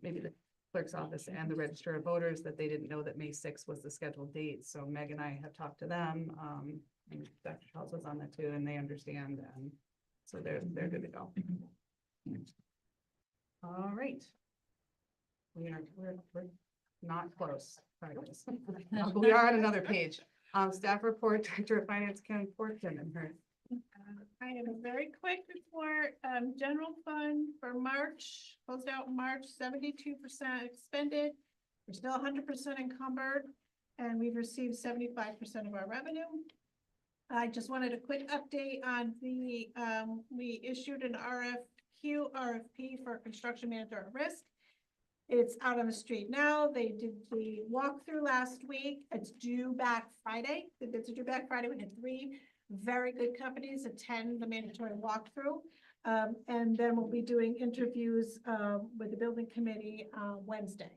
maybe the clerk's office and the register of voters, that they didn't know that May 6th was the scheduled date. So Meg and I have talked to them, and Dr. Charles was on that too, and they understand, and so they're good to go. All right. We're not close. Progress. We are on another page. Staff report, Director of Finance, Ken Fortune, and her. I have a very quick report. General fund for March, closed out March, 72% expended. We're still 100% encumbered, and we've received 75% of our revenue. I just wanted a quick update on the, we issued an RFP for construction manager at risk. It's out on the street now. They did the walkthrough last week. It's due back Friday. The bids are due back Friday. We had 3 very good companies attend the mandatory walkthrough. And then we'll be doing interviews with the building committee Wednesday.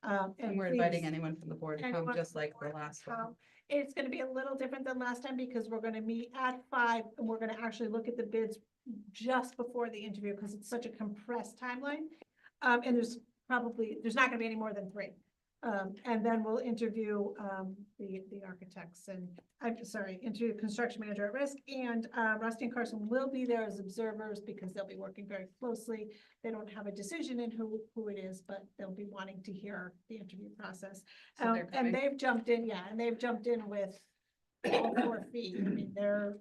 And we're inviting anyone from the board to come, just like the last one. It's going to be a little different than last time because we're going to meet at 5 and we're going to actually look at the bids just before the interview because it's such a compressed timeline. And there's not going to be any more than 3. And then we'll interview the architects and interview construction manager at risk, and Rusty and Carson will be there as observers because they'll be working very closely. They don't have a decision in who it is, but they'll be wanting to hear the interview process. So And they've jumped in, and they've jumped in with all 4 feet. I mean, they're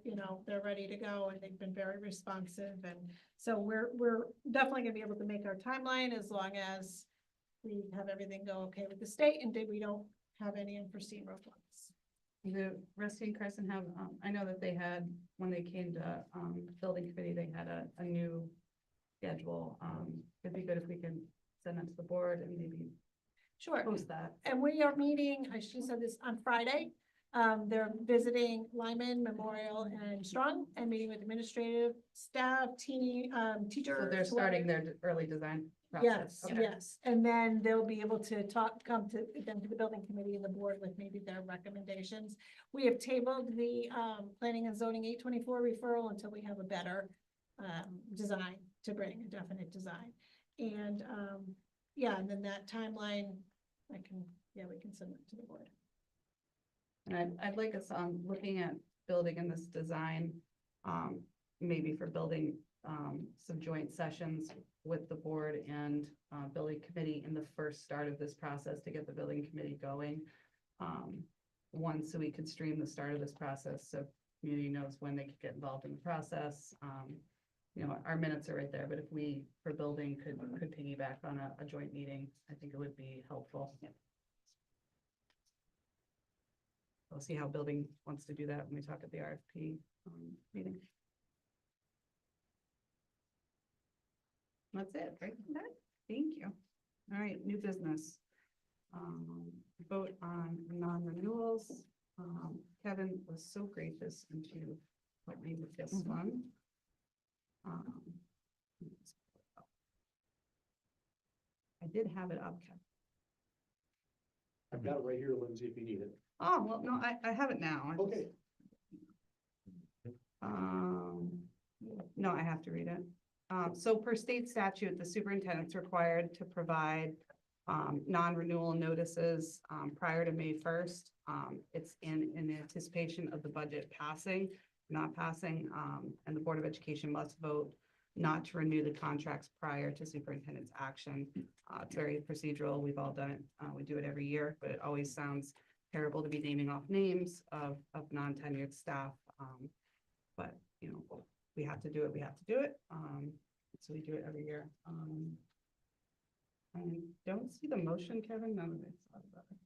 ready to go and they've been very responsive. And so we're definitely gonna be able to make our timeline as long as we have everything go okay with the state and we don't have any unforeseen roadblocks. The Rusty and Carson have, I know that they had, when they came to building committee, they had a new schedule. It'd be good if we can send that to the board and maybe post that. And we are meeting, she said this on Friday. They're visiting Lyman, Memorial, and Strong, and meeting with administrative staff, teachers. So they're starting their early design Yes, process. Okay. yes, and then they'll be able to come to the building committee and the board with maybe their recommendations. We have tabled the planning and zoning 824 referral until we have a better design to bring, a definite design. And and then that timeline, we can send it to the board. And I'd like us looking at building in this design, maybe for building some joint sessions with the board and building committee in the first start of this process to get the building committee going. One, so we could stream the start of this process so community knows when they could get involved in the process. You know, our minutes are right there, but if we, for building, could piggyback on a joint meeting, I think it would be helpful. Yeah. We'll see how building wants to do that when we talk at the RFP meeting. That's it, right? Thank you. All right, new business. Vote on non-renewals. Kevin was so gracious into what me with this one. I did have it up, Kevin. I've got it right here, Lindsay, if you need it. Oh, well, no, I have it now. Okay. No, I have to read it. So per state statute, the superintendent's required to provide non-renewal notices prior to May 1st. It's in anticipation of the budget passing. not passing, and the Board of Education must vote not to renew the contracts prior to superintendent's action. It's very procedural. We've all done it. We do it every year, but it always sounds terrible to be naming off names of non-tenured staff. But, you know, we have to do it. We have to do it. So we do it every year. I don't see the motion, Kevin. None of it's about it.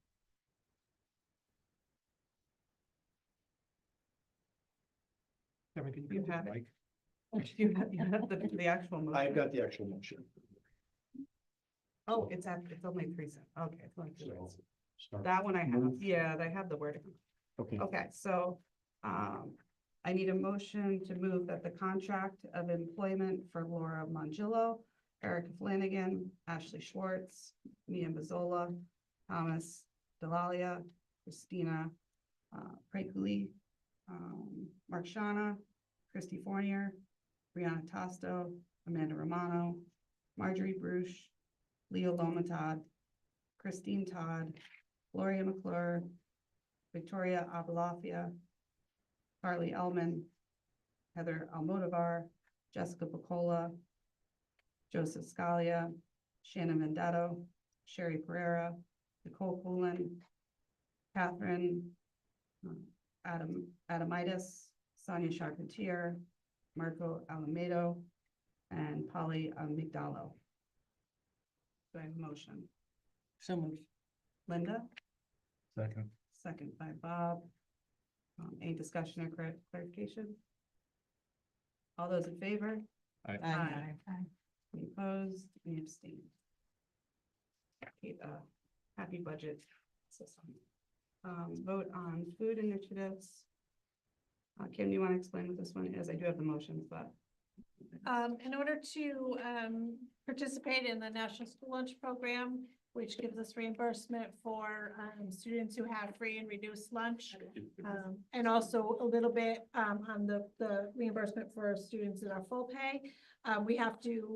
Kevin, can You you have have it. You have the actual motion. I've got the actual motion. Oh, it's only 3 cents. Okay, it's only 3 So, cents. start. That one I have. Move. Yeah, they have the wording. Okay. Okay, so, I need a motion to move that the contract of employment for Laura Mongillo, Erica Flanagan, Ashley Schwartz, Mia Mazzola, Thomas Delalia, Christina Preculi, Mark Shana, Christy Fournier, Brianna Tosto, Amanda Romano, Marjorie Bruce, Leo Lomatad, Christine Todd, Gloria McClure, Victoria Abalafia, Carly Elman, Heather Almodovar, Jessica Picola, Joseph Scalia, Shannon Vendetto, Sherry Pereira, Nicole Poulin, Catherine Adamitis, Sonia Charpentier, Marco Alamedo, and Polly Migdalo. Do I have a motion? So moved. Linda, Second. second by Bob. Any discussion or clarification? All those in favor? Aye. Any opposed? Any abstained? Okay, happy budget system. Vote on food initiatives. Kim, do you want to explain what this one is? I do have the motions, but. In order to participate in the National School Lunch Program, which gives us reimbursement for students who have free and reduced lunch. And also a little bit on the reimbursement for students that are full pay. We have to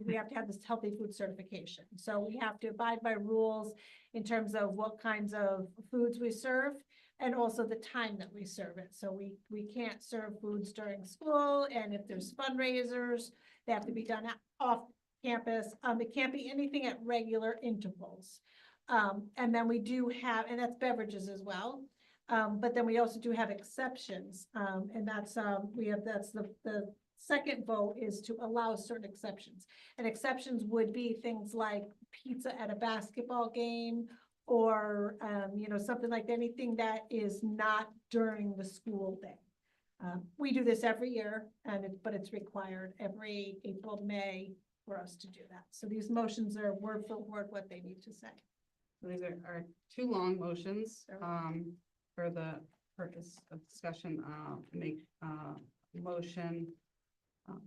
we have to have this healthy food certification. So we have to abide by rules in terms of what kinds of foods we serve and also the time that we serve it. So we can't serve foods during school, and if there's fundraisers, they have to be done off campus. It can't be anything at regular intervals. And then we do have, and that's beverages as well. But then we also do have exceptions. And that's, that's the second vote is to allow certain exceptions. And exceptions would be things like pizza at a basketball game or, you know, something like anything that is not during the school day. We do this every year, but it's required every April, May for us to do that. So these motions are word for word what they need to say. So these are two long motions, for the purpose of discussion, make, motion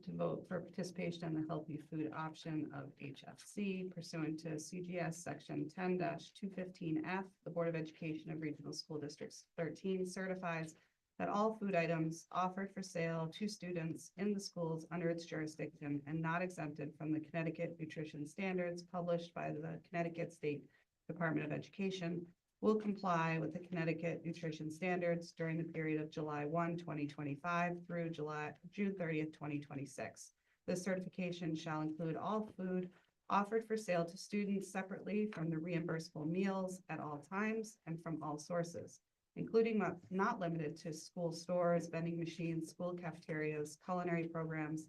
to vote for participation in the healthy food option of HFC pursuant to CGS section 10-215F. The Board of Education of Regional School Districts 13 certifies that all food items offered for sale to students in the schools under its jurisdiction and not exempted from the Connecticut nutrition standards published by the Connecticut State Department of Education will comply with the Connecticut nutrition standards during the period of July 1, 2025 through June 30th, 2026. This certification shall include all food offered for sale to students separately from the reimbursable meals at all times and from all sources, including but not limited to school stores, vending machines, school cafeterias, culinary programs,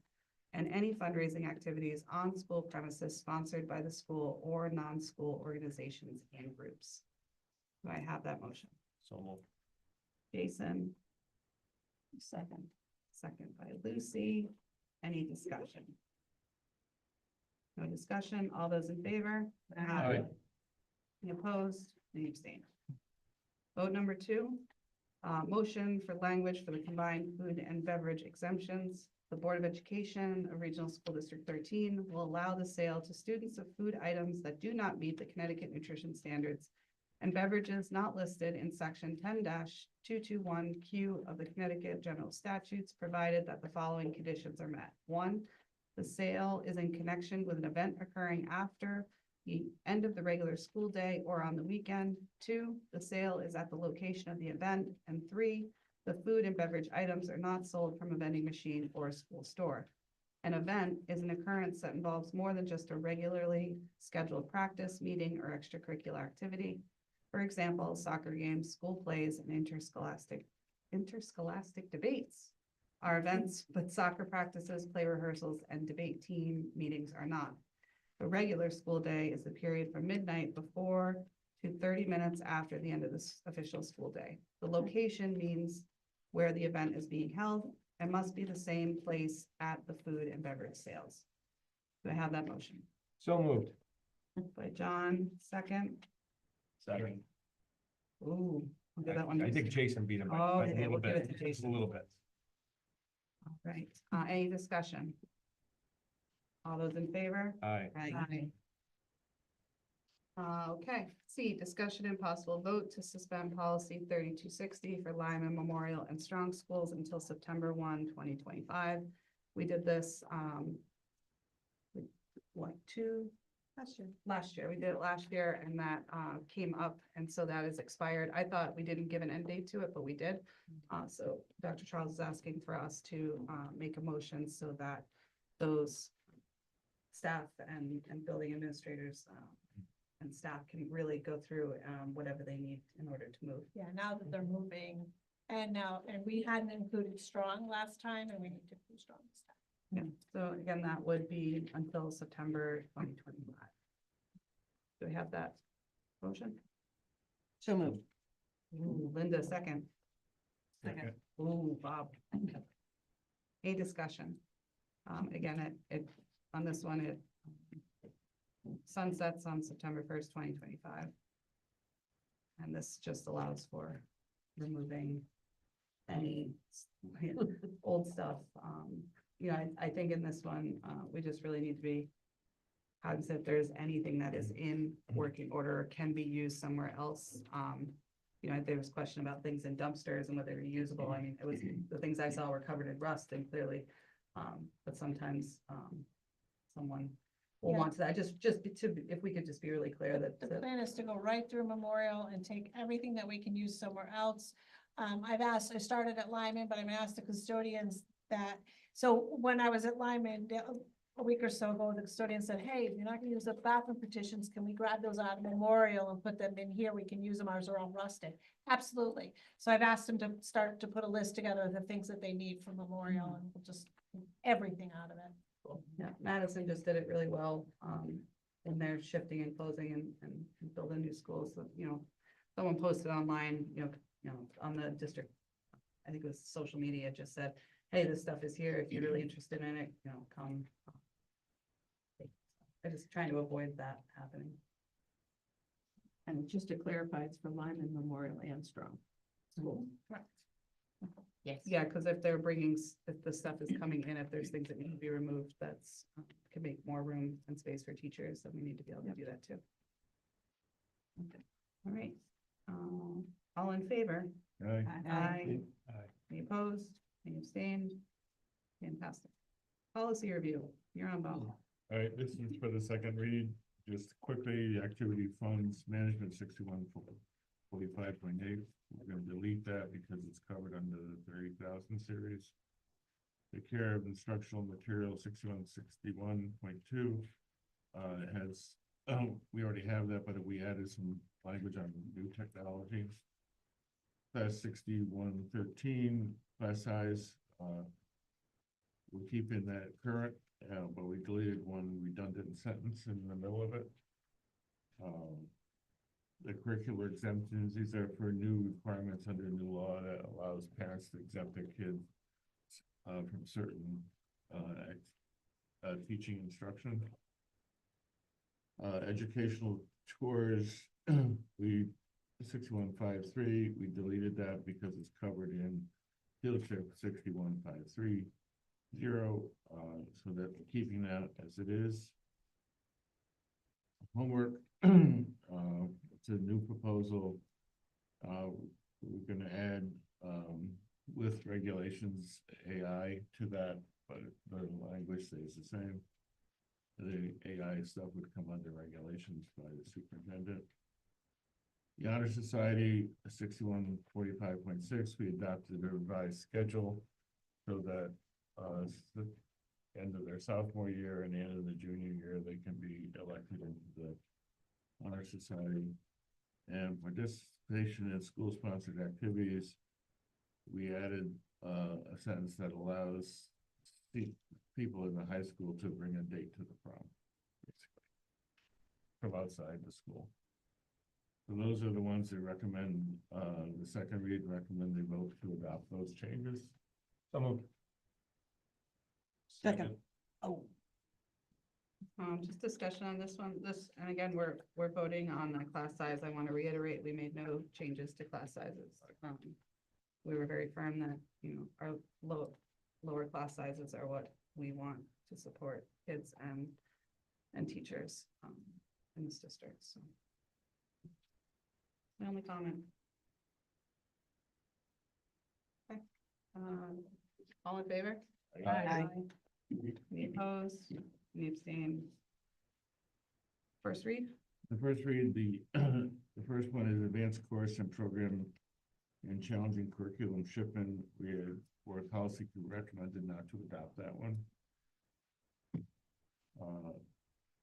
and any fundraising activities on school premises sponsored by the school or non-school organizations and groups. Do I have that motion? So moved. Jason? Second. Second by Lucy. Any discussion? No discussion. All those in favor? Aye. Any opposed? Any abstained? Vote number 2, motion for language for the combined food and beverage exemptions. The Board of Education of Regional School District 13 will allow the sale to students of food items that do not meet the Connecticut nutrition standards and beverages not listed in section 10-221Q of the Connecticut General Statutes, provided that the following conditions are met. 1, the sale is in connection with an event occurring after the end of the regular school day or on the weekend. 2, the sale is at the location of the event. And 3, The food and beverage items are not sold from a vending machine or a school store. An event is an occurrence that involves more than just a regularly scheduled practice, meeting, or extracurricular activity. For example, soccer games, school plays, and interscholastic debates are events, but soccer practices, play rehearsals, and debate team meetings are not. The regular school day is the period from midnight before to 30 minutes after the end of this official school day. The location means where the event is being held and must be the same place at the food and beverage sales. Do I have that motion? So moved. By John, second. Second. Ooh, I'll give that one. I think Jason beat him by Oh, a okay, little we'll give bit, it to just a little bit. All right, any discussion? All those in favor? Aye. Aye. Okay, C, discussion and possible vote to suspend policy 3260 for Lyman Memorial and Strong Schools until September 1, 2025. We did this, last year, we did it last year, and that came up, and so that is expired. I thought we didn't give an end date to it, but we did. So Dr. Charles is asking for us to make a motion so that those staff and building administrators and staff can really go through whatever they need in order to move. Yeah, now that they're moving, and we hadn't included strong last time, and we need to include strong this time. Yeah, so again, that would be until September 2025. Do we have that motion? So moved. Ooh, Linda, second. Second. Ooh, Bob. A discussion. Again, it on this one, it sunsets on September 1st, 2025. And this just allows for removing any old stuff. You know, I think in this one, we just really need to be cognizant if there's anything that is in working order or can be used somewhere else. You know, there was a question about things in dumpsters and whether they're usable. I mean, it was the things I saw were covered in rust and clearly, but sometimes someone will want to that. If we could just be really clear that The plan is to go right through Memorial and take everything that we can use somewhere else. I started at Lyman, but I've asked the custodians that, so when I was at Lyman a week or so ago, the custodian said, hey, you're not gonna use the bathroom partitions, can we grab those out of Memorial and put them in here? We can use them, ours are all rusted. Absolutely. So I've asked them to start to put a list together of the things that they need for Memorial and we'll just everything out of it. Yeah, Madison just did it really well, in their shifting and closing and building new schools. So, you know, someone posted online, you know, on the district, I think it was social media, just said, hey, this stuff is here. If you're really interested in it, you know, come. I'm just trying to avoid that happening. And just to clarify, it's for Lyman Memorial and Strong School. Correct. Yes. Yeah, because if they're bringing, if the stuff is coming in, if there's things that need to be removed, that's can make more room and space for teachers, then we need to be able to do that too. Okay, all right. All in favor? Aye. Aye. Any opposed? Any abstained? Fantastic. Policy review, you're on, Bob. All right, this is for the second read. Just quickly, the activity funds management 6145.8. We're going to delete that because it's covered under the 30,000 series. The care of instructional material 6161.2 has we already have that, but we added some language on new technology. Class 6113 class size. We're keeping that current, but we deleted one redundant sentence in the middle of it. The curricular exemptions, these are for new requirements under new law that allows parents to exempt their kids from certain teaching instruction. Educational tours, we 6153, we deleted that because it's covered in field trip 6153. So that keeping that as it is. Homework, it's a new proposal. We're going to add with regulations AI to that, but the language stays the same. The AI stuff would come under regulations by the superintendent. The Honor Society, 6145.6, we adopted a revised schedule so that, the end of their sophomore year and the end of the junior year, they can be elected into the Honor Society. And participation in school-sponsored activities, we added, a sentence that allows people in the high school to bring a date to the prom, basically, from outside the school. So those are the ones that recommend, the second read, recommend they vote to adopt those changes. Some of. Second. Oh, Just discussion on this one, and again, we're voting on the class size. I want to reiterate, we made no changes to class sizes. We were very firm that, our lower class sizes are what we want to support kids and teachers, in this district, so. My only comment. Okay, all in favor? Aye. Any opposed? Any abstain? First read? The first read, the first one is advanced course and program and challenging curriculum shipment. We had board policy recommended not to adopt that one.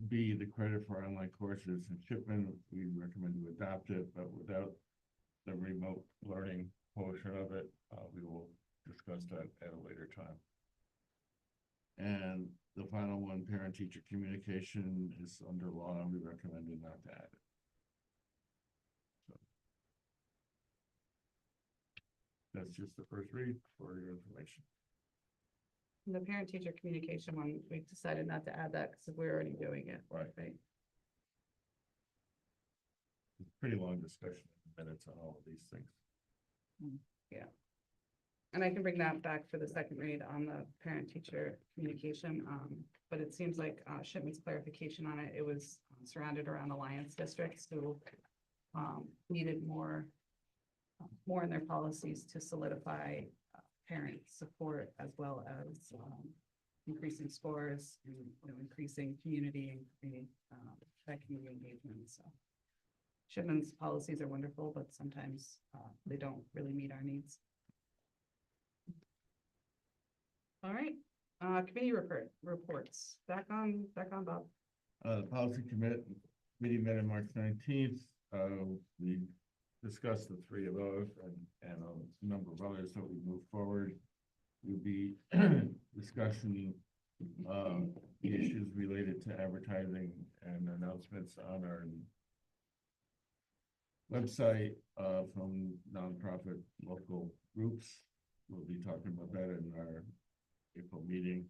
B, the credit for online courses and shipment, we recommend to adopt it, but without the remote learning portion of it, we will discuss that at a later time. And the final one, parent-teacher communication, is under law, and we recommended not to add it. So that's just the first read for your information. The parent-teacher communication one, we decided not to add that because we're already doing it. Right. It's a pretty long discussion in minutes on all of these things. Yeah. And I can bring that back for the second read on the parent-teacher communication. But it seems like Shipman's clarification on it, it was surrounded around Alliance districts who needed more in their policies to solidify parent support as well as increasing scores and increasing community and creating that community engagement. So Shipman's policies are wonderful, but sometimes they don't really meet our needs. All right, committee reports. Back on Bob. The policy committee met on March 19th. We discussed the three of those and a number of others that we move forward. We'll be discussing the issues related to advertising and announcements on our website from nonprofit local groups. We'll be talking about that in our April meeting.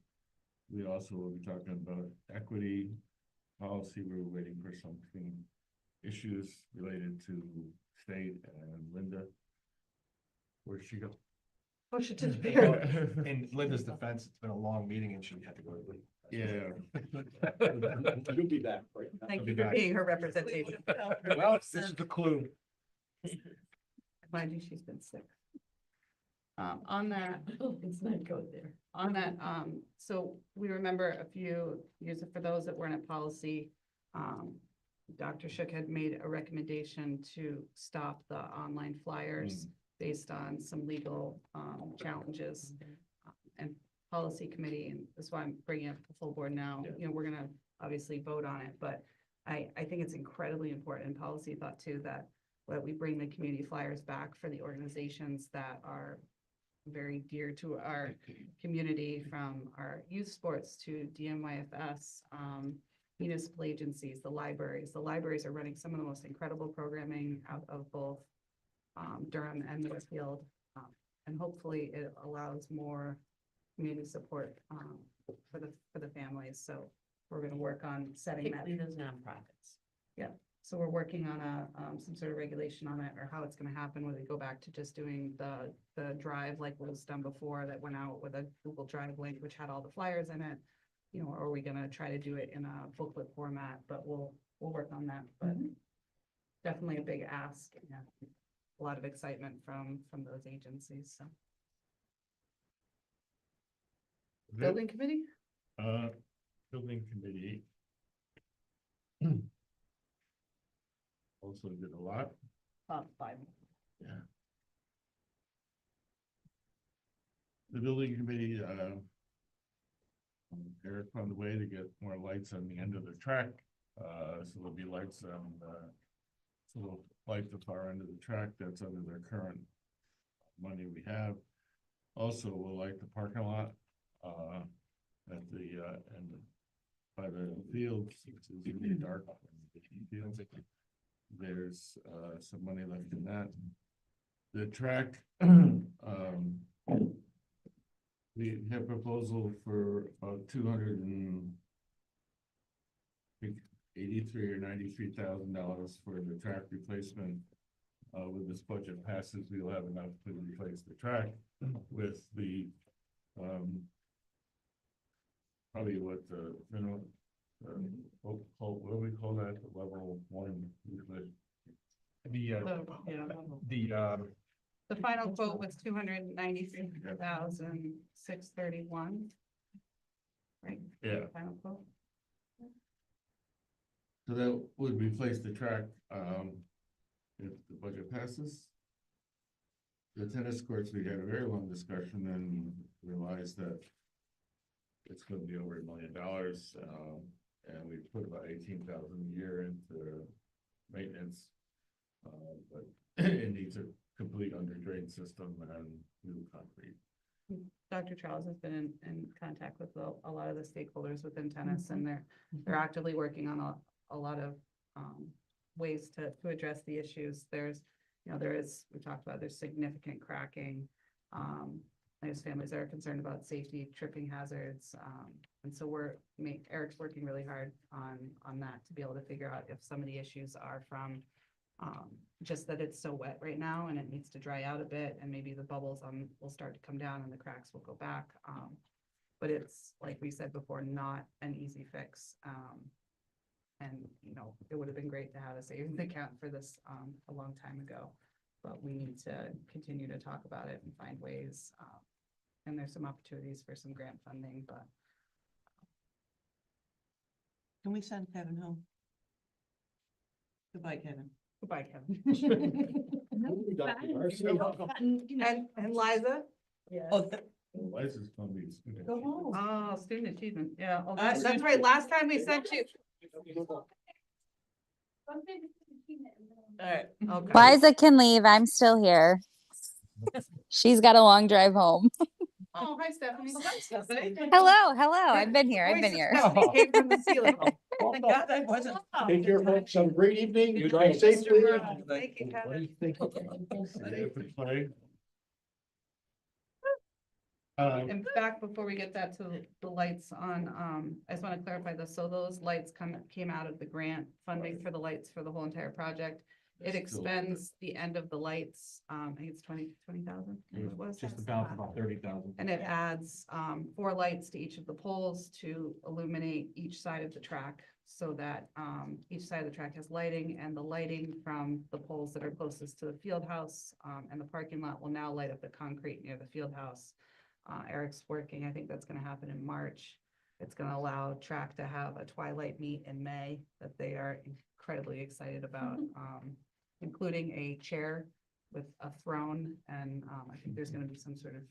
We also will be talking about equity policy. We're waiting for something, issues related to state and Linda. Where'd she go? Oh, she disappeared. In Linda's defense, it's been a long meeting and she had to go to sleep. Yeah. You'll be back, right? Thank you for being her representation. Well, this is the clue. Mind you, she's been sick. On that, it's not go there. On that, so we remember a few years, for those that weren't at policy, Dr. Shook had made a recommendation to stop the online flyers based on some legal challenges. And policy committee, and that's why I'm bringing up the full board now, we're gonna obviously vote on it, but I think it's incredibly important, and policy thought too, that we bring the community flyers back for the organizations that are very dear to our community, from our youth sports to DMYFS, municipal agencies, the libraries. The libraries are running some of the most incredible programming out of both Durham and Middlefield. And hopefully it allows more community support for the families. So we're going to work on setting that. Particularly those nonprofits. Yeah. So we're working on some sort of regulation on it, or how it's going to happen, whether we go back to just doing the drive like was done before, that went out with a Google Drive link, which had all the flyers in it, or are we going to try to do it in a booklet format? But we'll work on that. But definitely a big ask. Yeah. A lot of excitement from those agencies. So building committee. Building committee also did a lot. 5. The building committee, Eric found a way to get more lights on the end of the track. So there'll be lights on, so we'll light the far end of the track. That's under their current money we have. Also, we'll light the parking lot, at the, end by the fields, which is gonna be dark. Fields. There's, some money left in that. The track, we have proposal for about 283 or $93,000 for the track replacement. With this budget passes, we'll have enough to replace the track with the probably what the what do we call that? The level 1. The final quote was 293,631. Right? Yeah. Final quote. So that would replace the track, if the budget passes. The tennis courts, we had a very long discussion and realized that it's gonna be over $1 million, and we put about 18,000 a year into maintenance. But it needs a complete under drain system and new concrete. Dr. Charles has been in contact with a lot of the stakeholders within tennis, and they're actively working on a lot of ways to address the issues. There's, we talked about, there's significant cracking. There's families that are concerned about safety, tripping hazards. And so Eric's working really hard on that to be able to figure out if some of the issues are from just that it's so wet right now and it needs to dry out a bit, and maybe the bubbles will start to come down and the cracks will go back. But it's, like we said before, not an easy fix. And, it would have been great to have a savings account for this a long time ago, but we need to continue to talk about it and find ways. And there's some opportunities for some grant funding, but Can we send Kevin home? Goodbye, Kevin. goodbye, Kevin. And Liza? Oh, License gonna be. Go home. Oh, student achievement, yeah. Oh, that's right, last time we sent you. All right, okay. Liza can leave. I'm still here. She's got a long drive home. Oh, hi, Stephanie. Hi, Stephanie. Hello, hello. I've been here. I've been Voice of here. Stephanie came from the ceiling. Thank God I wasn't. Take care, folks. Have a great evening. Good Drive night, safely. Mr. Brown. Thank you, Kevin. And back before we get that to the lights on, I just want to clarify this. So those lights came out of the grant funding for the lights for the whole entire project. It expends the end of the lights. I think it's 20,000. It was Just about 30,000. And it adds 4 lights to each of the poles to illuminate each side of the track, so that each side of the track has lighting, and the lighting from the poles that are closest to the field house and the parking lot will now light up the concrete near the field house. Eric's working, I think that's going to happen in March. It's going to allow track to have a twilight meet in May that they are incredibly excited about, including a chair with a throne. And I think there's going to be some sort of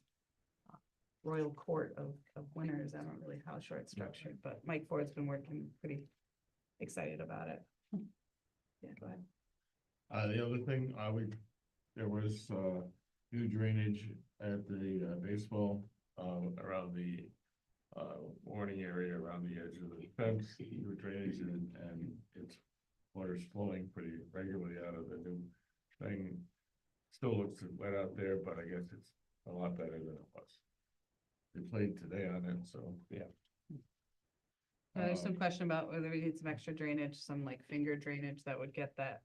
royal court of winners. I don't really know how short structured, but Mike Ford's been working pretty excited about it. Yeah, go ahead. The other thing, there was new drainage at the baseball around the warning area around the edge of the fence. New drainage and it's water's flowing pretty regularly out of the new thing. Still looks wet out there, but I guess it's a lot better than it was. They played today on it, so yeah. There's some question about whether we need some extra drainage, some like finger drainage that would get that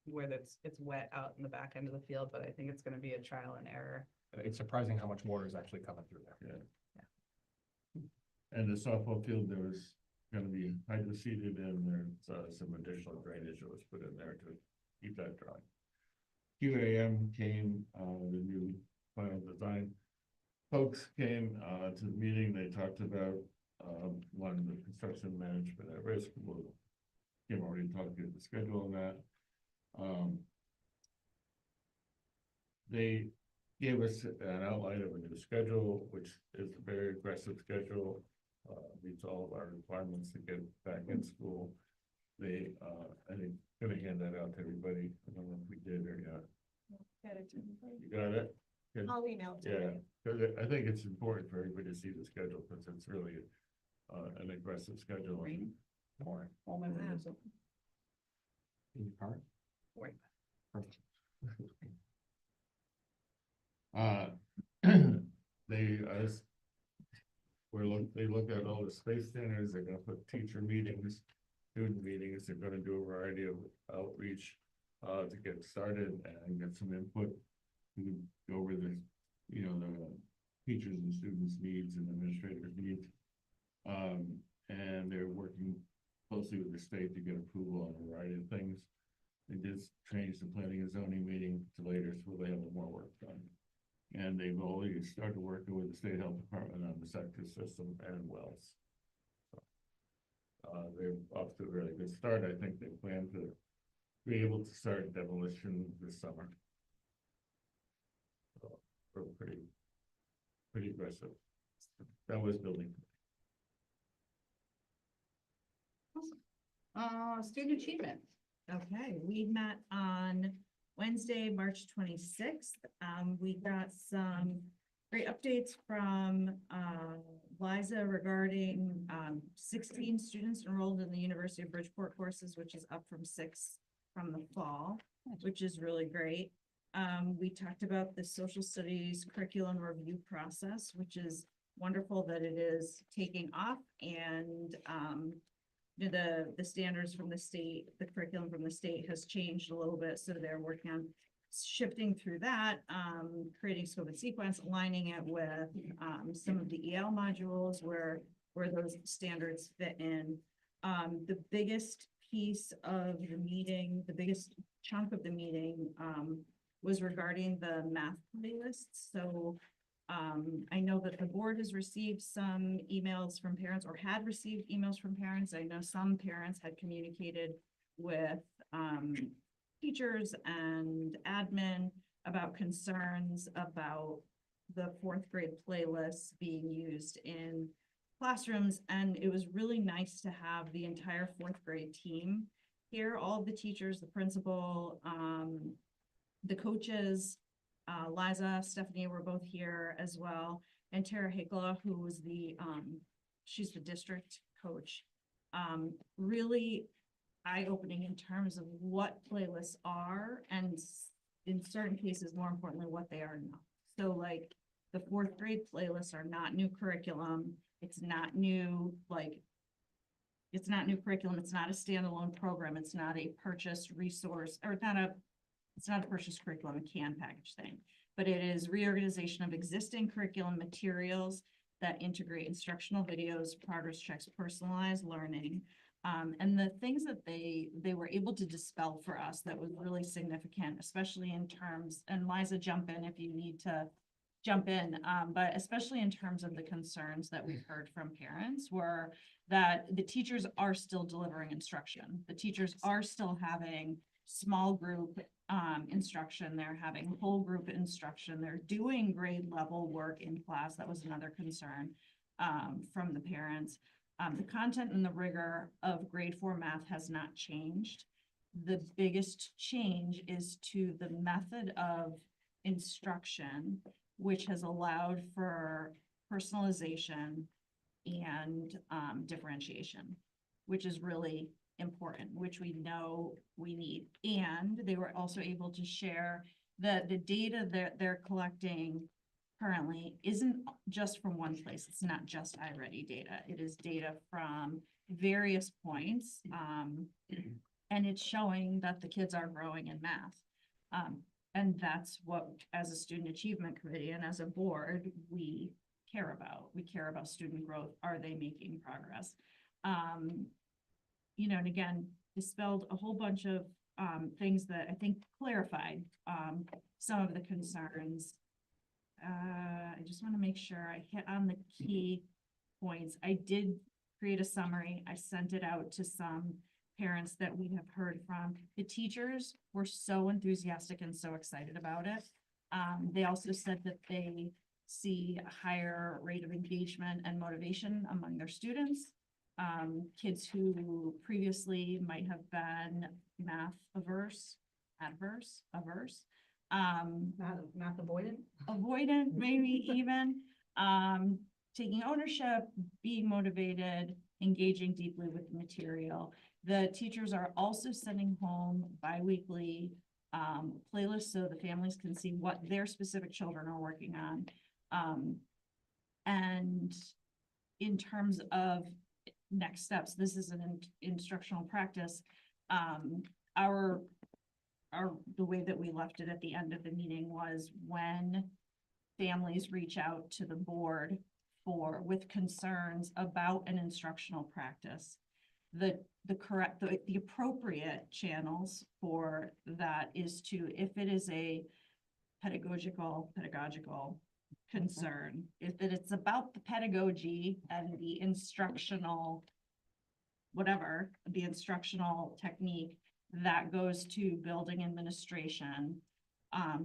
where it's wet out in the back end of the field, but I think it's going to be a trial and error. It's surprising how much water is actually coming through there. Yeah. And the softball field, there was gonna be hydro seeded, and there's some additional drainage that was put in there to keep that dry. QAM came, the new final design folks came to the meeting. They talked about one, the construction management at risk. Kim already talked about the schedule on that. they gave us an outline of a new schedule, which is a very aggressive schedule. Meets all of our requirements to get back in school. They, I think, gonna hand that out to everybody. I don't know if we did or not. You got it? Good. I'll email it to Yeah, you. because I think it's important for everybody to see the schedule, because it's really an aggressive schedule. More. All my windows open. In your car? Right. Perfect. They, they looked at all the space standards, they're gonna put teacher meetings, student meetings, they're gonna do a variety of outreach to get started and get some input. We can go over the, you know, the teachers and students' needs and administrators' needs. And they're working closely with the state to get approval on a variety of things. They just changed the planning and zoning meeting to later, so they have more work done. And they've already started working with the state health department on the septic system and wells. So, they're off to a really good start. I think they plan to be able to start demolition this summer. So, we're pretty aggressive. That was building. Student achievement. Okay, we met on Wednesday, March 26th. We got some great updates from Liza regarding 16 students enrolled in the University of Bridgeport courses, which is up from 6 from the fall, which is really great. We talked about the social studies curriculum review process, which is wonderful that it is taking off, and the standards from the state, the curriculum from the state has changed a little bit, so they're working on shifting through that, creating scope and sequence, aligning it with some of the EL modules where those standards fit in. The biggest piece of the meeting, the biggest chunk of the meeting was regarding the math playlists. So I know that the board has received some emails from parents, or had received emails from parents. I know some parents had communicated with teachers and admin about concerns about the 4th grade playlists being used in classrooms. And it was really nice to have the entire 4th grade team here, all of the teachers, the principal, the coaches, Liza, Stephanie were both here as well, and Tara Hikla, who was she's the district coach. Really eye-opening in terms of what playlists are, and in certain cases, more importantly, what they are not. So like the 4th grade playlists are not new curriculum. It's not new, it's not new curriculum. It's not a standalone program. It's not a purchased resource, or it's not a purchased curriculum, a can package thing, but it is reorganization of existing curriculum materials that integrate instructional videos, progress checks, personalized learning. And the things that they were able to dispel for us that was really significant, especially in terms, and Liza, jump in if you need to jump in, but especially in terms of the concerns that we've heard from parents, were that the teachers are still delivering instruction. The teachers are still having small group instruction. They're having whole group instruction. They're doing grade level work in class. That was another concern from the parents. The content and the rigor of grade 4 math has not changed. The biggest change is to the method of instruction, which has allowed for personalization and differentiation, which is really important, which we know we need. And they were also able to share that the data that they're collecting currently isn't just from one place. It's not just iReady data. It is data from various points. And it's showing that the kids are growing in math. And that's what, as a student achievement committee and as a board, we care about. We care about student growth. Are they making progress? You know, and again, dispelled a whole bunch of things that I think clarified some of the concerns. I just want to make sure I hit on the key points. I did create a summary. I sent it out to some parents that we have heard from. The teachers were so enthusiastic and so excited about it. They also said that they see a higher rate of engagement and motivation among their students. Kids who previously might have been math averse, Math avoidant? avoidant, maybe even, taking ownership, being motivated, engaging deeply with the material. The teachers are also sending home bi-weekly playlists so the families can see what their specific children are working on. And in terms of next steps, this is an instructional practice. The way that we left it at the end of the meeting was when families reach out to the board with concerns about an instructional practice, the appropriate channels for that is to, if it is a pedagogical concern, if it's about the pedagogy and the instructional, whatever, the instructional technique, that goes to building administration,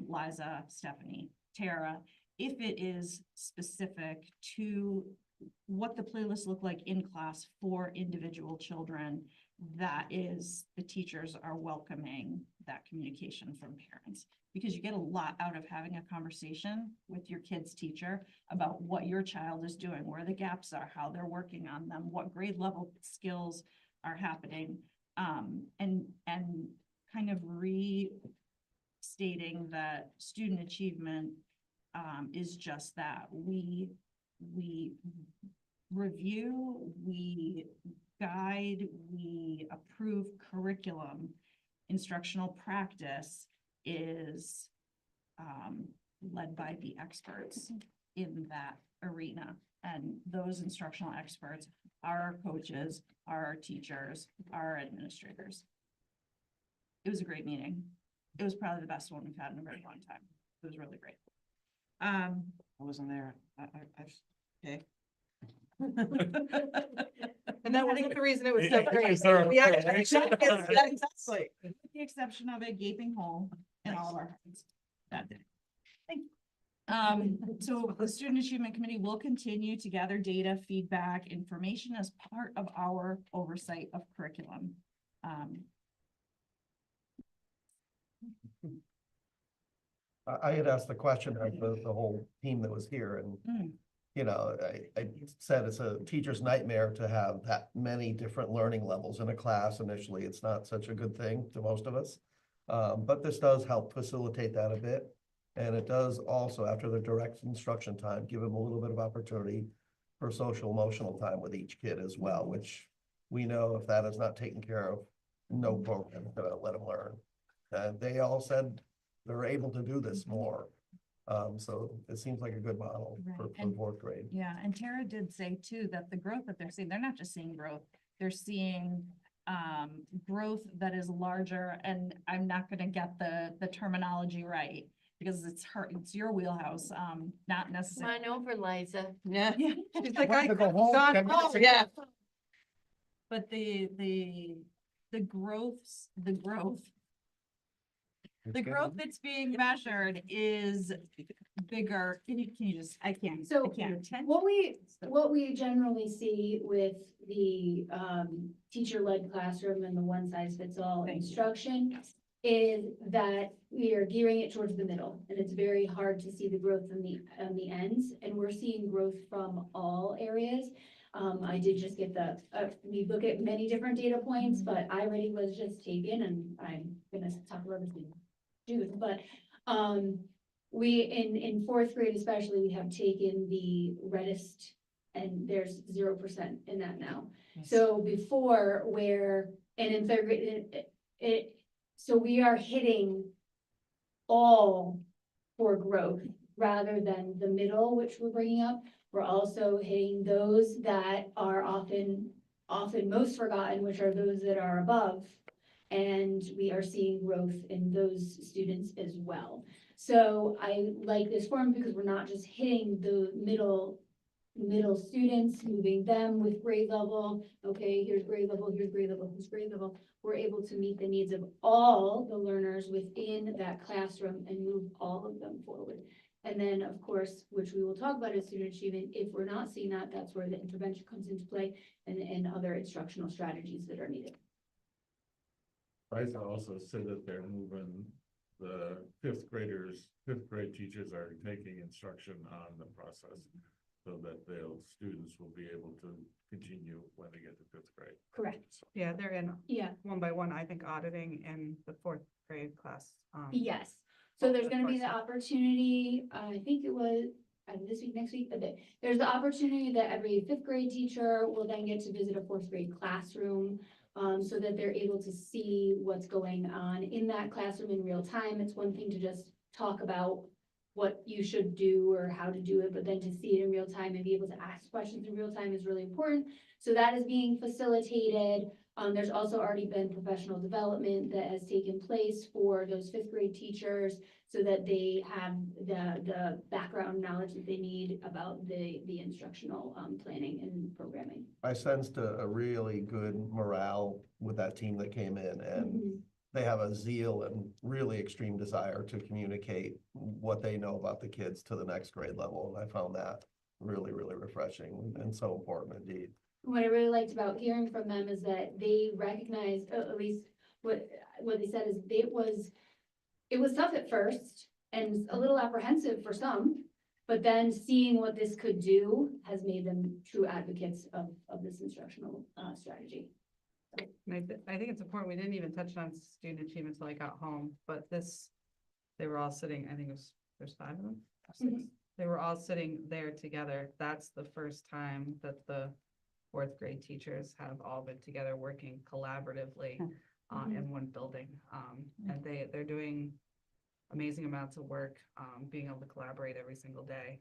Liza, Stephanie, Tara. If it is specific to what the playlists look like in class for individual children, that is, the teachers are welcoming that communication from parents, because you get a lot out of having a conversation with your kid's teacher about what your child is doing, where the gaps are, how they're working on them, what grade level skills are happening, and kind of restating that student achievement is just that. We review, we guide, we approve curriculum. Instructional practice is led by the experts in that arena. And those instructional experts are our coaches, are our teachers, are our administrators. It was a great meeting. It was probably the best one we've had in a very long time. It was really great. I wasn't there. Okay. And that wasn't the reason it was so great. Yeah, exactly. With the exception of a gaping hole in all of our hearts that day. Thank you. So the Student Achievement Committee will continue to gather data, feedback, information as part of our oversight of curriculum. I had asked the question of the whole team that was here, and you know, I said it's a teacher's nightmare to have that many different learning levels in a class. Initially, it's not such a good thing to most of us. But this does help facilitate that a bit. And it does also, after the direct instruction time, give them a little bit of opportunity for social emotional time with each kid as well, which we know if that is not taken care of, no program is gonna let them learn. And they all said they're able to do this more. So it seems like a good model for fourth grade. Yeah, and Tara did say too, that the growth that they're seeing, they're not just seeing growth, they're seeing growth that is larger, and I'm not gonna get the terminology right, because it's your wheelhouse, not necessarily. Come on over, Liza. Yeah. Yeah. She's like, Want to go home? gone 10 minutes home, ago. yeah. But the growth that's being measured is bigger. Can you just, I can't. What we generally see with the teacher-led classroom and the one-size-fits-all instruction is that we are gearing it towards the middle, and it's very hard to see the growth on the ends, and we're seeing growth from all areas. I did just get we look at many different data points, but iReady was just taken, and I'm gonna talk about this in June, but we, in fourth grade especially, we have taken the reddest, and there's 0% in that now. So before, and in third grade, so we are hitting all for growth rather than the middle, which we're bringing up. We're also hitting those that are often most forgotten, which are those that are above. And we are seeing growth in those students as well. So I like this form because we're not just hitting the middle middle students, moving them with grade level. Okay, here's grade level, here's grade level, here's grade level. We're able to meet the needs of all the learners within that classroom and move all of them forward. And then, of course, which we will talk about as student achievement, if we're not seeing that, that's where the intervention comes into play and other instructional strategies that are needed. Bryce also said that they're moving the fifth grade teachers are taking instruction on the process. So that students will be able to continue when they get to fifth grade. Correct. Yeah, they're in Yeah. one by one, I think, auditing in the fourth grade class. Yes, so there's gonna be the opportunity, I think it was this week, next week, there's the opportunity that every fifth grade teacher will then get to visit a fourth grade classroom. So that they're able to see what's going on in that classroom in real time. It's one thing to just talk about what you should do or how to do it, but then to see it in real time and be able to ask questions in real time is really important. So that is being facilitated. There's also already been professional development that has taken place for those fifth grade teachers so that they have the background knowledge that they need about the instructional planning and programming. I sensed a really good morale with that team that came in, and they have a zeal and really extreme desire to communicate what they know about the kids to the next grade level. And I found that really, really refreshing and so important indeed. What I really liked about hearing from them is that they recognized, at least what they said is it was tough at first and a little apprehensive for some, but then seeing what this could do has made them true advocates of this instructional strategy. And I think it's important, we didn't even touch on student achievement until I got home, but they were all sitting, I think there's 5 of them. or 6. They were all sitting there together. That's the first time that the fourth grade teachers have all been together working collaboratively in one building. And they're doing amazing amounts of work, being able to collaborate every single day,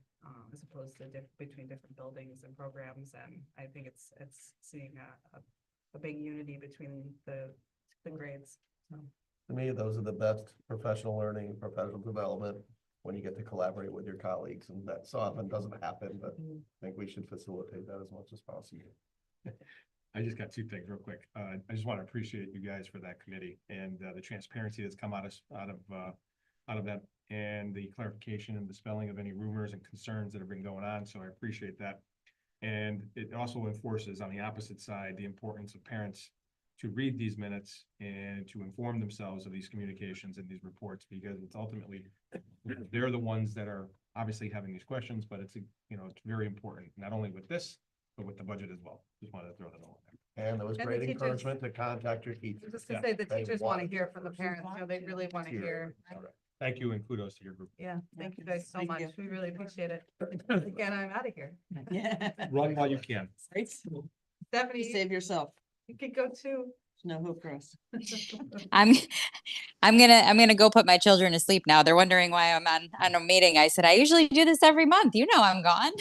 as opposed to between different buildings and programs. And I think it's seeing a big unity between the grades. So. To me, those are the best professional learning, professional development, when you get to collaborate with your colleagues, and that so often doesn't happen, but I think we should facilitate that as much as possible. I just got 2 things real quick. I just want to appreciate you guys for that committee and the transparency that's come out of that, and the clarification and dispelling of any rumors and concerns that have been going on. So I appreciate that. And it also enforces on the opposite side the importance of parents to read these minutes and to inform themselves of these communications and these reports, because it's ultimately, they're the ones that are obviously having these questions, but it's very important, not only with this, but with the budget as well. Just wanted to throw that all in there. And there was And the great teachers- encouragement to contact your teachers. I was just gonna say, the They teachers want to wanted hear from the parents, they really want to hear. Thank you, and kudos to your group. Yeah, thank you guys so Thank much. you. We really appreciate it. Again, I'm out of here. Yeah. Run while you can. Stephanie, Save yourself. you could go too. No hope for us. I'm gonna go put my children to sleep now. They're wondering why I'm on a meeting. I said, I usually do this every month. You know I'm gone.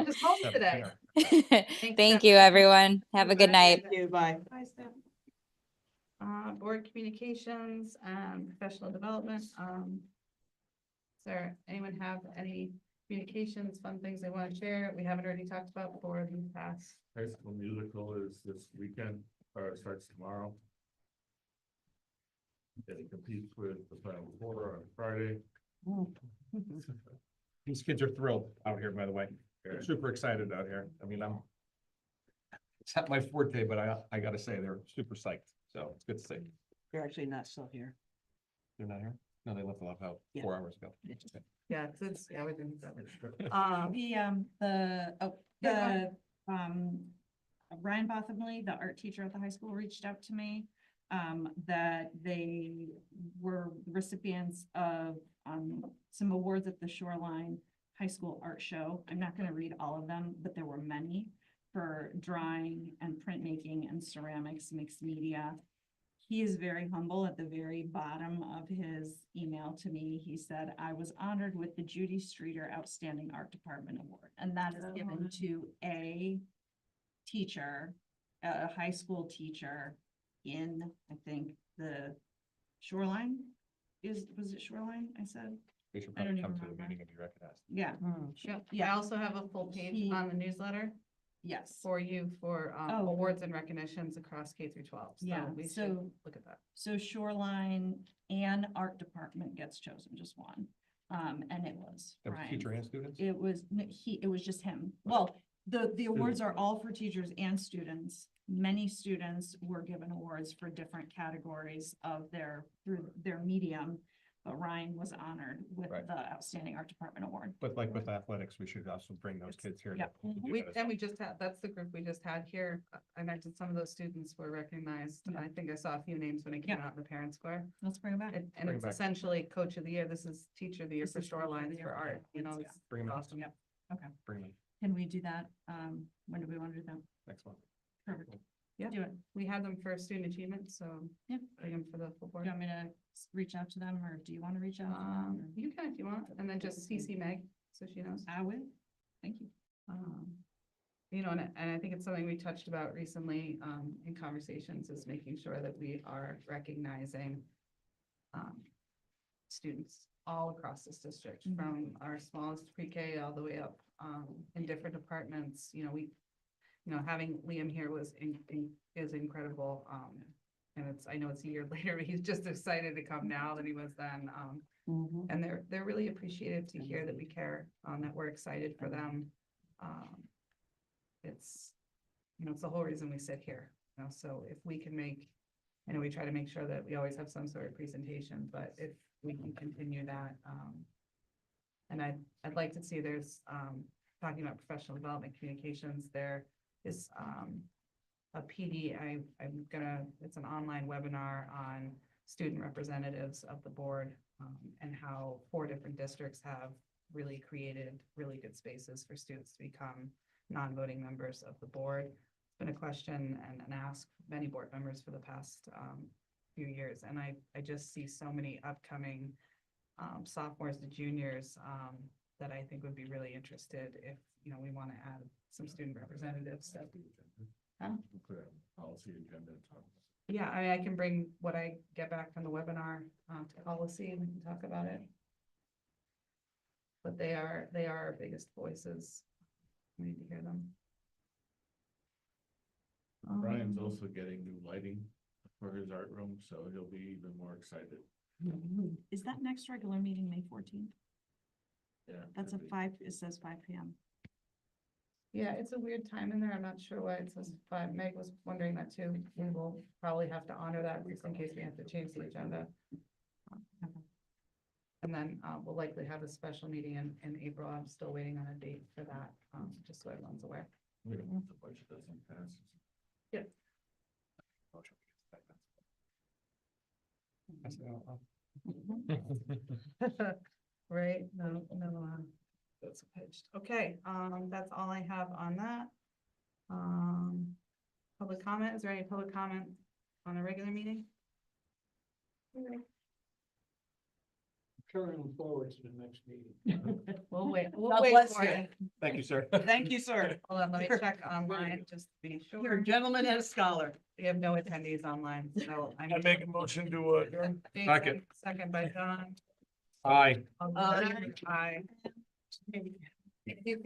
Just home today. Thank you, everyone. Have a good night. Thank you, bye. Bye, Steph. Board communications and professional development. Is there anyone have any communications, fun things they want to share? We haven't already talked about before in the past. High School Musical is this weekend, or it starts tomorrow. It competes with the Final Four on Friday. These kids are thrilled out here, by the way. They're super excited out here. I mean, it's not my forte, but I gotta say, they're super psyched. So it's good to see. You're actually not still here. They're not here? No, they left the lock out Yeah. 4 hours ago. Yeah, we didn't. Ryan Bothamley, the art teacher at the high school, reached out to me, that they were recipients of, some awards at the Shoreline High School Art Show. I'm not gonna read all of them, but there were many for drawing and printmaking and ceramics, mixed media. He is very humble. At the very bottom of his email to me, he said, I was honored with the Judy Streeter Outstanding Art Department Award. And that is given to a teacher, a high school teacher in, I think, the Shoreline, was it Shoreline, I said? They should I don't probably come even to the remember. meeting and be recognized. Yeah, Yep. I Yeah. also have a full page He- on the newsletter yes. for you for Oh, awards and recognitions across K through 12. Yeah, So we should so- look at that. So Shoreline and Art Department gets chosen, just one. And it was That was Ryan. teacher and students? It was, it was just him. Well, the awards are all for teachers and students. Many students were given awards for different categories of through their medium. But Ryan was honored with Right. the Outstanding Art Department Award. But like with athletics, we should also bring those kids here. to Yep. do We, that as and well. we just had, that's the group we just had here. I mentioned some of those students were recognized. Yeah. I think I saw a few names when it came out in the parent square. Let's bring it back. And Bring it it's back. essentially coach of the year. This is teacher of the year This for is Teacher of the Shorelines Year for for art, you know, Shorelines, it's Bring them in. awesome. Yep. Okay. Bring them in Can we do that? When do we want to do that? next month. Perfect. Yeah. Do it. We had them for student achievement, so. Yep. Bring them for the full Do board. you want me to reach out to them or do you want to reach out? to them, or- You can if you want, and then just CC Meg, so she knows. I will. Thank you. You know, and I think it's something we touched about recently, in conversations, is making sure that we are recognizing students all across this district, Mhm. from our smallest pre-K all the way up, in different departments, having Liam here is incredible, and I know it's a year later, but he's just excited to come now than he was then, and they're really appreciative to hear that we care, that we're excited for them. It's the whole reason we sit here, so if we can I know we try to make sure that we always have some sort of presentation, but if we can continue that, and I'd like to see talking about professional development communications, there is, a PD, it's an online webinar on student representatives of the board, and how 4 different districts have really created really good spaces for students to become non-voting members of the board. It's been a question and an ask of many board members for the past few years, and I just see so many upcoming sophomores to juniors that I think would be really interested if, we want to add some student representatives. Huh? Put a policy agenda and talk. Yeah, I can bring what I get back from the webinar to policy and we can talk about it. But they are our biggest voices. We need to hear them. Brian's also getting new lighting for his art room, so he'll be even more excited. Is that next regular meeting, May 14th? Yeah. That's could be. it says 5 PM. Yeah, it's a weird time in there. I'm not sure why it says 5. Meg was wondering that too. We will probably have to honor that just in case we have to change the agenda. And then we'll likely have a special meeting in April. I'm still waiting on a date for that, just so everyone's aware. We don't want the budget doesn't pass. Yep. Motion. I said, oh, Right, no, that's pitched. Okay, that's all I have on that. Public comment, is there any public comment on a regular meeting? Carrying forward to the next meeting. We'll wait God bless for you. it. Thank you, sir. Thank you, sir. Hold on, let me check online just to be You're a sure. gentleman and a scholar. We have no attendees online, so I'm. I make a motion to adjourn. Jason, second by John. Aye. All those in favor? Aye. Thank you for your